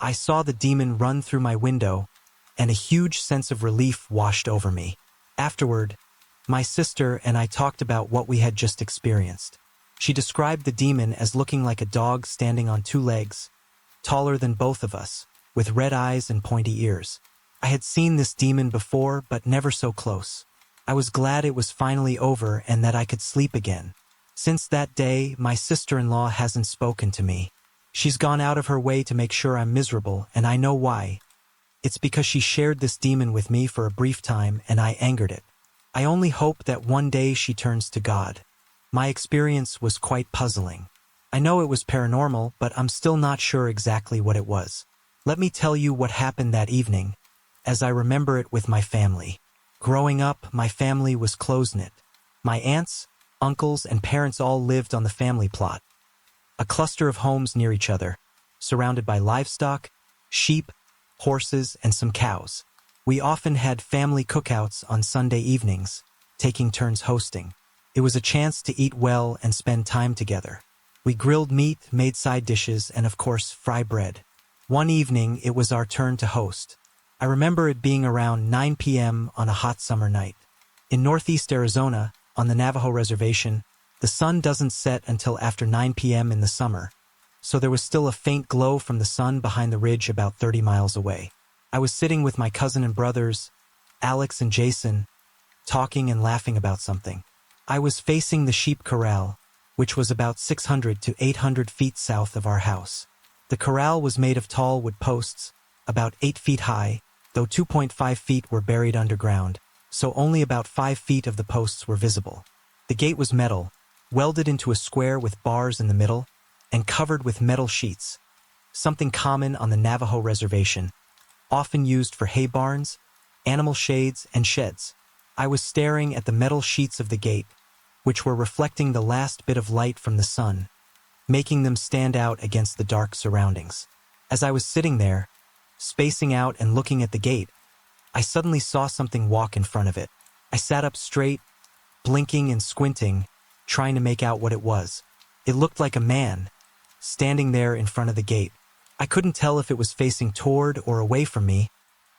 I saw the demon run through my window, and a huge sense of relief washed over me. Afterward, my sister and I talked about what we had just experienced. She described the demon as looking like a dog standing on two legs, taller than both of us, with red eyes and pointy ears. I had seen this demon before, but never so close. I was glad it was finally over and that I could sleep again. Since that day, my sister-in-law hasn't spoken to me. She's gone out of her way to make sure I'm miserable, and I know why. It's because she shared this demon with me for a brief time and I angered it. I only hope that one day she turns to God. My experience was quite puzzling. I know it was paranormal, but I'm still not sure exactly what it was. Let me tell you what happened that evening, as I remember it with my family. Growing up, my family was close-knit. My aunts, uncles, and parents all lived on the family plot, a cluster of homes near each other, surrounded by livestock, sheep, horses, and some cows. We often had family cookouts on Sunday evenings, taking turns hosting. It was a chance to eat well and spend time together. We grilled meat, made side dishes, and of course, fry bread. One evening, it was our turn to host. I remember it being around 9 p.m. on a hot summer night. In northeast Arizona, on the Navajo reservation, the sun doesn't set until after 9 p.m. in the summer, so there was still a faint glow from the sun behind the ridge about 30 miles away. I was sitting with my cousin and brothers, Alex and Jason, talking and laughing about something. I was facing the sheep corral, which was about 600 to 800 feet south of our house. The corral was made of tall wood posts, about 8 feet high, though 2.5 feet were buried underground, so only about 5 feet of the posts were visible. The gate was metal, welded into a square with bars in the middle, and covered with metal sheets, something common on the Navajo reservation, often used for hay barns, animal shades, and sheds. I was staring at the metal sheets of the gate, which were reflecting the last bit of light from the sun, making them stand out against the dark surroundings. As I was sitting there, spacing out and looking at the gate, I suddenly saw something walk in front of it. I sat up straight, blinking and squinting, trying to make out what it was. It looked like a man, standing there in front of the gate. I couldn't tell if it was facing toward or away from me,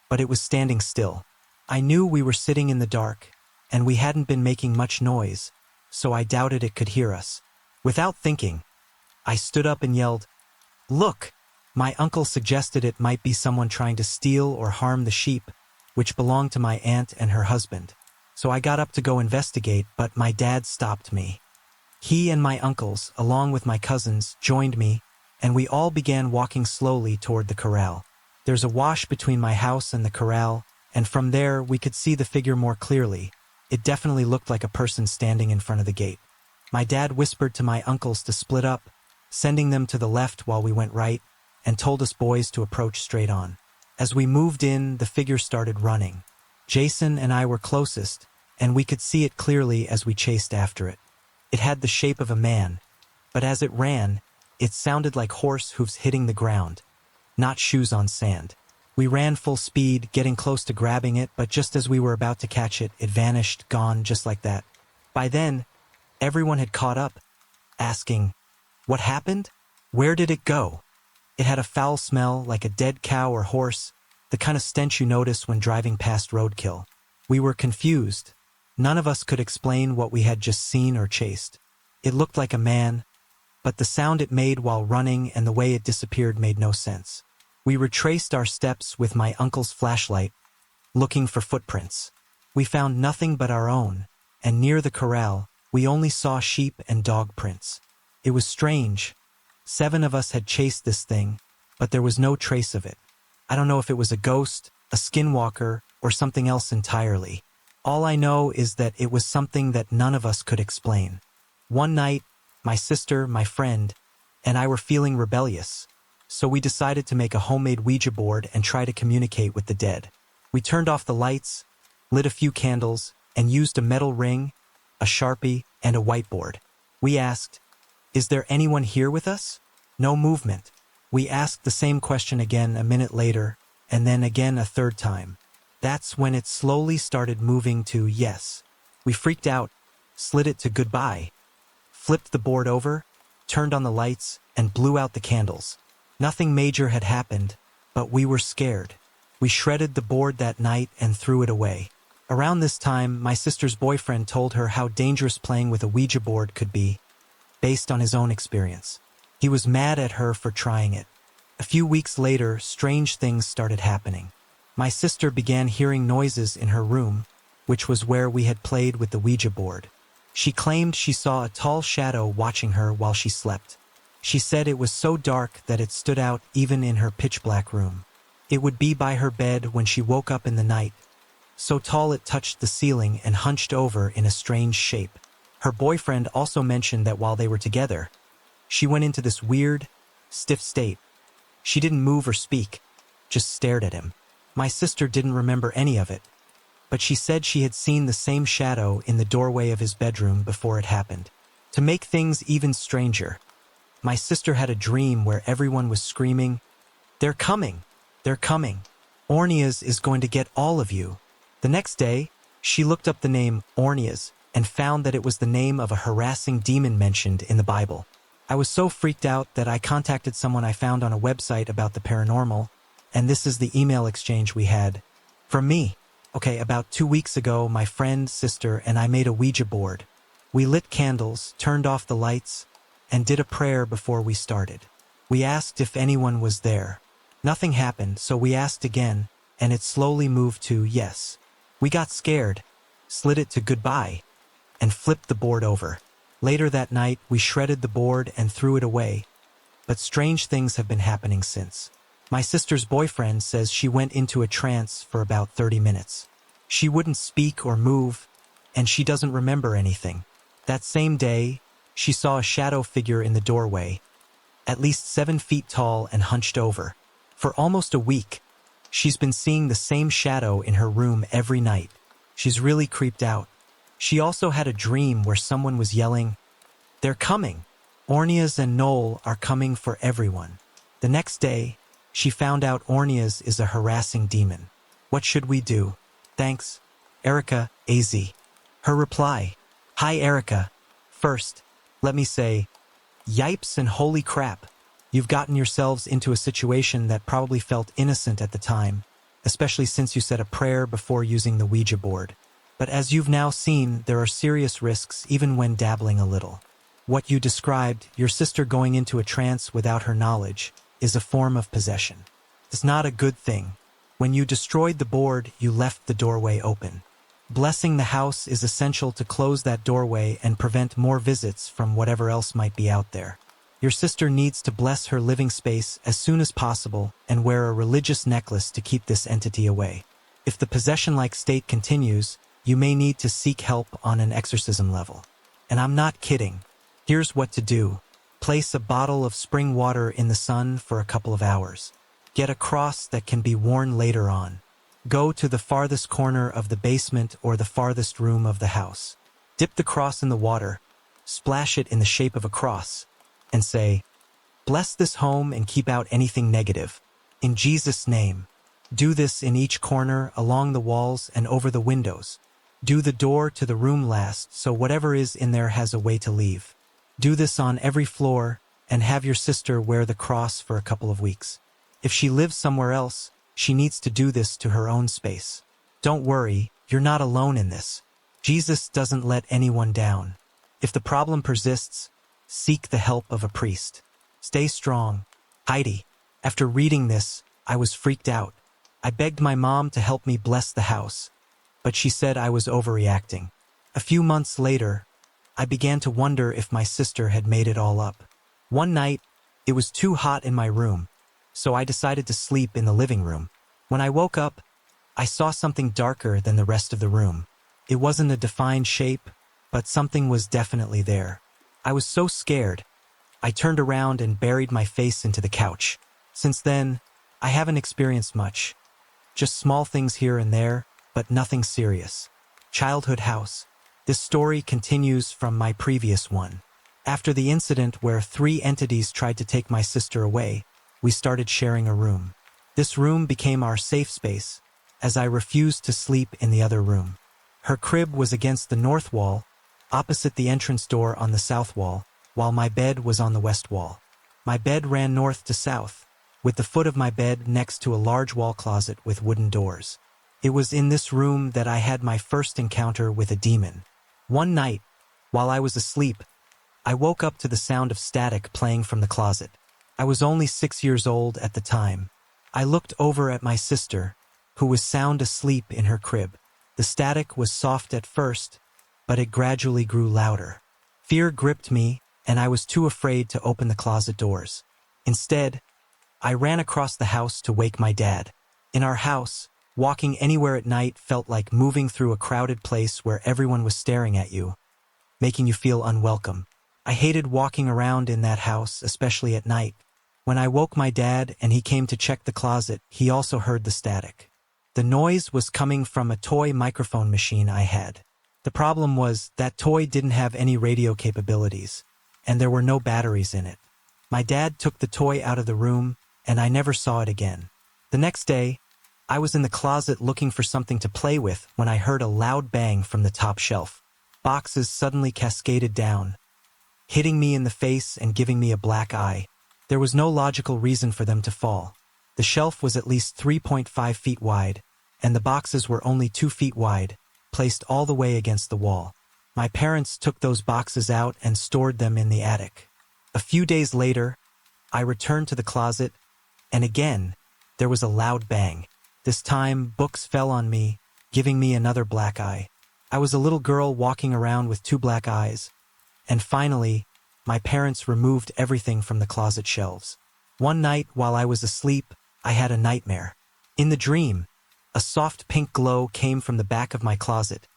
but it was standing still. I knew we were sitting in the dark, and we hadn't been making much noise, so I doubted it could hear us. Without thinking, I stood up and yelled, "Look!" My uncle suggested it might be someone trying to steal or harm the sheep, which belonged to my aunt and her husband. So I got up to go investigate, but my dad stopped me. He and my uncles, along with my cousins, joined me, and we all began walking slowly toward the corral. There's a wash between my house and the corral, and from there we could see the figure more clearly. It definitely looked like a person standing in front of the gate. My dad whispered to my uncles to split up, sending them to the left while we went right, and told us boys to approach straight on. As we moved in, the figure started running. Jason and I were closest, and we could see it clearly as we chased after it. It had the shape of a man, but as it ran, it sounded like horse hooves hitting the ground, not shoes on sand. We ran full speed, getting close to grabbing it, but just as we were about to catch it, it vanished, gone just like that. By then, everyone had caught up, asking, "What happened? Where did it go?" It had a foul smell, like a dead cow or horse, the kind of stench you notice when driving past roadkill. We were confused. None of us could explain what we had just seen or chased. It looked like a man, but the sound it made while running and the way it disappeared made no sense. We retraced our steps with my uncle's flashlight, looking for footprints. We found nothing but our own, and near the corral, we only saw sheep and dog prints. It was strange. 7 of us had chased this thing, but there was no trace of it. I don't know if it was a ghost, a skinwalker, or something else entirely. All I know is that it was something that none of us could explain. One night, my sister, my friend, and I were feeling rebellious, so we decided to make a homemade Ouija board and try to communicate with the dead. We turned off the lights, lit a few candles, and used a metal ring, a Sharpie, and a whiteboard. We asked, "Is there anyone here with us?" No movement. We asked the same question again a minute later, and then again a third time. That's when it slowly started moving to yes. We freaked out, slid it to goodbye, flipped the board over, turned on the lights, and blew out the candles. Nothing major had happened, but we were scared. We shredded the board that night and threw it away. Around this time, my sister's boyfriend told her how dangerous playing with a Ouija board could be, based on his own experience. He was mad at her for trying it. A few weeks later, strange things started happening. My sister began hearing noises in her room, which was where we had played with the Ouija board. She claimed she saw a tall shadow watching her while she slept. She said it was so dark that it stood out even in her pitch-black room. It would be by her bed when she woke up in the night, so tall it touched the ceiling and hunched over in a strange shape. Her boyfriend also mentioned that while they were together, she went into this weird, stiff state. She didn't move or speak, just stared at him. My sister didn't remember any of it, but she said she had seen the same shadow in the doorway of his bedroom before it happened. To make things even stranger, my sister had a dream where everyone was screaming, "They're coming! They're coming! Ornias is going to get all of you." The next day, she looked up the name Ornias and found that it was the name of a harassing demon mentioned in the Bible. I was so freaked out that I contacted someone I found on a website about the paranormal, and this is the email exchange we had. From me. Okay, about 2 weeks ago, my friend, sister, and I made a Ouija board. We lit candles, turned off the lights, and did a prayer before we started. We asked if anyone was there. Nothing happened, so we asked again, and it slowly moved to yes. We got scared, slid it to goodbye, and flipped the board over. Later that night, we shredded the board and threw it away, but strange things have been happening since. My sister's boyfriend says she went into a trance for about 30 minutes. She wouldn't speak or move, and she doesn't remember anything. That same day, she saw a shadow figure in the doorway, at least 7 feet tall and hunched over. For almost a week, she's been seeing the same shadow in her room every night. She's really creeped out. She also had a dream where someone was yelling, "They're coming! Ornias and Noel are coming for everyone." The next day, she found out Ornias is a harassing demon. What should we do? Thanks, Erica, AZ. Her reply, "Hi Erica. First, let me say, yipes and holy crap. You've gotten yourselves into a situation that probably felt innocent at the time, especially since you said a prayer before using the Ouija board. But as you've now seen, there are serious risks even when dabbling a little. What you described, your sister going into a trance without her knowledge, is a form of possession. It's not a good thing. When you destroyed the board, you left the doorway open. Blessing the house is essential to close that doorway and prevent more visits from whatever else might be out there. Your sister needs to bless her living space as soon as possible and wear a religious necklace to keep this entity away. If the possession-like state continues, you may need to seek help on an exorcism level. And I'm not kidding. Here's what to do. Place a bottle of spring water in the sun for a couple of hours. Get a cross that can be worn later on. Go to the farthest corner of the basement or the farthest room of the house. Dip the cross in the water, splash it in the shape of a cross, and say, "Bless this home and keep out anything negative. In Jesus' name." Do this in each corner, along the walls, and over the windows. Do the door to the room last, so whatever is in there has a way to leave. Do this on every floor, and have your sister wear the cross for a couple of weeks. If she lives somewhere else, she needs to do this to her own space. Don't worry, you're not alone in this. Jesus doesn't let anyone down. If the problem persists, seek the help of a priest. Stay strong. Heidi. After reading this, I was freaked out. I begged my mom to help me bless the house, but she said I was overreacting. A few months later, I began to wonder if my sister had made it all up. One night, it was too hot in my room, so I decided to sleep in the living room. When I woke up, I saw something darker than the rest of the room. It wasn't a defined shape, but something was definitely there. I was so scared, I turned around and buried my face into the couch. Since then, I haven't experienced much. Just small things here and there, but nothing serious. Childhood house. This story continues from my previous one. After the incident where 3 entities tried to take my sister away, we started sharing a room. This room became our safe space, as I refused to sleep in the other room. Her crib was against the north wall, opposite the entrance door on the south wall, while my bed was on the west wall. My bed ran north to south, with the foot of my bed next to a large wall closet with wooden doors. It was in this room that I had my first encounter with a demon. One night, while I was asleep, I woke up to the sound of static playing from the closet. I was only 6 years old at the time. I looked over at my sister, who was sound asleep in her crib. The static was soft at first, but it gradually grew louder. Fear gripped me, and I was too afraid to open the closet doors. Instead, I ran across the house to wake my dad. In our house, walking anywhere at night felt like moving through a crowded place where everyone was staring at you, making you feel unwelcome. I hated walking around in that house, especially at night. When I woke my dad and he came to check the closet, he also heard the static. The noise was coming from a toy microphone machine I had. The problem was that toy didn't have any radio capabilities, and there were no batteries in it. My dad took the toy out of the room, and I never saw it again. The next day, I was in the closet looking for something to play with when I heard a loud bang from the top shelf. Boxes suddenly cascaded down, hitting me in the face and giving me a black eye. There was no logical reason for them to fall. The shelf was at least 3.5 feet wide, and the boxes were only 2 feet wide, placed all the way against the wall. My parents took those boxes out and stored them in the attic. A few days later, I returned to the closet, and again, there was a loud bang. This time, books fell on me, giving me another black eye. I was a little girl walking around with 2 black eyes, and finally, my parents removed everything from the closet shelves. One night, while I was asleep, I had a nightmare. In the dream, a soft pink glow came from the back of my closet,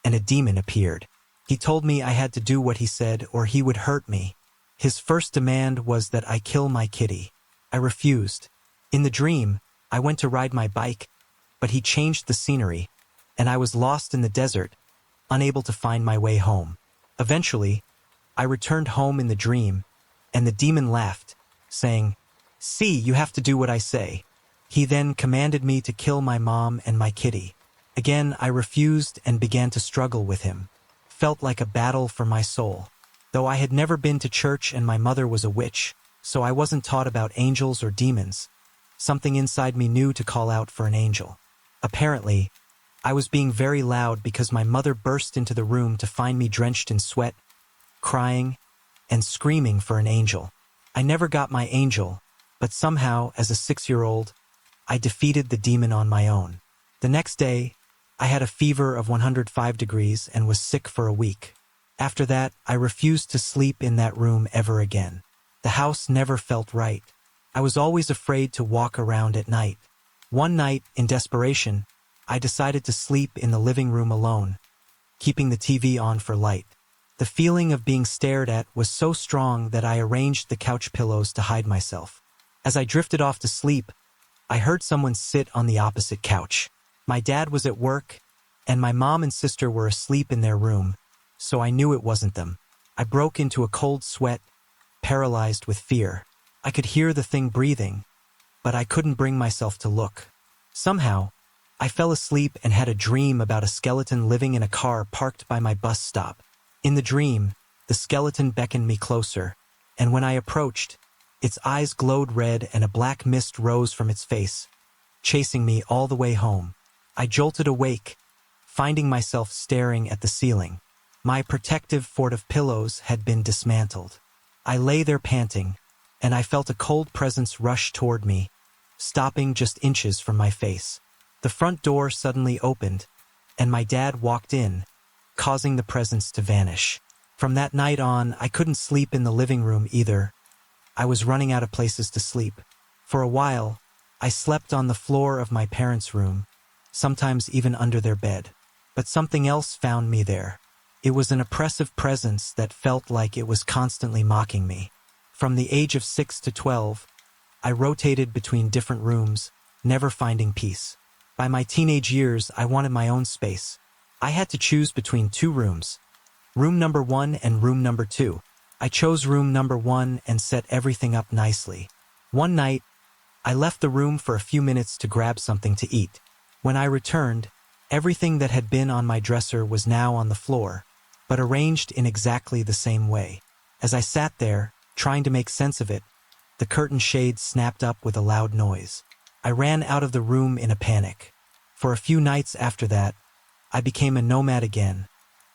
and a demon appeared. He told me I had to do what he said or he would hurt me. His first demand was that I kill my kitty. I refused. In the dream, I went to ride my bike, but he changed the scenery, and I was lost in the desert, unable to find my way home. Eventually, I returned home in the dream, and the demon laughed, saying, "See, you have to do what I say." He then commanded me to kill my mom and my kitty. Again, I refused and began to struggle with him. Felt like a battle for my soul. Though I had never been to church and my mother was a witch, so I wasn't taught about angels or demons, something inside me knew to call out for an angel. Apparently, I was being very loud because my mother burst into the room to find me drenched in sweat, crying, and screaming for an angel. I never got my angel, but somehow, as a 6-year-old, I defeated the demon on my own. The next day, I had a fever of 105 degrees and was sick for a week. After that, I refused to sleep in that room ever again. The house never felt right. I was always afraid to walk around at night. One night, in desperation, I decided to sleep in the living room alone, keeping the TV on for light. The feeling of being stared at was so strong that I arranged the couch pillows to hide myself. As I drifted off to sleep, I heard someone sit on the opposite couch. My dad was at work, and my mom and sister were asleep in their room, so I knew it wasn't them. I broke into a cold sweat, paralyzed with fear. I could hear the thing breathing, but I couldn't bring myself to look. Somehow, I fell asleep and had a dream about a skeleton living in a car parked by my bus stop. In the dream, the skeleton beckoned me closer, and when I approached, its eyes glowed red and a black mist rose from its face, chasing me all the way home. I jolted awake, finding myself staring at the ceiling. My protective fort of pillows had been dismantled. I lay there panting, and I felt a cold presence rush toward me, stopping just inches from my face. The front door suddenly opened, and my dad walked in, causing the presence to vanish. From that night on, I couldn't sleep in the living room either. I was running out of places to sleep. For a while, I slept on the floor of my parents' room, sometimes even under their bed. But something else found me there. It was an oppressive presence that felt like it was constantly mocking me. From the age of 6 to 12, I rotated between different rooms, never finding peace. By my teenage years, I wanted my own space. I had to choose between two rooms, room number 1 and room number 2. I chose room number 1 and set everything up nicely. One night, I left the room for a few minutes to grab something to eat. When I returned, everything that had been on my dresser was now on the floor, but arranged in exactly the same way. As I sat there, trying to make sense of it, the curtain shades snapped up with a loud noise. I ran out of the room in a panic. For a few nights after that, I became a nomad again,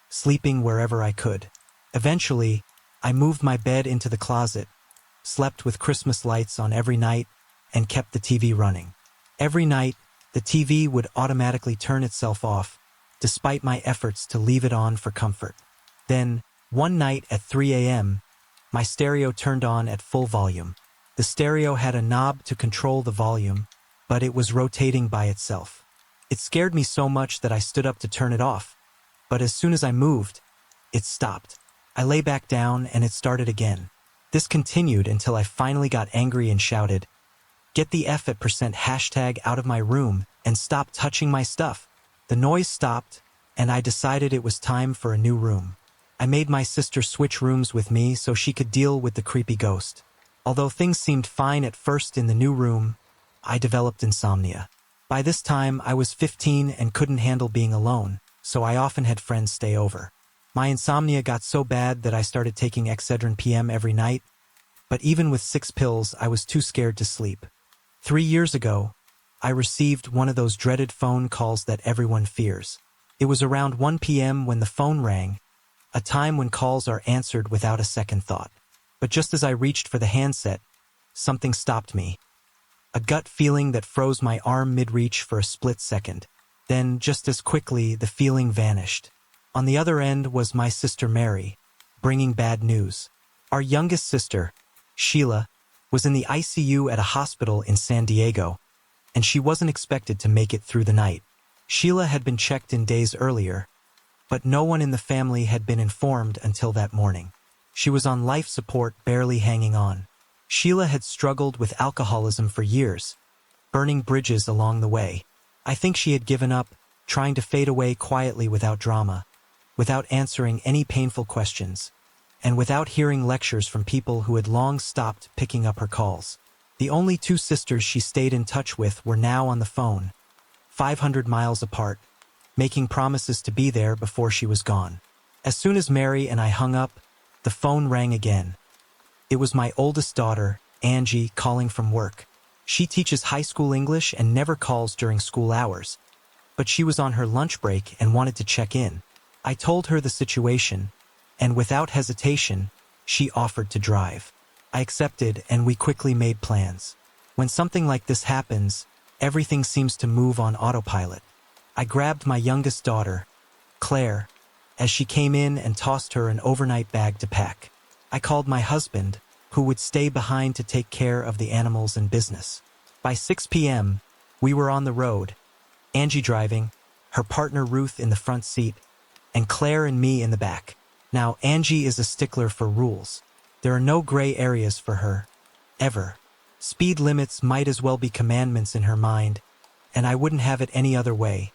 sleeping wherever I could. Eventually, I moved my bed into the closet, slept with Christmas lights on every night, and kept the TV running. Every night, the TV would automatically turn itself off, despite my efforts to leave it on for comfort. Then, one night at 3 a.m., my stereo turned on at full volume. The stereo had a knob to control the volume, but it was rotating by itself. It scared me so much that I stood up to turn it off, but as soon as I moved, it stopped. I lay back down and it started again. This continued until I finally got angry and shouted, "Get the F at %# out of my room and stop touching my stuff." The noise stopped, and I decided it was time for a new room. I made my sister switch rooms with me so she could deal with the creepy ghost. Although things seemed fine at first in the new room, I developed insomnia. By this time, I was 15 and couldn't handle being alone, so I often had friends stay over. My insomnia got so bad that I started taking Excedrin PM every night, but even with 6 pills, I was too scared to sleep. 3 years ago, I received one of those dreaded phone calls that everyone fears. It was around 1 p.m. when the phone rang, a time when calls are answered without a second thought. But just as I reached for the handset, something stopped me. A gut feeling that froze my arm mid-reach for a split second. Then, just as quickly, the feeling vanished. On the other end was my sister Mary, bringing bad news. Our youngest sister, Sheila, was in the ICU at a hospital in San Diego, and she wasn't expected to make it through the night. Sheila had been checked in days earlier, but no one in the family had been informed until that morning. She was on life support, barely hanging on. Sheila had struggled with alcoholism for years, burning bridges along the way. I think she had given up, trying to fade away quietly without drama, without answering any painful questions, and without hearing lectures from people who had long stopped picking up her calls. The only 2 sisters she stayed in touch with were now on the phone, 500 miles apart, making promises to be there before she was gone. As soon as Mary and I hung up, the phone rang again. It was my oldest daughter, Angie, calling from work. She teaches high school English and never calls during school hours, but she was on her lunch break and wanted to check in. I told her the situation, and without hesitation, she offered to drive. I accepted, and we quickly made plans. When something like this happens, everything seems to move on autopilot. I grabbed my youngest daughter, Claire, as she came in and tossed her an overnight bag to pack. I called my husband, who would stay behind to take care of the animals and business. By 6 p.m., we were on the road, Angie driving, her partner Ruth in the front seat, and Claire and me in the back. Now, Angie is a stickler for rules. There are no gray areas for her, ever. Speed limits might as well be commandments in her mind, and I wouldn't have it any other way.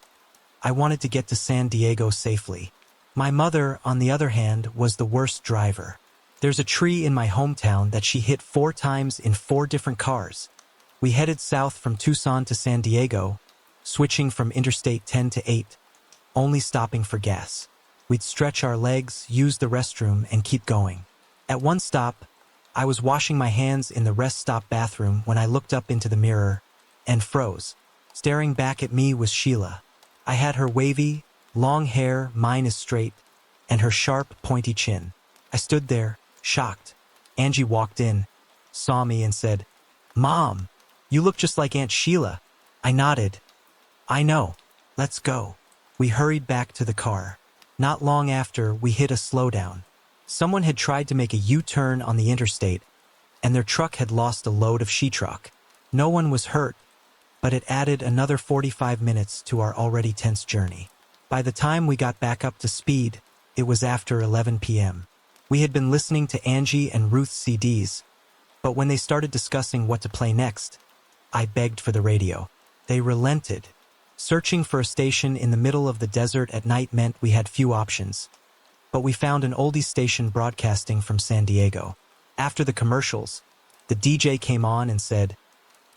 I wanted to get to San Diego safely. My mother, on the other hand, was the worst driver. There's a tree in my hometown that she hit 4 times in 4 different cars. We headed south from Tucson to San Diego, switching from Interstate 10 to 8, only stopping for gas. We'd stretch our legs, use the restroom, and keep going. At one stop, I was washing my hands in the rest stop bathroom when I looked up into the mirror and froze. Staring back at me was Sheila. I had her wavy, long hair, mine is straight, and her sharp, pointy chin. I stood there, shocked. Angie walked in, saw me, and said, "Mom, you look just like Aunt Sheila." I nodded. "I know. Let's go." We hurried back to the car. Not long after, we hit a slowdown. Someone had tried to make a U-turn on the interstate, and their truck had lost a load of sheetrock. No one was hurt, but it added another 45 minutes to our already tense journey. By the time we got back up to speed, it was after 11 p.m. We had been listening to Angie and Ruth's CDs, but when they started discussing what to play next, I begged for the radio. They relented. Searching for a station in the middle of the desert at night meant we had few options, but we found an oldies station broadcasting from San Diego. After the commercials, the DJ came on and said,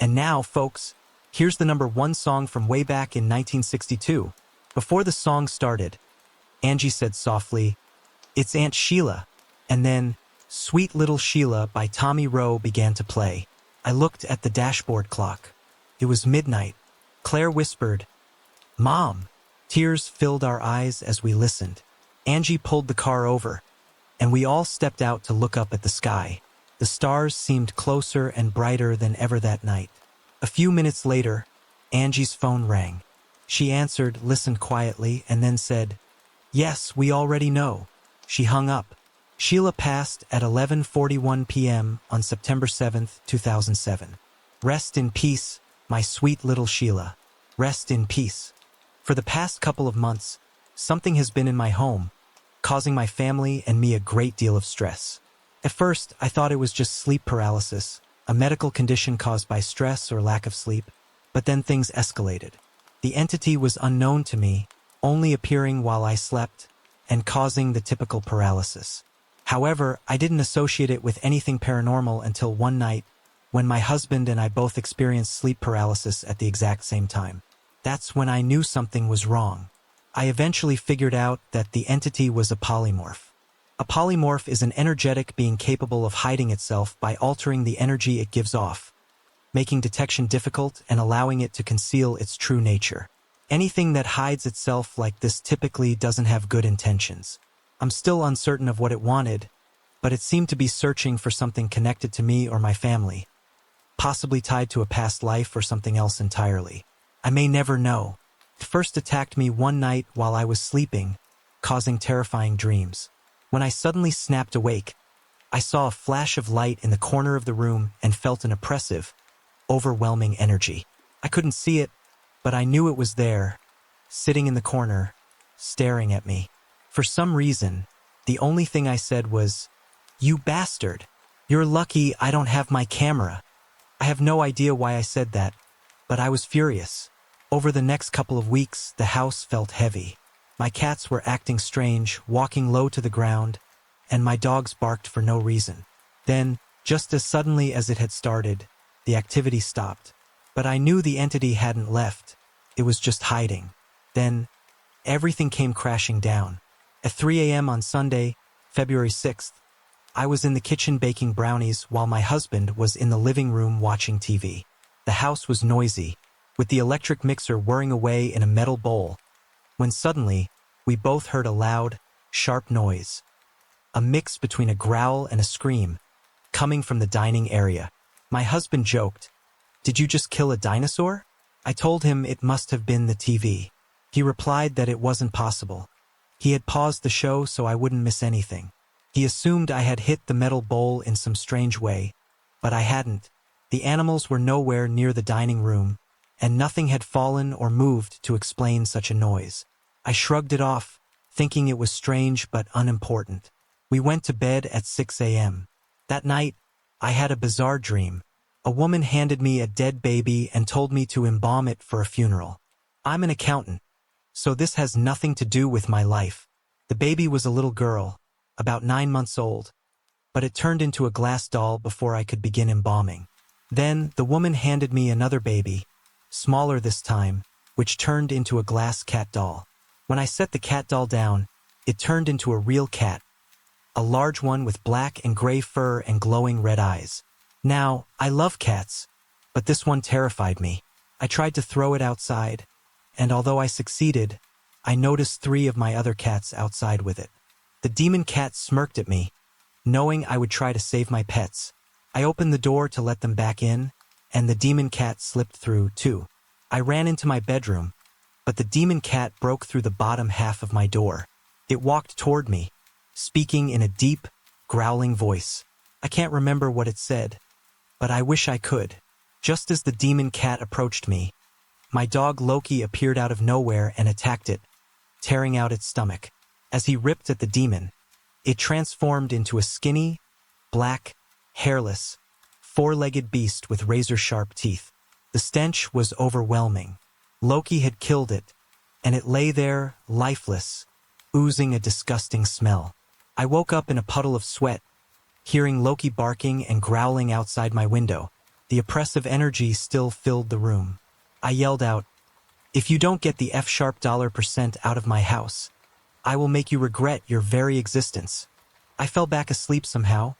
"And now, folks, here's the #1 song from way back in 1962. Before the song started, Angie said softly, "It's Aunt Sheila," and then "Sweet Little Sheila" by Tommy Rowe began to play. I looked at the dashboard clock. It was midnight. Claire whispered, "Mom." Tears filled our eyes as we listened. Angie pulled the car over, and we all stepped out to look up at the sky. The stars seemed closer and brighter than ever that night. A few minutes later, Angie's phone rang. She answered, listened quietly, and then said, "Yes, we already know." She hung up. Sheila passed at 11:41 p.m. on September 7th, 2007. Rest in peace, my sweet little Sheila. Rest in peace. For the past couple of months, something has been in my home, causing my family and me a great deal of stress. At first, I thought it was just sleep paralysis, a medical condition caused by stress or lack of sleep, but then things escalated. The entity was unknown to me, only appearing while I slept and causing the typical paralysis. However, I didn't associate it with anything paranormal until one night when my husband and I both experienced sleep paralysis at the exact same time. That's when I knew something was wrong. I eventually figured out that the entity was a polymorph. A polymorph is an energetic being capable of hiding itself by altering the energy it gives off, making detection difficult and allowing it to conceal its true nature. Anything that hides itself like this typically doesn't have good intentions. I'm still uncertain of what it wanted, but it seemed to be searching for something connected to me or my family, possibly tied to a past life or something else entirely. I may never know. It first attacked me one night while I was sleeping, causing terrifying dreams. When I suddenly snapped awake, I saw a flash of light in the corner of the room and felt an oppressive, overwhelming energy. I couldn't see it, but I knew it was there, sitting in the corner, staring at me. For some reason, the only thing I said was, "You bastard! You're lucky I don't have my camera." I have no idea why I said that, but I was furious. Over the next couple of weeks, the house felt heavy. My cats were acting strange, walking low to the ground, and my dogs barked for no reason. Then, just as suddenly as it had started, the activity stopped. But I knew the entity hadn't left. It was just hiding. Then, everything came crashing down. At 3 a.m. on Sunday, February 6th, I was in the kitchen baking brownies while my husband was in the living room watching TV. The house was noisy, with the electric mixer whirring away in a metal bowl, when suddenly, we both heard a loud, sharp noise. A mix between a growl and a scream, coming from the dining area. My husband joked, "Did you just kill a dinosaur?" I told him it must have been the TV. He replied that it wasn't possible. He had paused the show so I wouldn't miss anything. He assumed I had hit the metal bowl in some strange way, but I hadn't. The animals were nowhere near the dining room, and nothing had fallen or moved to explain such a noise. I shrugged it off, thinking it was strange but unimportant. We went to bed at 6 a.m. That night, I had a bizarre dream. A woman handed me a dead baby and told me to embalm it for a funeral. I'm an accountant, so this has nothing to do with my life. The baby was a little girl, about 9 months old, but it turned into a glass doll before I could begin embalming. Then the woman handed me another baby, smaller this time, which turned into a glass cat doll. When I set the cat doll down, it turned into a real cat, a large one with black and gray fur and glowing red eyes. Now, I love cats, but this one terrified me. I tried to throw it outside, and although I succeeded, I noticed 3 of my other cats outside with it. The demon cat smirked at me, knowing I would try to save my pets. I opened the door to let them back in, and the demon cat slipped through, too. I ran into my bedroom, but the demon cat broke through the bottom half of my door. It walked toward me, speaking in a deep, growling voice. I can't remember what it said, but I wish I could. Just as the demon cat approached me, my dog Loki appeared out of nowhere and attacked it, tearing out its stomach. As he ripped at the demon, it transformed into a skinny, black, hairless, 4-legged beast with razor-sharp teeth. The stench was overwhelming. Loki had killed it, and it lay there, lifeless, oozing a disgusting smell. I woke up in a puddle of sweat, hearing Loki barking and growling outside my window. The oppressive energy still filled the room. I yelled out, "If you don't get the F-sharp $% out of my house, I will make you regret your very existence." I fell back asleep somehow,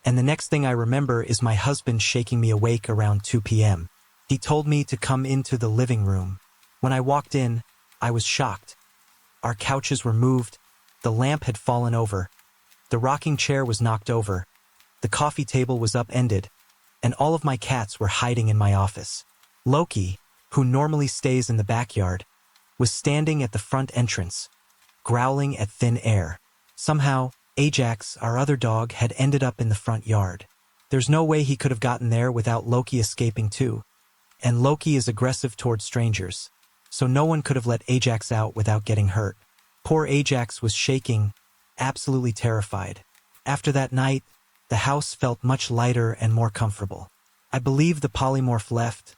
and the next thing I remember is my husband shaking me awake around 2 p.m. He told me to come into the living room. When I walked in, I was shocked. Our couches were moved, the lamp had fallen over, the rocking chair was knocked over, the coffee table was upended, and all of my cats were hiding in my office. Loki, who normally stays in the backyard, was standing at the front entrance, growling at thin air. Somehow, Ajax, our other dog, had ended up in the front yard. There's no way he could have gotten there without Loki escaping too, and Loki is aggressive towards strangers, so no one could have let Ajax out without getting hurt. Poor Ajax was shaking, absolutely terrified. After that night, the house felt much lighter and more comfortable. I believe the polymorph left,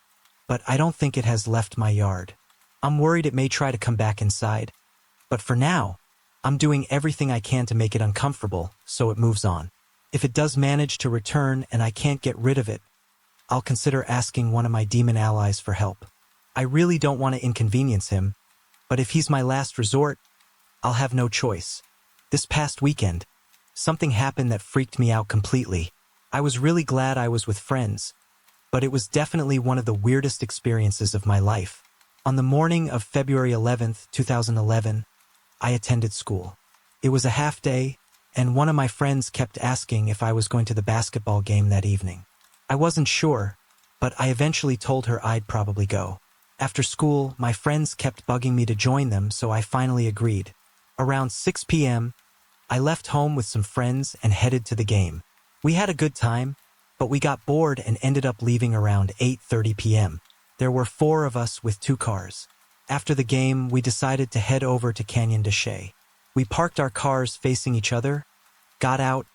but I don't think it has left my yard. I'm worried it may try to come back inside, but for now, I'm doing everything I can to make it uncomfortable so it moves on. If it does manage to return and I can't get rid of it, I'll consider asking one of my demon allies for help. I really don't want to inconvenience him, but if he's my last resort, I'll have no choice. This past weekend, something happened that freaked me out completely. I was really glad I was with friends, but it was definitely one of the weirdest experiences of my life. On the morning of February 11th, 2011, I attended school. It was a half day, and one of my friends kept asking if I was going to the basketball game that evening. I wasn't sure, but I eventually told her I'd probably go. After school, my friends kept bugging me to join them, so I finally agreed. Around 6 p.m., I left home with some friends and headed to the game. We had a good time, but we got bored and ended up leaving around 8:30 p.m. There were 4 of us with 2 cars. After the game, we decided to head over to Canyon de Chelly. We parked our cars facing each other, got out,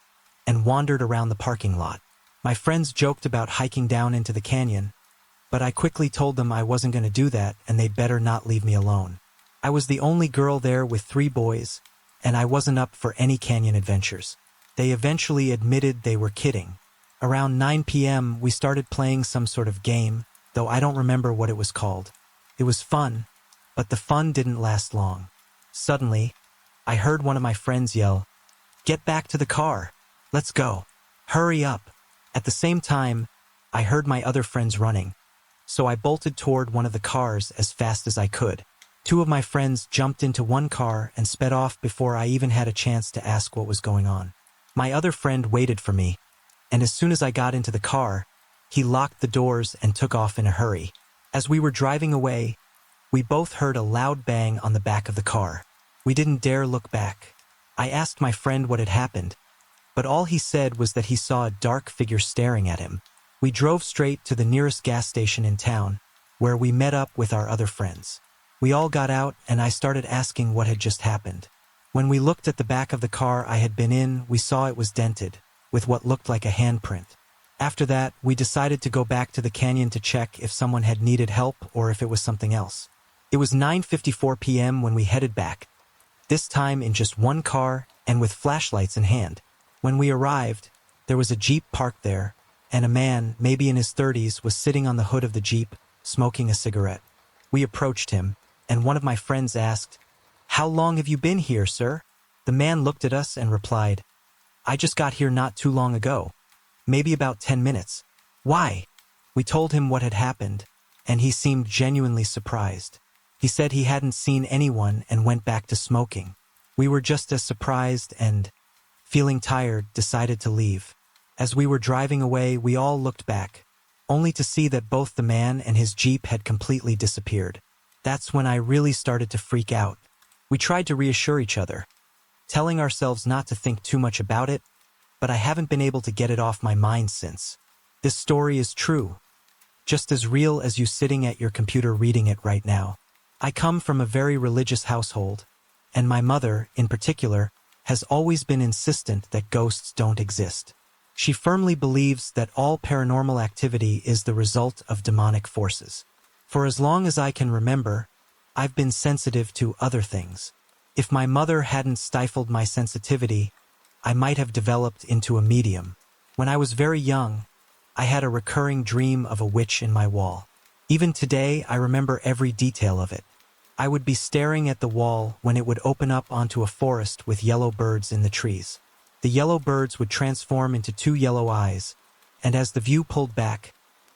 and wandered around the parking lot. My friends joked about hiking down into the canyon, but I quickly told them I wasn't going to do that and they'd better not leave me alone. I was the only girl there with 3 boys, and I wasn't up for any canyon adventures. They eventually admitted they were kidding. Around 9 p.m., we started playing some sort of game, though I don't remember what it was called. It was fun, but the fun didn't last long. Suddenly, I heard one of my friends yell, "Get back to the car! Let's go! Hurry up!" At the same time, I heard my other friends running, so I bolted toward one of the cars as fast as I could. 2 of my friends jumped into one car and sped off before I even had a chance to ask what was going on. My other friend waited for me, and as soon as I got into the car, he locked the doors and took off in a hurry. As we were driving away, we both heard a loud bang on the back of the car. We didn't dare look back. I asked my friend what had happened, but all he said was that he saw a dark figure staring at him. We drove straight to the nearest gas station in town, where we met up with our other friends. We all got out, and I started asking what had just happened. When we looked at the back of the car I had been in, we saw it was dented, with what looked like a handprint. After that, we decided to go back to the canyon to check if someone had needed help or if it was something else. It was 9:54 p.m. when we headed back. this time in just one car and with flashlights in hand. When we arrived, there was a Jeep parked there, and a man, maybe in his 30s, was sitting on the hood of the Jeep, smoking a cigarette. We approached him, and one of my friends asked, "How long have you been here, sir?" The man looked at us and replied, "I just got here not too long ago. Maybe about 10 minutes. Why?" We told him what had happened, and he seemed genuinely surprised. He said he hadn't seen anyone and went back to smoking. We were just as surprised and, feeling tired, decided to leave. As we were driving away, we all looked back, only to see that both the man and his Jeep had completely disappeared. That's when I really started to freak out. We tried to reassure each other, telling ourselves not to think too much about it, but I haven't been able to get it off my mind since. This story is true, just as real as you sitting at your computer reading it right now. I come from a very religious household, and my mother, in particular, has always been insistent that ghosts don't exist. She firmly believes that all paranormal activity is the result of demonic forces. For as long as I can remember, I've been sensitive to other things. If my mother hadn't stifled my sensitivity, I might have developed into a medium. When I was very young, I had a recurring dream of a witch in my wall. Even today, I remember every detail of it. I would be staring at the wall when it would open up onto a forest with yellow birds in the trees. The yellow birds would transform into two yellow eyes, and as the view pulled back,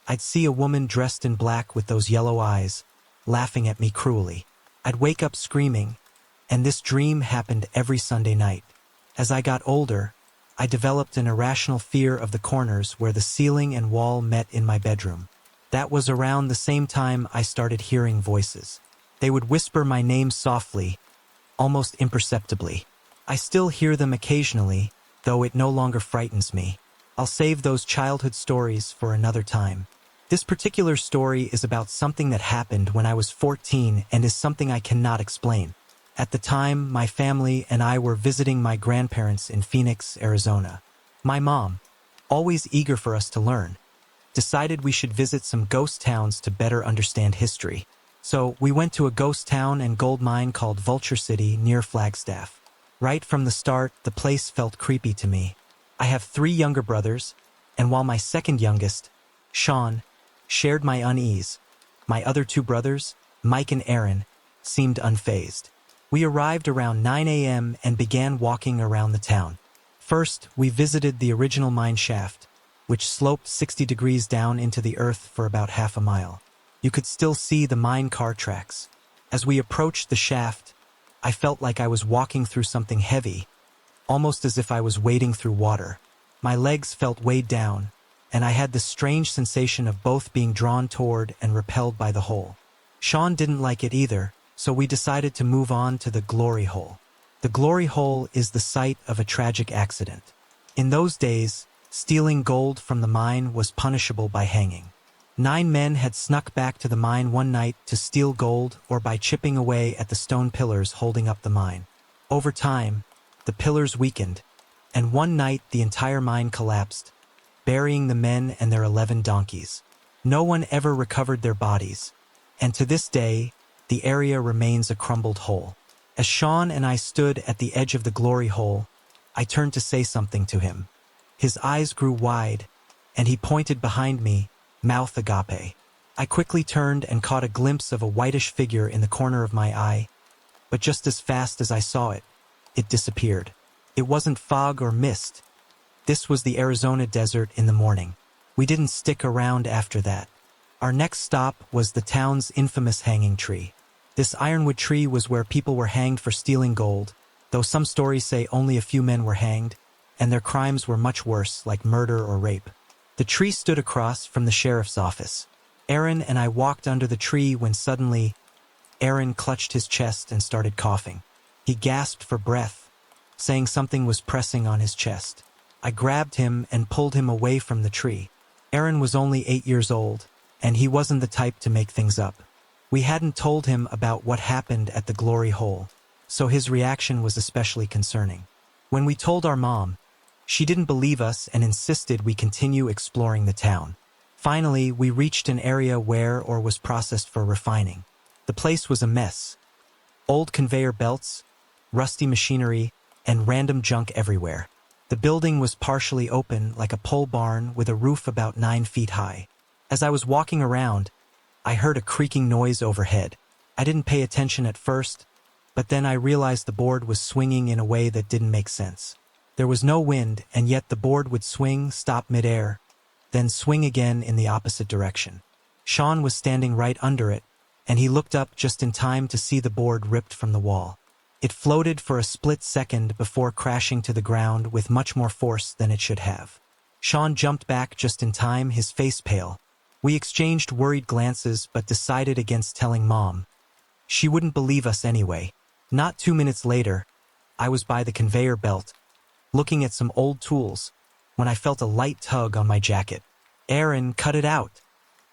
I'd see a woman dressed in black with those yellow eyes, laughing at me cruelly. I'd wake up screaming, and this dream happened every Sunday night. As I got older, I developed an irrational fear of the corners where the ceiling and wall met in my bedroom. That was around the same time I started hearing voices. They would whisper my name softly, almost imperceptibly. I still hear them occasionally, though it no longer frightens me. I'll save those childhood stories for another time. This particular story is about something that happened when I was 14 and is something I cannot explain. At the time, my family and I were visiting my grandparents in Phoenix, Arizona. My mom, always eager for us to learn, decided we should visit some ghost towns to better understand history. So we went to a ghost town and gold mine called Vulture City near Flagstaff. Right from the start, the place felt creepy to me. I have 3 younger brothers, and while my second youngest, Sean, shared my unease, my other 2 brothers, Mike and Aaron, seemed unfazed. We arrived around 9 a.m. and began walking around the town. First, we visited the original mine shaft, which sloped 60 degrees down into the earth for about half a mile. You could still see the mine car tracks. As we approached the shaft, I felt like I was walking through something heavy, almost as if I was wading through water. My legs felt weighed down, and I had this strange sensation of both being drawn toward and repelled by the hole. Sean didn't like it either, so we decided to move on to the glory hole. The glory hole is the site of a tragic accident. In those days, stealing gold from the mine was punishable by hanging. 9 men had snuck back to the mine one night to steal gold or by chipping away at the stone pillars holding up the mine. Over time, the pillars weakened, and one night the entire mine collapsed, burying the men and their 11 donkeys. No one ever recovered their bodies, and to this day, the area remains a crumbled hole. As Sean and I stood at the edge of the glory hole, I turned to say something to him. His eyes grew wide, and he pointed behind me, mouth agape. I quickly turned and caught a glimpse of a whitish figure in the corner of my eye, but just as fast as I saw it, it disappeared. It wasn't fog or mist. This was the Arizona desert in the morning. We didn't stick around after that. Our next stop was the town's infamous hanging tree. This ironwood tree was where people were hanged for stealing gold, though some stories say only a few men were hanged, and their crimes were much worse, like murder or rape. The tree stood across from the sheriff's office. Aaron and I walked under the tree when suddenly, Aaron clutched his chest and started coughing. He gasped for breath, saying something was pressing on his chest. I grabbed him and pulled him away from the tree. Aaron was only 8 years old, and he wasn't the type to make things up. We hadn't told him about what happened at the glory hole, so his reaction was especially concerning. When we told our mom, she didn't believe us and insisted we continue exploring the town. Finally, we reached an area where ore was processed for refining. The place was a mess. Old conveyor belts, rusty machinery, and random junk everywhere. The building was partially open like a pole barn with a roof about 9 feet high. As I was walking around, I heard a creaking noise overhead. I didn't pay attention at first, but then I realized the board was swinging in a way that didn't make sense. There was no wind, and yet the board would swing, stop midair, then swing again in the opposite direction. Sean was standing right under it, and he looked up just in time to see the board ripped from the wall. It floated for a split second before crashing to the ground with much more force than it should have. Sean jumped back just in time, his face pale. We exchanged worried glances but decided against telling Mom. She wouldn't believe us anyway. Not 2 minutes later, I was by the conveyor belt, looking at some old tools, when I felt a light tug on my jacket. "Aaron, cut it out,"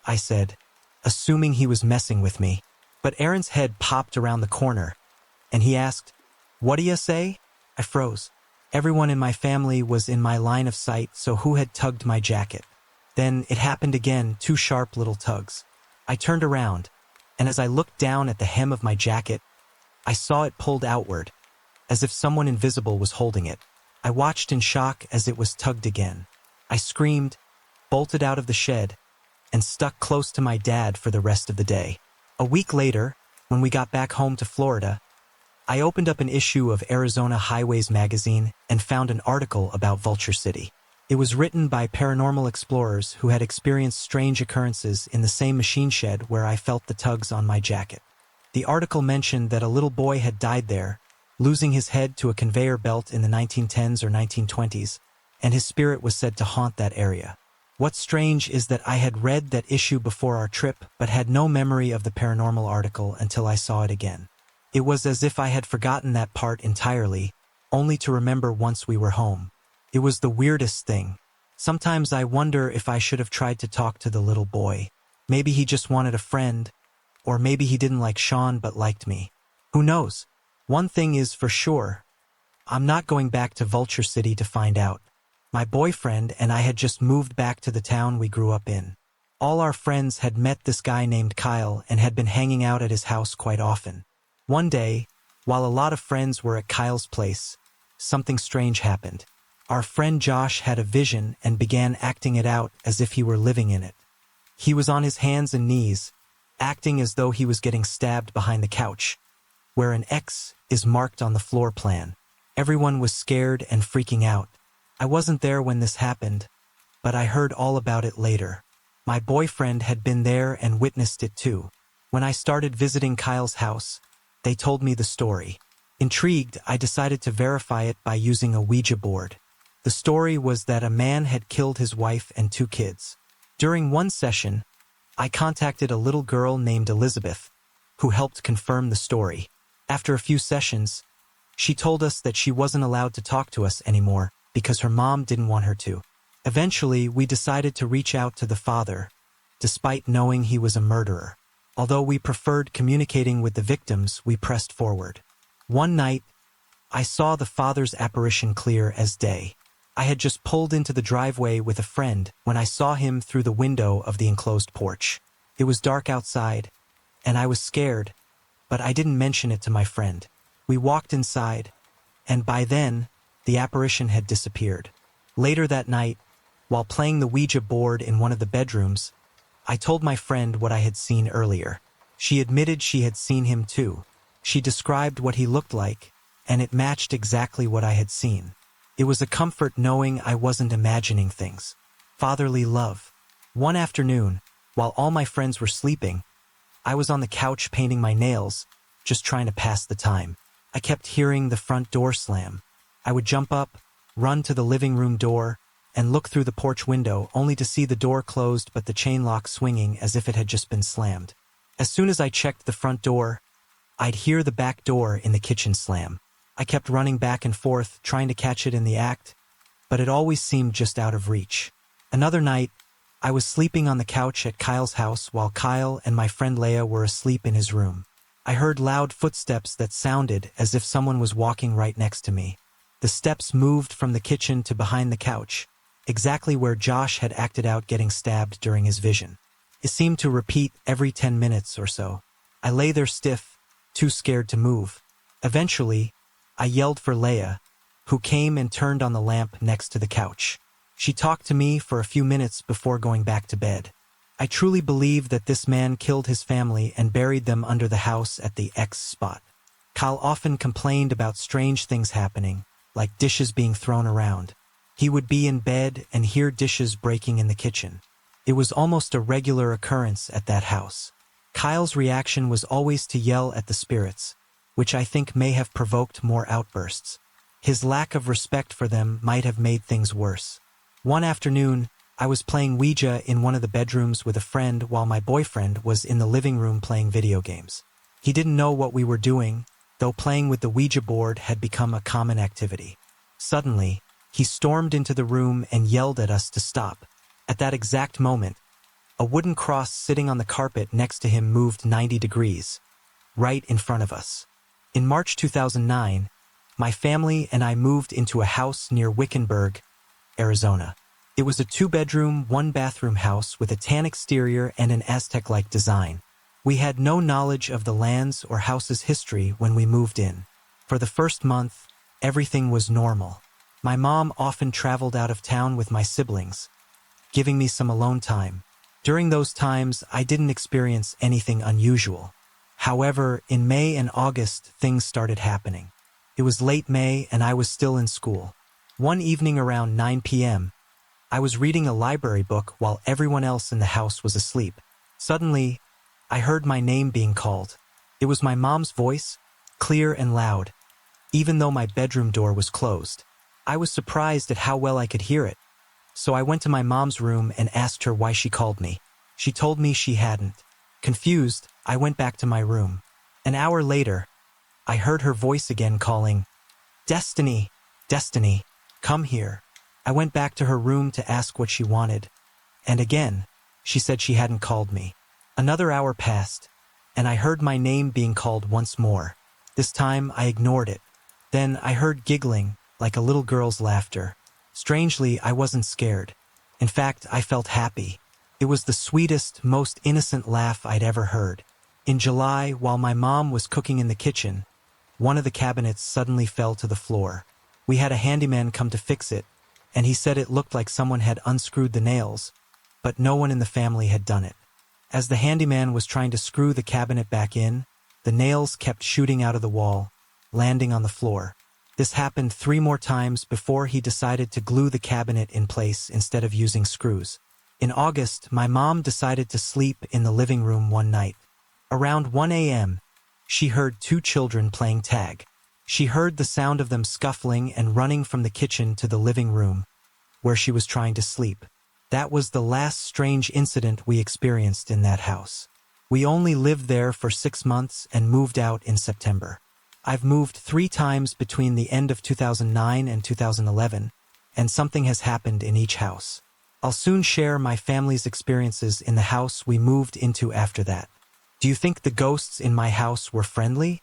I said, assuming he was messing with me. But Aaron's head popped around the corner, and he asked, "What do you say?" I froze. Everyone in my family was in my line of sight, so who had tugged my jacket? Then it happened again, 2 sharp little tugs. I turned around, and as I looked down at the hem of my jacket, I saw it pulled outward, as if someone invisible was holding it. I watched in shock as it was tugged again. I screamed, bolted out of the shed, and stuck close to my dad for the rest of the day. A week later, when we got back home to Florida, I opened up an issue of Arizona Highways magazine and found an article about Vulture City. It was written by paranormal explorers who had experienced strange occurrences in the same machine shed where I felt the tugs on my jacket. The article mentioned that a little boy had died there, losing his head to a conveyor belt in the 1910s or 1920s, and his spirit was said to haunt that area. What's strange is that I had read that issue before our trip but had no memory of the paranormal article until I saw it again. It was as if I had forgotten that part entirely, only to remember once we were home. It was the weirdest thing. Sometimes I wonder if I should have tried to talk to the little boy. Maybe he just wanted a friend, or maybe he didn't like Sean but liked me. Who knows? One thing is for sure, I'm not going back to Vulture City to find out. My boyfriend and I had just moved back to the town we grew up in. All our friends had met this guy named Kyle and had been hanging out at his house quite often. One day, while a lot of friends were at Kyle's place, something strange happened. Our friend Josh had a vision and began acting it out as if he were living in it. He was on his hands and knees, acting as though he was getting stabbed behind the couch, where an X is marked on the floor plan. Everyone was scared and freaking out. I wasn't there when this happened, but I heard all about it later. My boyfriend had been there and witnessed it too. When I started visiting Kyle's house, they told me the story. Intrigued, I decided to verify it by using a Ouija board. The story was that a man had killed his wife and 2 kids. During one session, I contacted a little girl named Elizabeth, who helped confirm the story. After a few sessions, she told us that she wasn't allowed to talk to us anymore because her mom didn't want her to. Eventually, we decided to reach out to the father, despite knowing he was a murderer. Although we preferred communicating with the victims, we pressed forward. One night, I saw the father's apparition clear as day. I had just pulled into the driveway with a friend when I saw him through the window of the enclosed porch. It was dark outside, and I was scared, but I didn't mention it to my friend. We walked inside, and by then, the apparition had disappeared. Later that night, while playing the Ouija board in one of the bedrooms, I told my friend what I had seen earlier. She admitted she had seen him too. She described what he looked like, and it matched exactly what I had seen. It was a comfort knowing I wasn't imagining things. Fatherly love. One afternoon, while all my friends were sleeping, I was on the couch painting my nails, just trying to pass the time. I kept hearing the front door slam. I would jump up, run to the living room door, and look through the porch window only to see the door closed but the chain lock swinging as if it had just been slammed. As soon as I checked the front door, I'd hear the back door in the kitchen slam. I kept running back and forth, trying to catch it in the act, but it always seemed just out of reach. Another night, I was sleeping on the couch at Kyle's house while Kyle and my friend Leia were asleep in his room. I heard loud footsteps that sounded as if someone was walking right next to me. The steps moved from the kitchen to behind the couch, exactly where Josh had acted out getting stabbed during his vision. It seemed to repeat every 10 minutes or so. I lay there stiff, too scared to move. Eventually, I yelled for Leia, who came and turned on the lamp next to the couch. She talked to me for a few minutes before going back to bed. I truly believe that this man killed his family and buried them under the house at the X spot. Kyle often complained about strange things happening, like dishes being thrown around. He would be in bed and hear dishes breaking in the kitchen. It was almost a regular occurrence at that house. Kyle's reaction was always to yell at the spirits, which I think may have provoked more outbursts. His lack of respect for them might have made things worse. One afternoon, I was playing Ouija in one of the bedrooms with a friend while my boyfriend was in the living room playing video games. He didn't know what we were doing, though playing with the Ouija board had become a common activity. Suddenly, he stormed into the room and yelled at us to stop. At that exact moment, a wooden cross sitting on the carpet next to him moved 90 degrees, right in front of us. In March 2009, my family and I moved into a house near Wickenburg, Arizona. It was a 2-bedroom, 1-bathroom house with a tan exterior and an Aztec-like design. We had no knowledge of the land's or house's history when we moved in. For the first month, everything was normal. My mom often traveled out of town with my siblings, giving me some alone time. During those times, I didn't experience anything unusual. However, in May and August, things started happening. It was late May and I was still in school. One evening around 9 p.m., I was reading a library book while everyone else in the house was asleep. Suddenly, I heard my name being called. It was my mom's voice, clear and loud, even though my bedroom door was closed. I was surprised at how well I could hear it, so I went to my mom's room and asked her why she called me. She told me she hadn't. Confused, I went back to my room. An hour later, I heard her voice again calling, "Destiny, Destiny, come here." I went back to her room to ask what she wanted, and again, she said she hadn't called me. Another hour passed, and I heard my name being called once more. This time, I ignored it. Then I heard giggling, like a little girl's laughter. Strangely, I wasn't scared. In fact, I felt happy. It was the sweetest, most innocent laugh I'd ever heard. In July, while my mom was cooking in the kitchen, one of the cabinets suddenly fell to the floor. We had a handyman come to fix it, and he said it looked like someone had unscrewed the nails, but no one in the family had done it. As the handyman was trying to screw the cabinet back in, the nails kept shooting out of the wall, landing on the floor. This happened 3 more times before he decided to glue the cabinet in place instead of using screws. In August, my mom decided to sleep in the living room one night. Around 1 a.m., she heard 2 children playing tag. She heard the sound of them scuffling and running from the kitchen to the living room, where she was trying to sleep. That was the last strange incident we experienced in that house. We only lived there for 6 months and moved out in September. I've moved 3 times between the end of 2009 and 2011, and something has happened in each house. I'll soon share my family's experiences in the house we moved into after that. Do you think the ghosts in my house were friendly?